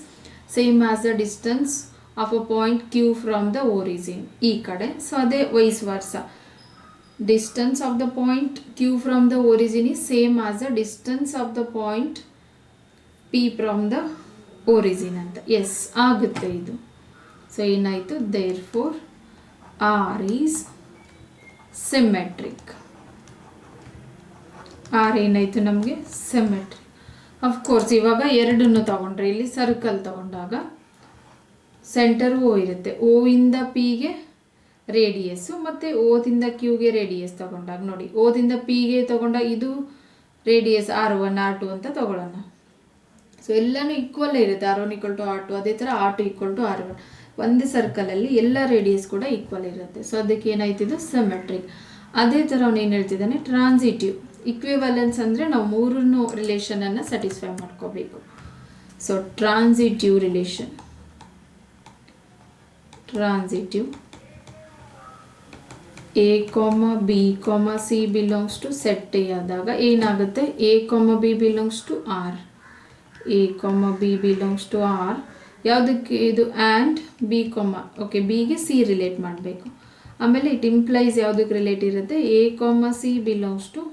same as the distance of a point Q from the origin ಈ ಕಡೆ. So ಅದೇ wise ವರ್ಸ, distance of the point Q from the origin is same as the distance of the point P from the origin ಅಂತ. S ಆಗುತ್ತೆ ಇದು. So ಏನಾಯಿತು, therefore R is symmetric. R ಏನಾಯಿತು ನಮಗೆ, ಸಿಮೆಟ್ರಿಕ್. ಅಫ್ಕೋರ್ಸ್ ಇವಾಗ ಎರಡನ್ನು ತಗೊಂಡ್ರೆ, ಇಲ್ಲಿ ಸರ್ಕಲ್ ತಗೊಂಡಾಗ ಸೆಂಟರ್ ಓ ಇರುತ್ತೆ, ಓ ಇಂದ ಪಿಗೆ ರೇಡಿಯಸ್ಸು ಮತ್ತು ಓದಿಂದ ಕ್ಯೂಗೆ ರೇಡಿಯಸ್ ತಗೊಂಡಾಗ ನೋಡಿ, ಓದಿಂದ ಪಿಗೆ ತಗೊಂಡಾಗ ಇದು ರೇಡಿಯಸ್ R1 R2 ಅಂತ ತಗೊಳ್ಳೋಣ. ಸೊ ಎಲ್ಲನೂ ಈಕ್ವಲ್ಲೇ ಇರುತ್ತೆ, R1 = R2, ಅದೇ ಥರ R2 = R1. ಒಂದೇ ಸರ್ಕಲಲ್ಲಿ ಎಲ್ಲ ರೇಡಿಯಸ್ ಕೂಡ ಈಕ್ವಲ್ ಇರುತ್ತೆ. ಸೊ ಅದಕ್ಕೆ ಏನಾಯ್ತಿದ್ದು, ಸಿಮೆಟ್ರಿಕ್. ಅದೇ ಥರ ಅವನು ಏನು ಹೇಳ್ತಿದ್ದಾನೆ, ಟ್ರಾನ್ಸಿಟಿವ್. ಇಕ್ವಿವ್ಯಾಲೆನ್ಸ್ ಅಂದರೆ ನಾವು ಮೂರನ್ನು ರಿಲೇಷನನ್ನು ಸ್ಯಾಟಿಸ್ಫೈ ಮಾಡ್ಕೋಬೇಕು. So transitive relation, transitive a b c belongs to set A ಆದಾಗ ಏನಾಗುತ್ತೆ, a b belongs to R, a b belongs to R ಯಾವುದಕ್ಕೆ ಇದು ಆ್ಯಂಡ್ ಬಿ ಓಕೆ ಬಿಗೆ ಸಿ ರಿಲೇಟ್ ಮಾಡಬೇಕು. ಆಮೇಲೆ ಇಟ್ ಇಂಪ್ಲೈಸ್ ಯಾವುದಕ್ಕೆ ರಿಲೇಟ್ ಇರುತ್ತೆ, a c belongs to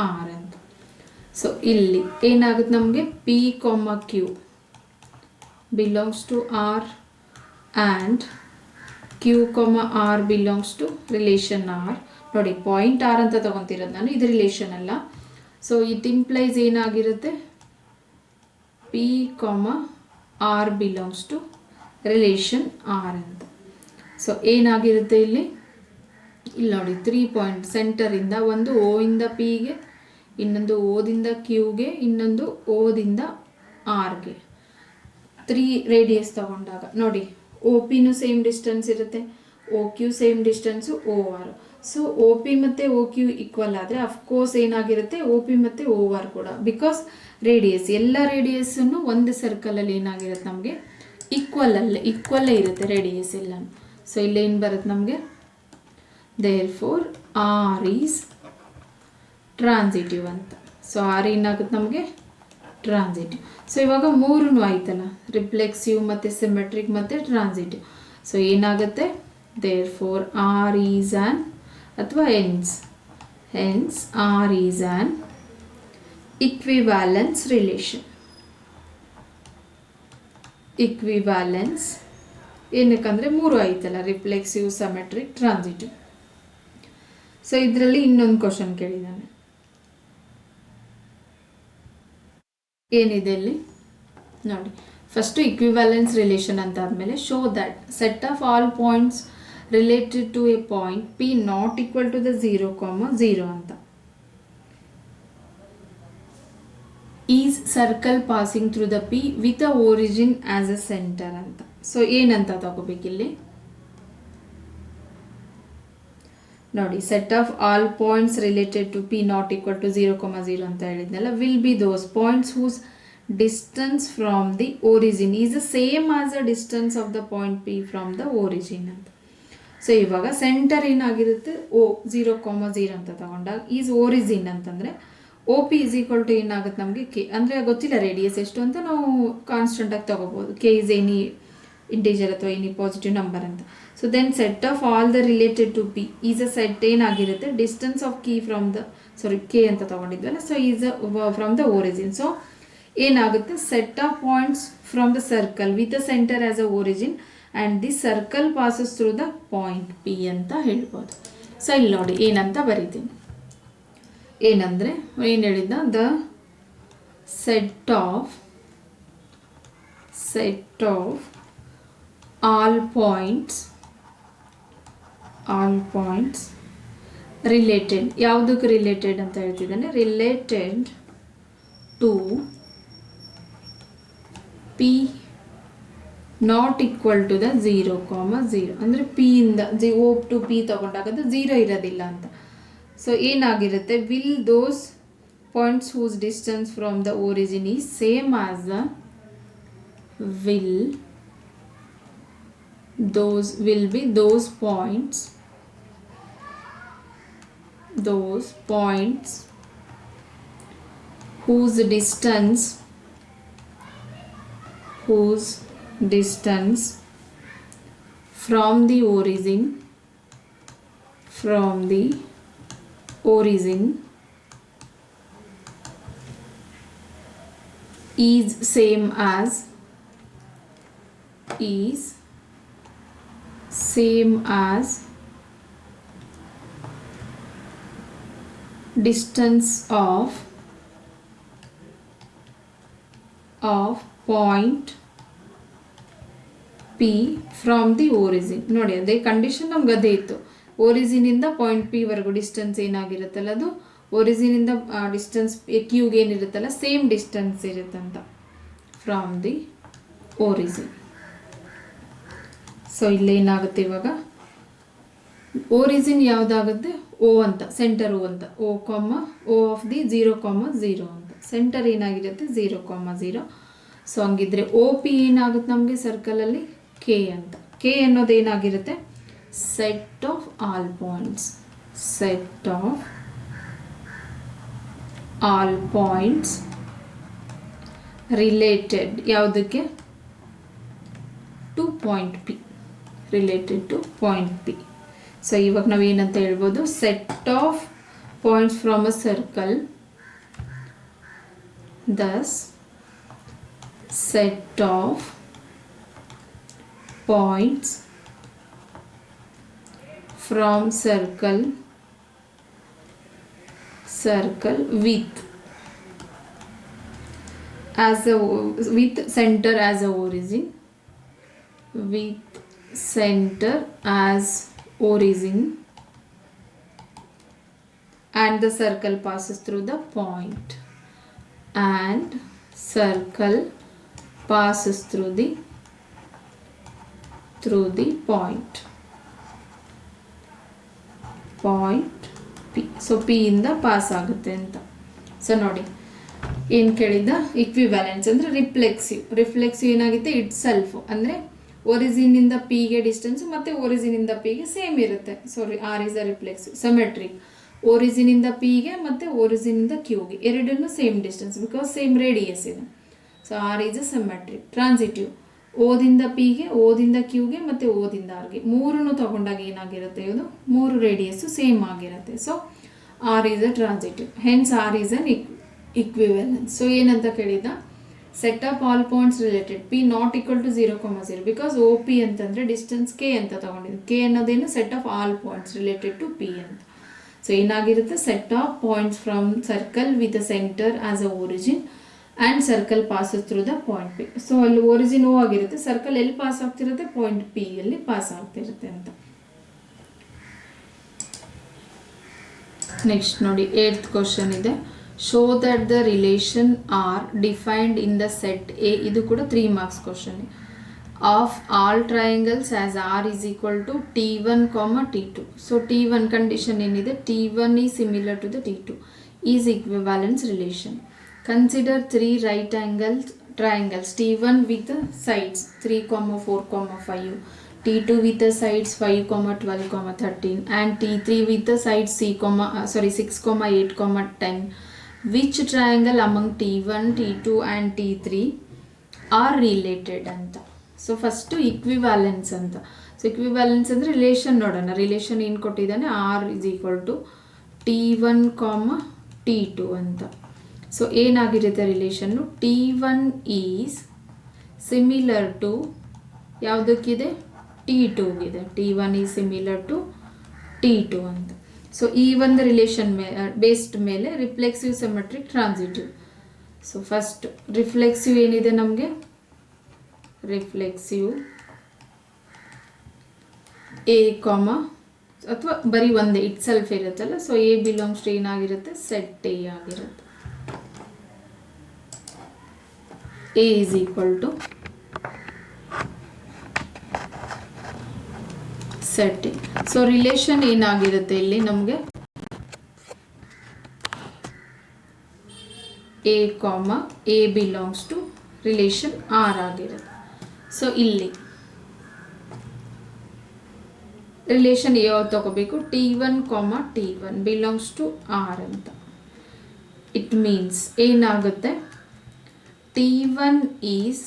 R ಅಂತ. ಸೊ ಇಲ್ಲಿ ಏನಾಗುತ್ತೆ ನಮಗೆ P Q belongs to R and Q R belongs to relation R. ನೋಡಿ ಪಾಯಿಂಟ್ ಆರ್ ಅಂತ ತೊಗೊತಿರೋದು ನಾನು, ಇದು ರಿಲೇಷನ್ ಅಲ್ಲ. ಸೊ ಇಟ್ ಇಂಪ್ಲೈಸ್ ಏನಾಗಿರುತ್ತೆ, P R belongs to relation R ಅಂತ. ಸೊ ಏನಾಗಿರುತ್ತೆ ಇಲ್ಲಿ ನೋಡಿ 3 ಪಾಯಿಂಟ್ ಸೆಂಟರಿಂದ, ಒಂದು ಓ ಇಂದ ಪಿಗೆ, ಇನ್ನೊಂದು ಓದಿಂದ ಕ್ಯೂಗೆ, ಇನ್ನೊಂದು ಓದಿಂದ ಆರ್ಗೆ 3 ರೇಡಿಯಸ್ ತಗೊಂಡಾಗ ನೋಡಿ ಒ ಪಿನೂ ಸೇಮ್ ಡಿಸ್ಟೆನ್ಸ್ ಇರುತ್ತೆ, O Q same distance O R. So O P ಮತ್ತು ಓ ಕ್ಯೂ ಈಕ್ವಲ್ ಆದರೆ ಅಫ್ಕೋರ್ಸ್ ಏನಾಗಿರುತ್ತೆ ಒ ಪಿ ಮತ್ತು ಓ ಆರ್ ಕೂಡ, ಬಿಕಾಸ್ ರೇಡಿಯಸ್ ಎಲ್ಲ ರೇಡಿಯಸ್ಸನ್ನು ಒಂದು ಸರ್ಕಲಲ್ಲಿ ಏನಾಗಿರುತ್ತೆ ನಮಗೆ ಈಕ್ವಲ್ಲೇ ಇರುತ್ತೆ ರೇಡಿಯಸ್ ಎಲ್ಲ. ಸೊ ಇಲ್ಲೇನು ಬರುತ್ತೆ ನಮಗೆ, therefore R is transitive ಅಂತ. ಸೊ ಆರ್ ಏನಾಗುತ್ತೆ ನಮಗೆ ಟ್ರಾನ್ಸಿಟಿವ್. ಸೊ ಇವಾಗ ಮೂರೂ ಆಯ್ತಲ್ಲ, ರಿಫ್ಲೆಕ್ಸಿವ್ ಮತ್ತು ಸಿಮೆಟ್ರಿಕ್ ಮತ್ತು ಟ್ರಾನ್ಸಿಟಿವ್. ಸೊ ಏನಾಗುತ್ತೆ, therefore R is an ಅಥವಾ hence R is an equivalence relation. Equivalence ಏನಕ್ಕಂದರೆ ಮೂರು ಆಯ್ತಲ್ಲ, ರಿಫ್ಲೆಕ್ಸಿವ್, ಸಿಮೆಟ್ರಿಕ್, ಟ್ರಾನ್ಸಿಟಿವ್. ಸೊ ಇದರಲ್ಲಿ ಇನ್ನೊಂದು ಕ್ವಶನ್ ಕೇಳಿದ್ದಾನೆ, ಏನಿದೆ ಇಲ್ಲಿ ನೋಡಿ. ಫಸ್ಟು ಇಕ್ವಿವ್ಯಾಲೆನ್ಸ್ ರಿಲೇಷನ್ ಅಂತ ಆದಮೇಲೆ show that set of all points related to a point P not equal to the 0, ಅಂತ. Is circle passing through the P with a origin as a centre ಅಂತ. So ಏನಂತ ತಗೋಬೇಕಿಲ್ಲಿ ನೋಡಿ, set of all points related to P not equal to 0, ಅಂತ ಹೇಳಿದ್ನಲ್ಲ, will be those points whose distance from the origin is the same as the distance of the point P from the origin ಅಂತ. So ಇವಾಗ centre ಏನಾಗಿರುತ್ತೆ O 0, ಅಂತ ತಗೊಂಡಾಗ is origin ಅಂತಂದರೆ O P is equal to ಏನಾಗುತ್ತೆ ನಮಗೆ K, ಅಂದರೆ ಗೊತ್ತಿಲ್ಲ ರೇಡಿಯಸ್ ಎಷ್ಟು ಅಂತ ನಾವು ಕಾನ್ಸ್ಟೆಂಟಾಗಿ ತೊಗೋಬೋದು, ಕೆ ಇಸ್ ಎನಿ ಇಂಟೀಜರ್ ಅಥವಾ ಎನಿ ಪಾಸಿಟಿವ್ ನಂಬರ್ ಅಂತ. So then set of all the related to P is a set ಏನಾಗಿರುತ್ತೆ, ಡಿಸ್ಟೆನ್ಸ್ ಆಫ್ ಕೀ ಫ್ರಮ್ ದ ಕೆ ಅಂತ ತೊಗೊಂಡಿದ್ವಲ್ಲ, so is from the origin. So ಏನಾಗುತ್ತೆ, set of points from the circle with the centre as a origin and the circle passes through the point P ಅಂತ ಹೇಳ್ಬೋದು. So ಇಲ್ಲಿ ನೋಡಿ ಏನಂತ ಬರೀತೀನಿ, ಏನಂದರೆ ಏನು ಹೇಳಿದ್ದ, the set of all points related, ಯಾವುದಕ್ಕೆ ರಿಲೇಟೆಡ್ ಅಂತ ಹೇಳ್ತಿದ್ದಾನೆ, related to P not equal to the 0, ಅಂದರೆ ಪಿ ಇಂದ ಓ ಟು ಪಿ ತಗೊಂಡಾಗದು 0 ಇರೋದಿಲ್ಲ ಅಂತ. ಸೊ ಏನಾಗಿರುತ್ತೆ, will those points whose distance from the origin is same as the those will be those points whose distance from the origin is same as distance of point P from the origin. ನೋಡಿ ಅದೇ condition ನಮ್ಗೆ ಅದೇ ಇತ್ತು, ಒರಿಜಿನಿಂದ point P ವರೆಗೂ distance ಏನಾಗಿರುತ್ತಲ್ಲ ಅದು ಒರಿಜಿನಿಂದ ಡಿಸ್ಟೆನ್ಸ್ ಕ್ಯೂಗೆ ಏನಿರುತ್ತಲ್ಲ ಸೇಮ್ ಡಿಸ್ಟೆನ್ಸ್ ಇರುತ್ತಂತ ಫ್ರಮ್ ದಿ ಒರಿಜಿನ್. ಸೊ ಇಲ್ಲೇನಾಗುತ್ತೆ ಇವಾಗ ಓರಿಜಿನ್ ಯಾವುದಾಗುತ್ತೆ ಓ ಅಂತ, ಸೆಂಟರ್ ಓ ಅಂತ, ಓ ಕಾಮ ಓ ಆಫ್ ದಿ 0,0 ಅಂತ. ಸೆಂಟರ್ ಏನಾಗಿರುತ್ತೆ 0,0. ಸೊ ಹಂಗಿದ್ರೆ ಒ ಪಿ ಏನಾಗುತ್ತೆ ನಮಗೆ ಸರ್ಕಲಲ್ಲಿ ಕೆ ಅಂತ. ಕೆ ಅನ್ನೋದು ಏನಾಗಿರುತ್ತೆ set of all points, set of all points related ಯಾವುದಕ್ಕೆ to point P, related to point P. So ಇವಾಗ ನಾವೇನಂತ ಹೇಳ್ಬೋದು, set of points from a circle, thus set of points from circle with center as a origin, with center as origin, and the circle passes through the point, and circle passes through the point P. So P ಇಂದ pass ಆಗುತ್ತೆ ಅಂತ. So ನೋಡಿ ಏನು ಕೇಳಿದ, equivalence ಅಂದರೆ reflexive ಏನಾಗುತ್ತೆ it self, ಅಂದರೆ ಒರಿಜಿನಿಂದ ಪಿಗೆ ಡಿಸ್ಟೆನ್ಸ್ ಮತ್ತು ಒರಿಜಿನಿಂದ ಪಿಗೆ ಸೇಮ್ ಇರುತ್ತೆ. Sorry, R is a reflexive. Symmetric ಒರಿಜಿನಿಂದ ಪಿಗೆ ಮತ್ತು ಒರಿಜಿನಿಂದ ಕ್ಯೂಗೆ ಎರಡನ್ನೂ same distance, because same radius ಇದೆ. So R is a symmetric. Transitive ಓದಿಂದ ಪಿಗೆ, ಓದಿಂದ ಕ್ಯೂಗೆ ಮತ್ತು ಓದಿಂದ ಆರ್ಗೆ ಮೂರನ್ನು ತಗೊಂಡಾಗ ಏನಾಗಿರುತ್ತೆ, ಇದು ಮೂರು ರೇಡಿಯಸ್ಸು ಸೇಮ್ ಆಗಿರುತ್ತೆ. So R is a transitive, hence R is an equivalence. So ಏನಂತ ಕೇಳಿದ, set of all points related P not equal to 0,0, because O P ಅಂತಂದರೆ ಡಿಸ್ಟೆನ್ಸ್ ಕೆ ಅಂತ ತಗೊಂಡಿದ್ದು. ಕೆ ಅನ್ನೋದೇನು set of all points related to P ಅಂತ. So ಏನಾಗಿರುತ್ತೆ, set of points from circle with a centre as a origin and circle passes through the point P. So ಅಲ್ಲಿ origin ಓ ಆಗಿರುತ್ತೆ, circle ಎಲ್ಲಿ pass ಆಗ್ತಿರುತ್ತೆ point P ಅಲ್ಲಿ pass ಆಗ್ತಿರುತ್ತೆ ಅಂತ. Next ನೋಡಿ 8th ಕ್ವಶನ್ ಇದೆ. Show that the relation R defined in the set A, ಇದು ಕೂಡ 3 marks question, of all triangles as R is equal to T1, T2. ಸೊ T1 ಕಂಡೀಷನ್ ಏನಿದೆ, T1 is similar to the T2 is equivalence relation. Consider 3 right angled triangles, T1 with the sides 3, 4, 5, T2 with the sides 5, 12, 13, and T3 with the sides 6, 8, 10. Which triangle among T1, T2 and T3 are related ಅಂತ. So first ಇಕ್ವಿವ್ಯಾಲೆನ್ಸ್ ಅಂತ. So ಇಕ್ವಿವ್ಯಾಲೆನ್ಸ್ ಅಂದರೆ relation ನೋಡೋಣ. Relation ಏನು ಕೊಟ್ಟಿದ್ದಾನೆ, R is equal to T1, T2 ಅಂತ. So ಏನಾಗಿರುತ್ತೆ ರಿಲೇಷನ್ನು, T1 is similar to ಯಾವುದಕ್ಕಿದೆ T2ಗಿದೆ. T1 is similar to T2 ಅಂತ. ಸೊ ಈ ಒಂದು ರಿಲೇಷನ್ ಬೇಸ್ಡ್ ಮೇಲೆ reflexive, symmetric, transitive. So first reflexive ಏನಿದೆ ನಮಗೆ, ರಿಫ್ಲೆಕ್ಸಿವ್ ಎ ಕಾಮ ಅಥವಾ ಬರೀ ಒಂದೇ ಇಟ್ ಸೆಲ್ಫ್ ಇರುತ್ತಲ್ಲ. ಸೊ ಎ ಬಿಲಾಂಗ್ಸ್ ಟು ಏನಾಗಿರುತ್ತೆ ಸೆಟ್ ಎ ಆಗಿರುತ್ತೆ. A is equal to set A. So relation ಏನಾಗಿರುತ್ತೆ ಇಲ್ಲಿ ನಮಗೆ A, A belongs to relation R ಆಗಿರುತ್ತೆ. ಸೊ ಇಲ್ಲಿ ರಿಲೇಷನ್ ಯಾವ್ದು ತಗೋಬೇಕು, T1, T1 belongs to R ಅಂತ. ಇಟ್ ಮೀನ್ಸ್ ಏನಾಗುತ್ತೆ, T1 is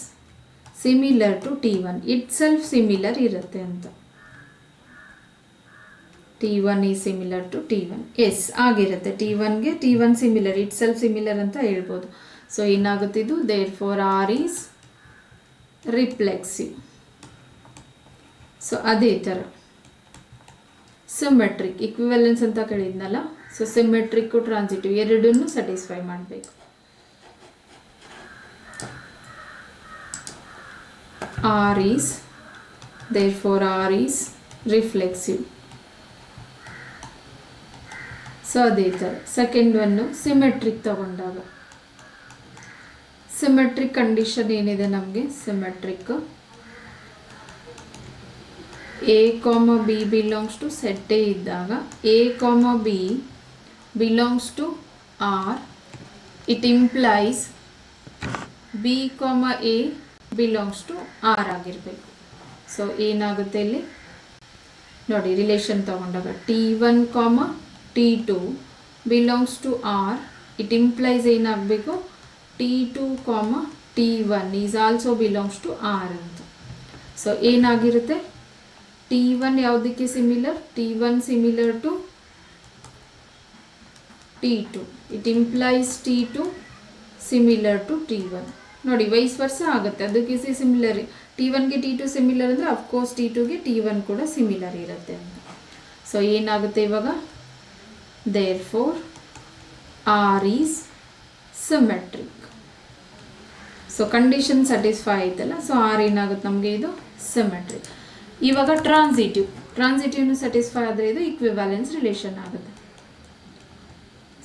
similar to T1, itself similar ಇರುತ್ತೆ ಅಂತ. T1 is similar to T1, yes ಆಗಿರುತ್ತೆ. T1ಗೆ T1 similar, itself similar ಅಂತ ಹೇಳ್ಬೋದು. ಸೊ ಏನಾಗುತ್ತೆ ಇದು, therefore R is reflexive. So ಅದೇ ಥರ ಸಿಮೆಟ್ರಿಕ್, ಇಕ್ವಿವೆಲೆನ್ಸ್ ಅಂತ ಕೇಳಿದ್ನಲ್ಲ. ಸೊ ಸಿಮೆಟ್ರಿಕ್ಕು ಟ್ರಾನ್ಸಿಟಿವ್ ಎರಡನ್ನೂ ಸ್ಯಾಟಿಸ್ಫೈ ಮಾಡಬೇಕು. R is, therefore R is reflexive. So ಅದೇ ಥರ ಸೆಕೆಂಡ್ ಒನ್ನು ಸಿಮೆಟ್ರಿಕ್ ತಗೊಂಡಾಗ, ಸಿಮೆಟ್ರಿಕ್ ಕಂಡೀಷನ್ ಏನಿದೆ ನಮಗೆ, symmetric A comma B belongs to set A ಇದ್ದಾಗ A comma B belongs to R, it implies B comma A belongs to R ಆಗಿರಬೇಕು. So ಏನಾಗುತ್ತೆ ಇಲ್ಲಿ ನೋಡಿ, ರಿಲೇಷನ್ ತಗೊಂಡಾಗ T1, T2 belongs to R, it implies ಏನಾಗಬೇಕು T2, T1 is also belongs to R ಅಂತ. So ಏನಾಗಿರುತ್ತೆ, T1 ಯಾವುದಕ್ಕೆ similar, T1 similar to T2, it implies T2 similar to T1. ನೋಡಿ ವೈಸ್ ವರ್ಸ ಆಗುತ್ತೆ, ಅದಕ್ಕೆ ಸಿಮಿಲರ್ T1ಗೆ T2 ಸಿಮಿಲರ್ ಅಂದರೆ of course T2ಗೆ T1 ಕೂಡ ಸಿಮಿಲರ್ ಇರುತ್ತೆ ಅಂತ. ಸೊ ಏನಾಗುತ್ತೆ ಇವಾಗ, therefore R is symmetric. So condition satisfy ಆಯ್ತಲ್ಲ, ಸೊ ಆರ್ ಏನಾಗುತ್ತೆ ನಮಗೆ ಇದು ಸಿಮೆಟ್ರಿಕ್. ಇವಾಗ ಟ್ರಾನ್ಸಿಟಿವ್ನು ಸ್ಯಾಟಿಸ್ಫೈ ಆದರೆ ಇದು ಇಕ್ವಿವ್ಯಾಲೆನ್ಸ್ ರಿಲೇಷನ್ ಆಗುತ್ತೆ.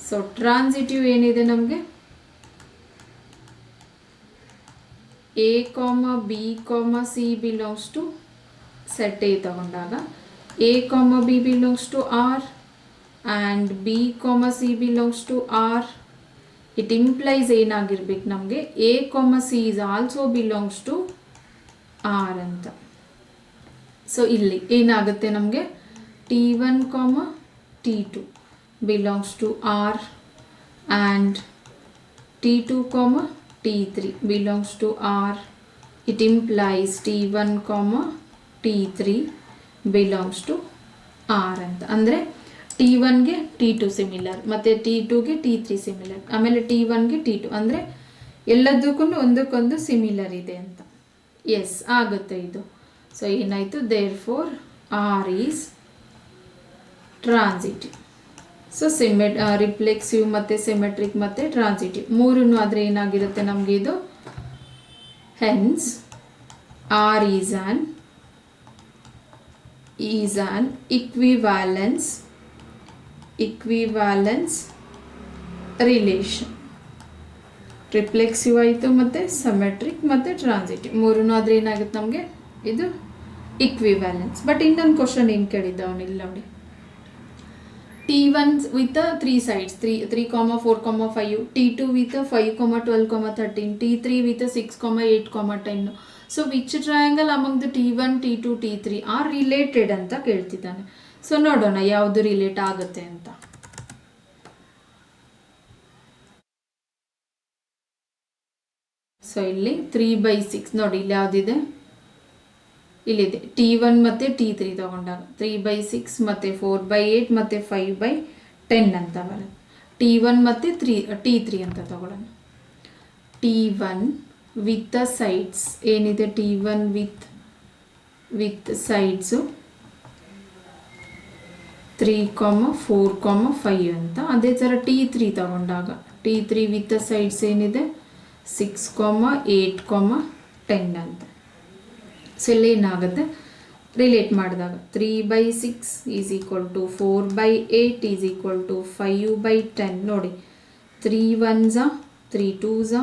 ಸೊ ಟ್ರಾನ್ಸಿಟಿವ್ ಏನಿದೆ ನಮಗೆ, A comma B comma C belongs to set A ತಗೊಂಡಾಗ A comma B belongs to R and B comma C belongs to R, it implies ಏನಾಗಿರ್ಬೇಕು ನಮಗೆ A comma C is also belongs to R ಅಂತ. So ಇಲ್ಲಿ ಏನಾಗುತ್ತೆ ನಮಗೆ T1, T2 belongs to R and T2, T3 belongs to R, it implies T1, T3 belongs to R ಅಂತ. ಅಂದರೆ T1ಗೆ T2 similar ಮತ್ತು T2ಗೆ T3 ಸಿಮಿಲರ್, ಆಮೇಲೆ T1ಗೆ T2 ಅಂದರೆ ಎಲ್ಲದಕ್ಕೂ ಒಂದಕ್ಕೊಂದು ಸಿಮಿಲರ್ ಇದೆ ಅಂತ. ಎಸ್ ಆಗುತ್ತೆ ಇದು. ಸೊ ಏನಾಯಿತು, therefore R is transitive. So reflexive ಮತ್ತು ಸಿಮೆಟ್ರಿಕ್ ಮತ್ತು ಟ್ರಾನ್ಸಿಟಿವ್ ಮೂರೂ ಆದರೆ ಏನಾಗಿರುತ್ತೆ ನಮಗೆ ಇದು, hence R is an equivalence relation. Reflexive ಆಯಿತು ಮತ್ತು ಸಿಮೆಟ್ರಿಕ್ ಮತ್ತು ಟ್ರಾನ್ಸಿಟಿವ್ ಮೂರೂ ಆದರೆ ಏನಾಗುತ್ತೆ ನಮಗೆ ಇದು ಇಕ್ವಿವ್ಯಾಲೆನ್ಸ್. ಬಟ್ ಇನ್ನೊಂದು ಕ್ವಶನ್ ಏನು ಕೇಳಿದ್ದ ಅವನಿಲ್ಲ ನೋಡಿ, T1 with 3 sides 3, 4, 5, T2 with 5, 12, 13, T3 with 6, 8, 10. So which triangle among the T1, T2, T3 are related ಅಂತ ಕೇಳ್ತಿದ್ದಾನೆ. ಸೊ ನೋಡೋಣ ಯಾವುದು ರಿಲೇಟ್ ಆಗುತ್ತೆ ಅಂತ. ಸೊ ಇಲ್ಲಿ 3/6 ನೋಡಿ, ಇಲ್ಲಿ ಯಾವುದಿದೆ, ಇಲ್ಲಿದೆ T1 ಮತ್ತು T3 ತಗೊಂಡಾಗ 3/6 ಮತ್ತು 4/8 ಮತ್ತು 5/10 ಅಂತ ಬರುತ್ತೆ. T1 ಮತ್ತು T3 ಅಂತ ತಗೊಳ್ಳೋಣ. T1 ವಿತ್ ದ ಸೈಡ್ಸ್ ಏನಿದೆ, T1 ವಿತ್ ಸೈಡ್ಸು 3, 4, 5 ಅಂತ. ಅದೇ ಥರ T3 ತಗೊಂಡಾಗ T3 ವಿತ್ ದ ಸೈಡ್ಸ್ ಏನಿದೆ 6, 8, 10 ಅಂತ. ಸೊ ಇಲ್ಲಿ ಏನಾಗುತ್ತೆ, ರಿಲೇಟ್ ಮಾಡಿದಾಗ 3/6 is equal to 4/8 is equal to 5/10. ನೋಡಿ 3 1s 3 2s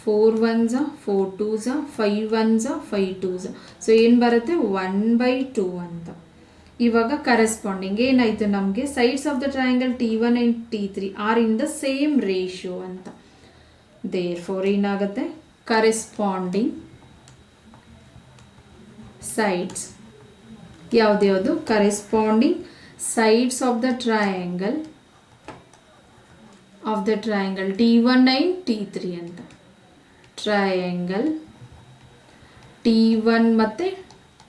4 1s 4 2s 5 1s 5 2s. So ಏನು ಬರುತ್ತೆ 1/2 ಅಂತ. ಇವಾಗ ಕರೆಸ್ಪಾಂಡಿಂಗ್ ಏನಾಯಿತು ನಮಗೆ, sides of the triangle T1 and T3 are in the same ratio ಅಂತ. ದೇರ್ ಫೋರ್ ಏನಾಗುತ್ತೆ, ಕರೆಸ್ಪಾಂಡಿಂಗ್ ಸೈಡ್ಸ್ ಯಾವ್ದು corresponding sides of the triangle T1 and T3 ಅಂತ. ಟ್ರಯಾಂಗಲ್ T1 ಮತ್ತು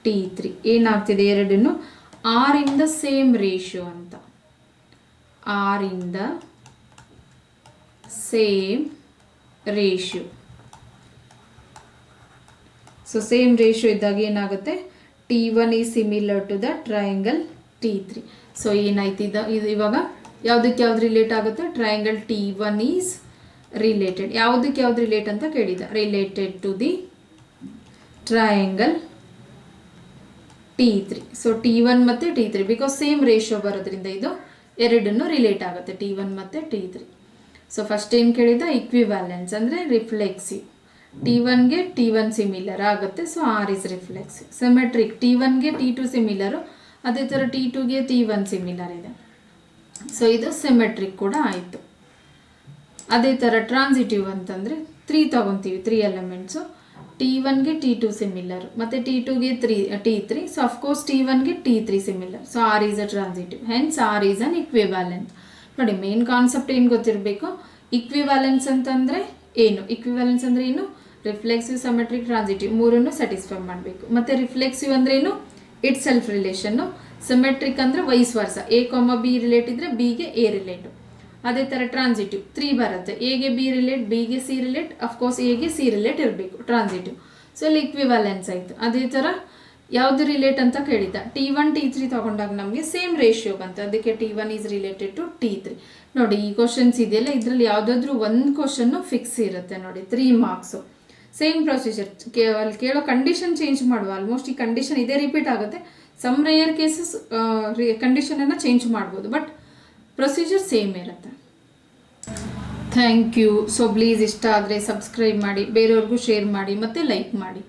T3 ಏನಾಗ್ತಿದೆ, ಎರಡನ್ನು R in the same ratio ಅಂತ. R in the same ratio. So same ratio ಇದ್ದಾಗ ಏನಾಗುತ್ತೆ, T1 is similar to the triangle T3. So ಏನಾಯ್ತು ಇದು ಇವಾಗ ಯಾವುದಕ್ಕೆ ಯಾವ್ದು ರಿಲೇಟ್ ಆಗುತ್ತೆ, ಟ್ರಯಾಂಗಲ್ T1 ಈಸ್ ರಿಲೇಟೆಡ್. ಯಾವುದಕ್ಕೆ ಯಾವ್ದು ರಿಲೇಟ್ ಅಂತ ಕೇಳಿದ, related to the triangle T3. So T1 ಮತ್ತು T3 ಬಿಕಾಸ್ ಸೇಮ್ ರೇಷಿಯೋ ಬರೋದ್ರಿಂದ ಇದು ಎರಡನ್ನು ರಿಲೇಟ್ ಆಗುತ್ತೆ, T1 ಮತ್ತು T3. ಸೊ ಫಸ್ಟ್ ಏನು ಕೇಳಿದ, ಇಕ್ವಿವ್ಯಾಲೆನ್ಸ್ ಅಂದರೆ ರಿಫ್ಲೆಕ್ಸಿವ್. T1ಗೆ T1 ಸಿಮಿಲರ್ ಆಗುತ್ತೆ. So R is reflexive. Symmetric T1ಗೆ T2 ಸಿಮಿಲರು, ಅದೇ ಥರ T2ಗೆ T1 ಸಿಮಿಲರ್ ಇದೆ. ಸೊ ಇದು ಸಿಮೆಟ್ರಿಕ್ ಕೂಡ ಆಯಿತು. ಅದೇ ಥರ ಟ್ರಾನ್ಸಿಟಿವ್ ಅಂತಂದರೆ 3 ತಗೊತೀವಿ, 3 ಎಲಿಮೆಂಟ್ಸು. T1ಗೆ T2 ಸಿಮಿಲರ್, ಮತ್ತು T2ಗೆ T3. ಸೊ ಅಫ್ಕೋರ್ಸ್ T1ಗೆ T3 similar. So R is a transitive, hence R is an equivalent. ನೋಡಿ ಮೇನ್ ಕಾನ್ಸೆಪ್ಟ್ ಏನು ಗೊತ್ತಿರಬೇಕು, ಇಕ್ವಿವ್ಯಾಲೆನ್ಸ್ ಅಂತಂದರೆ ಏನು, ಇಕ್ವಿವ್ಯಾಲೆನ್ಸ್ ಅಂದರೆ ಏನು, ರಿಫ್ಲೆಕ್ಸಿವ್, ಸಿಮೆಟ್ರಿಕ್, ಟ್ರಾನ್ಸಿಟಿವ್ ಮೂರನ್ನು ಸ್ಯಾಟಿಸ್ಫೈ ಮಾಡಬೇಕು. ಮತ್ತು ರಿಫ್ಲೆಕ್ಸಿವ್ ಅಂದರೆ ಏನು, ಇಟ್ ಸೆಲ್ಫ್ ರಿಲೇಷನ್ನು. ಸಿಮೆಟ್ರಿಕ್ ಅಂದರೆ vice versa, A, B relate ಇದ್ದರೆ ಬಿಗೆ A ರಿಲೇಟು. ಅದೇ ಥರ ಟ್ರಾನ್ಸಿಟಿವ್ 3 ಬರುತ್ತೆ, ಎಗೆ ಬಿ ರಿಲೇಟ್, ಬಿಗೆ ಸಿ ರಿಲೇಟ್, ಅಫ್ಕೋರ್ಸ್ ಎಗೆ ಸಿ ರಿಲೇಟ್ ಇರಬೇಕು ಟ್ರಾನ್ಸಿಟಿವ್. ಸೊ ಇಲ್ಲಿ ಇಕ್ವಿವ್ಯಾಲೆನ್ಸ್ ಆಯಿತು. ಅದೇ ಥರ ಯಾವುದು ರಿಲೇಟ್ ಅಂತ ಕೇಳಿದ್ದ, T1 T3 ತೊಗೊಂಡಾಗ ನಮಗೆ ಸೇಮ್ ರೇಷಿಯೋ ಬಂತು, ಅದಕ್ಕೆ T1 is related to T3. ನೋಡಿ ಈ ಕ್ವಶನ್ಸ್ ಇದೆಯಲ್ಲ, ಇದರಲ್ಲಿ ಯಾವುದಾದ್ರೂ ಒಂದು ಕ್ವಶನ್ನು ಫಿಕ್ಸ್ ಇರುತ್ತೆ ನೋಡಿ, 3 ಮಾರ್ಕ್ಸು. ಸೇಮ್ ಪ್ರೊಸೀಜರ್, ಅಲ್ಲಿ ಕೇಳೋ ಕಂಡೀಷನ್ ಚೇಂಜ್ ಮಾಡುವ, ಆಲ್ಮೋಸ್ಟ್ ಈ ಕಂಡೀಷನ್ ಇದೇ ರಿಪೀಟ್ ಆಗುತ್ತೆ. ಸಮ್ ರೇಯರ್ ಕೇಸಸ್ ಕಂಡೀಷನನ್ನು ಚೇಂಜ್ ಮಾಡ್ಬೋದು, ಬಟ್ ಪ್ರೊಸೀಜರ್ ಸೇಮ್ ಇರುತ್ತೆ. Thank you. ಸೊ ಪ್ಲೀಸ್ ಇಷ್ಟ ಆದರೆ ಸಬ್ಸ್ಕ್ರೈಬ್ ಮಾಡಿ, ಬೇರೆಯವ್ರಿಗೂ ಶೇರ್ ಮಾಡಿ ಮತ್ತು ಲೈಕ್ ಮಾಡಿ.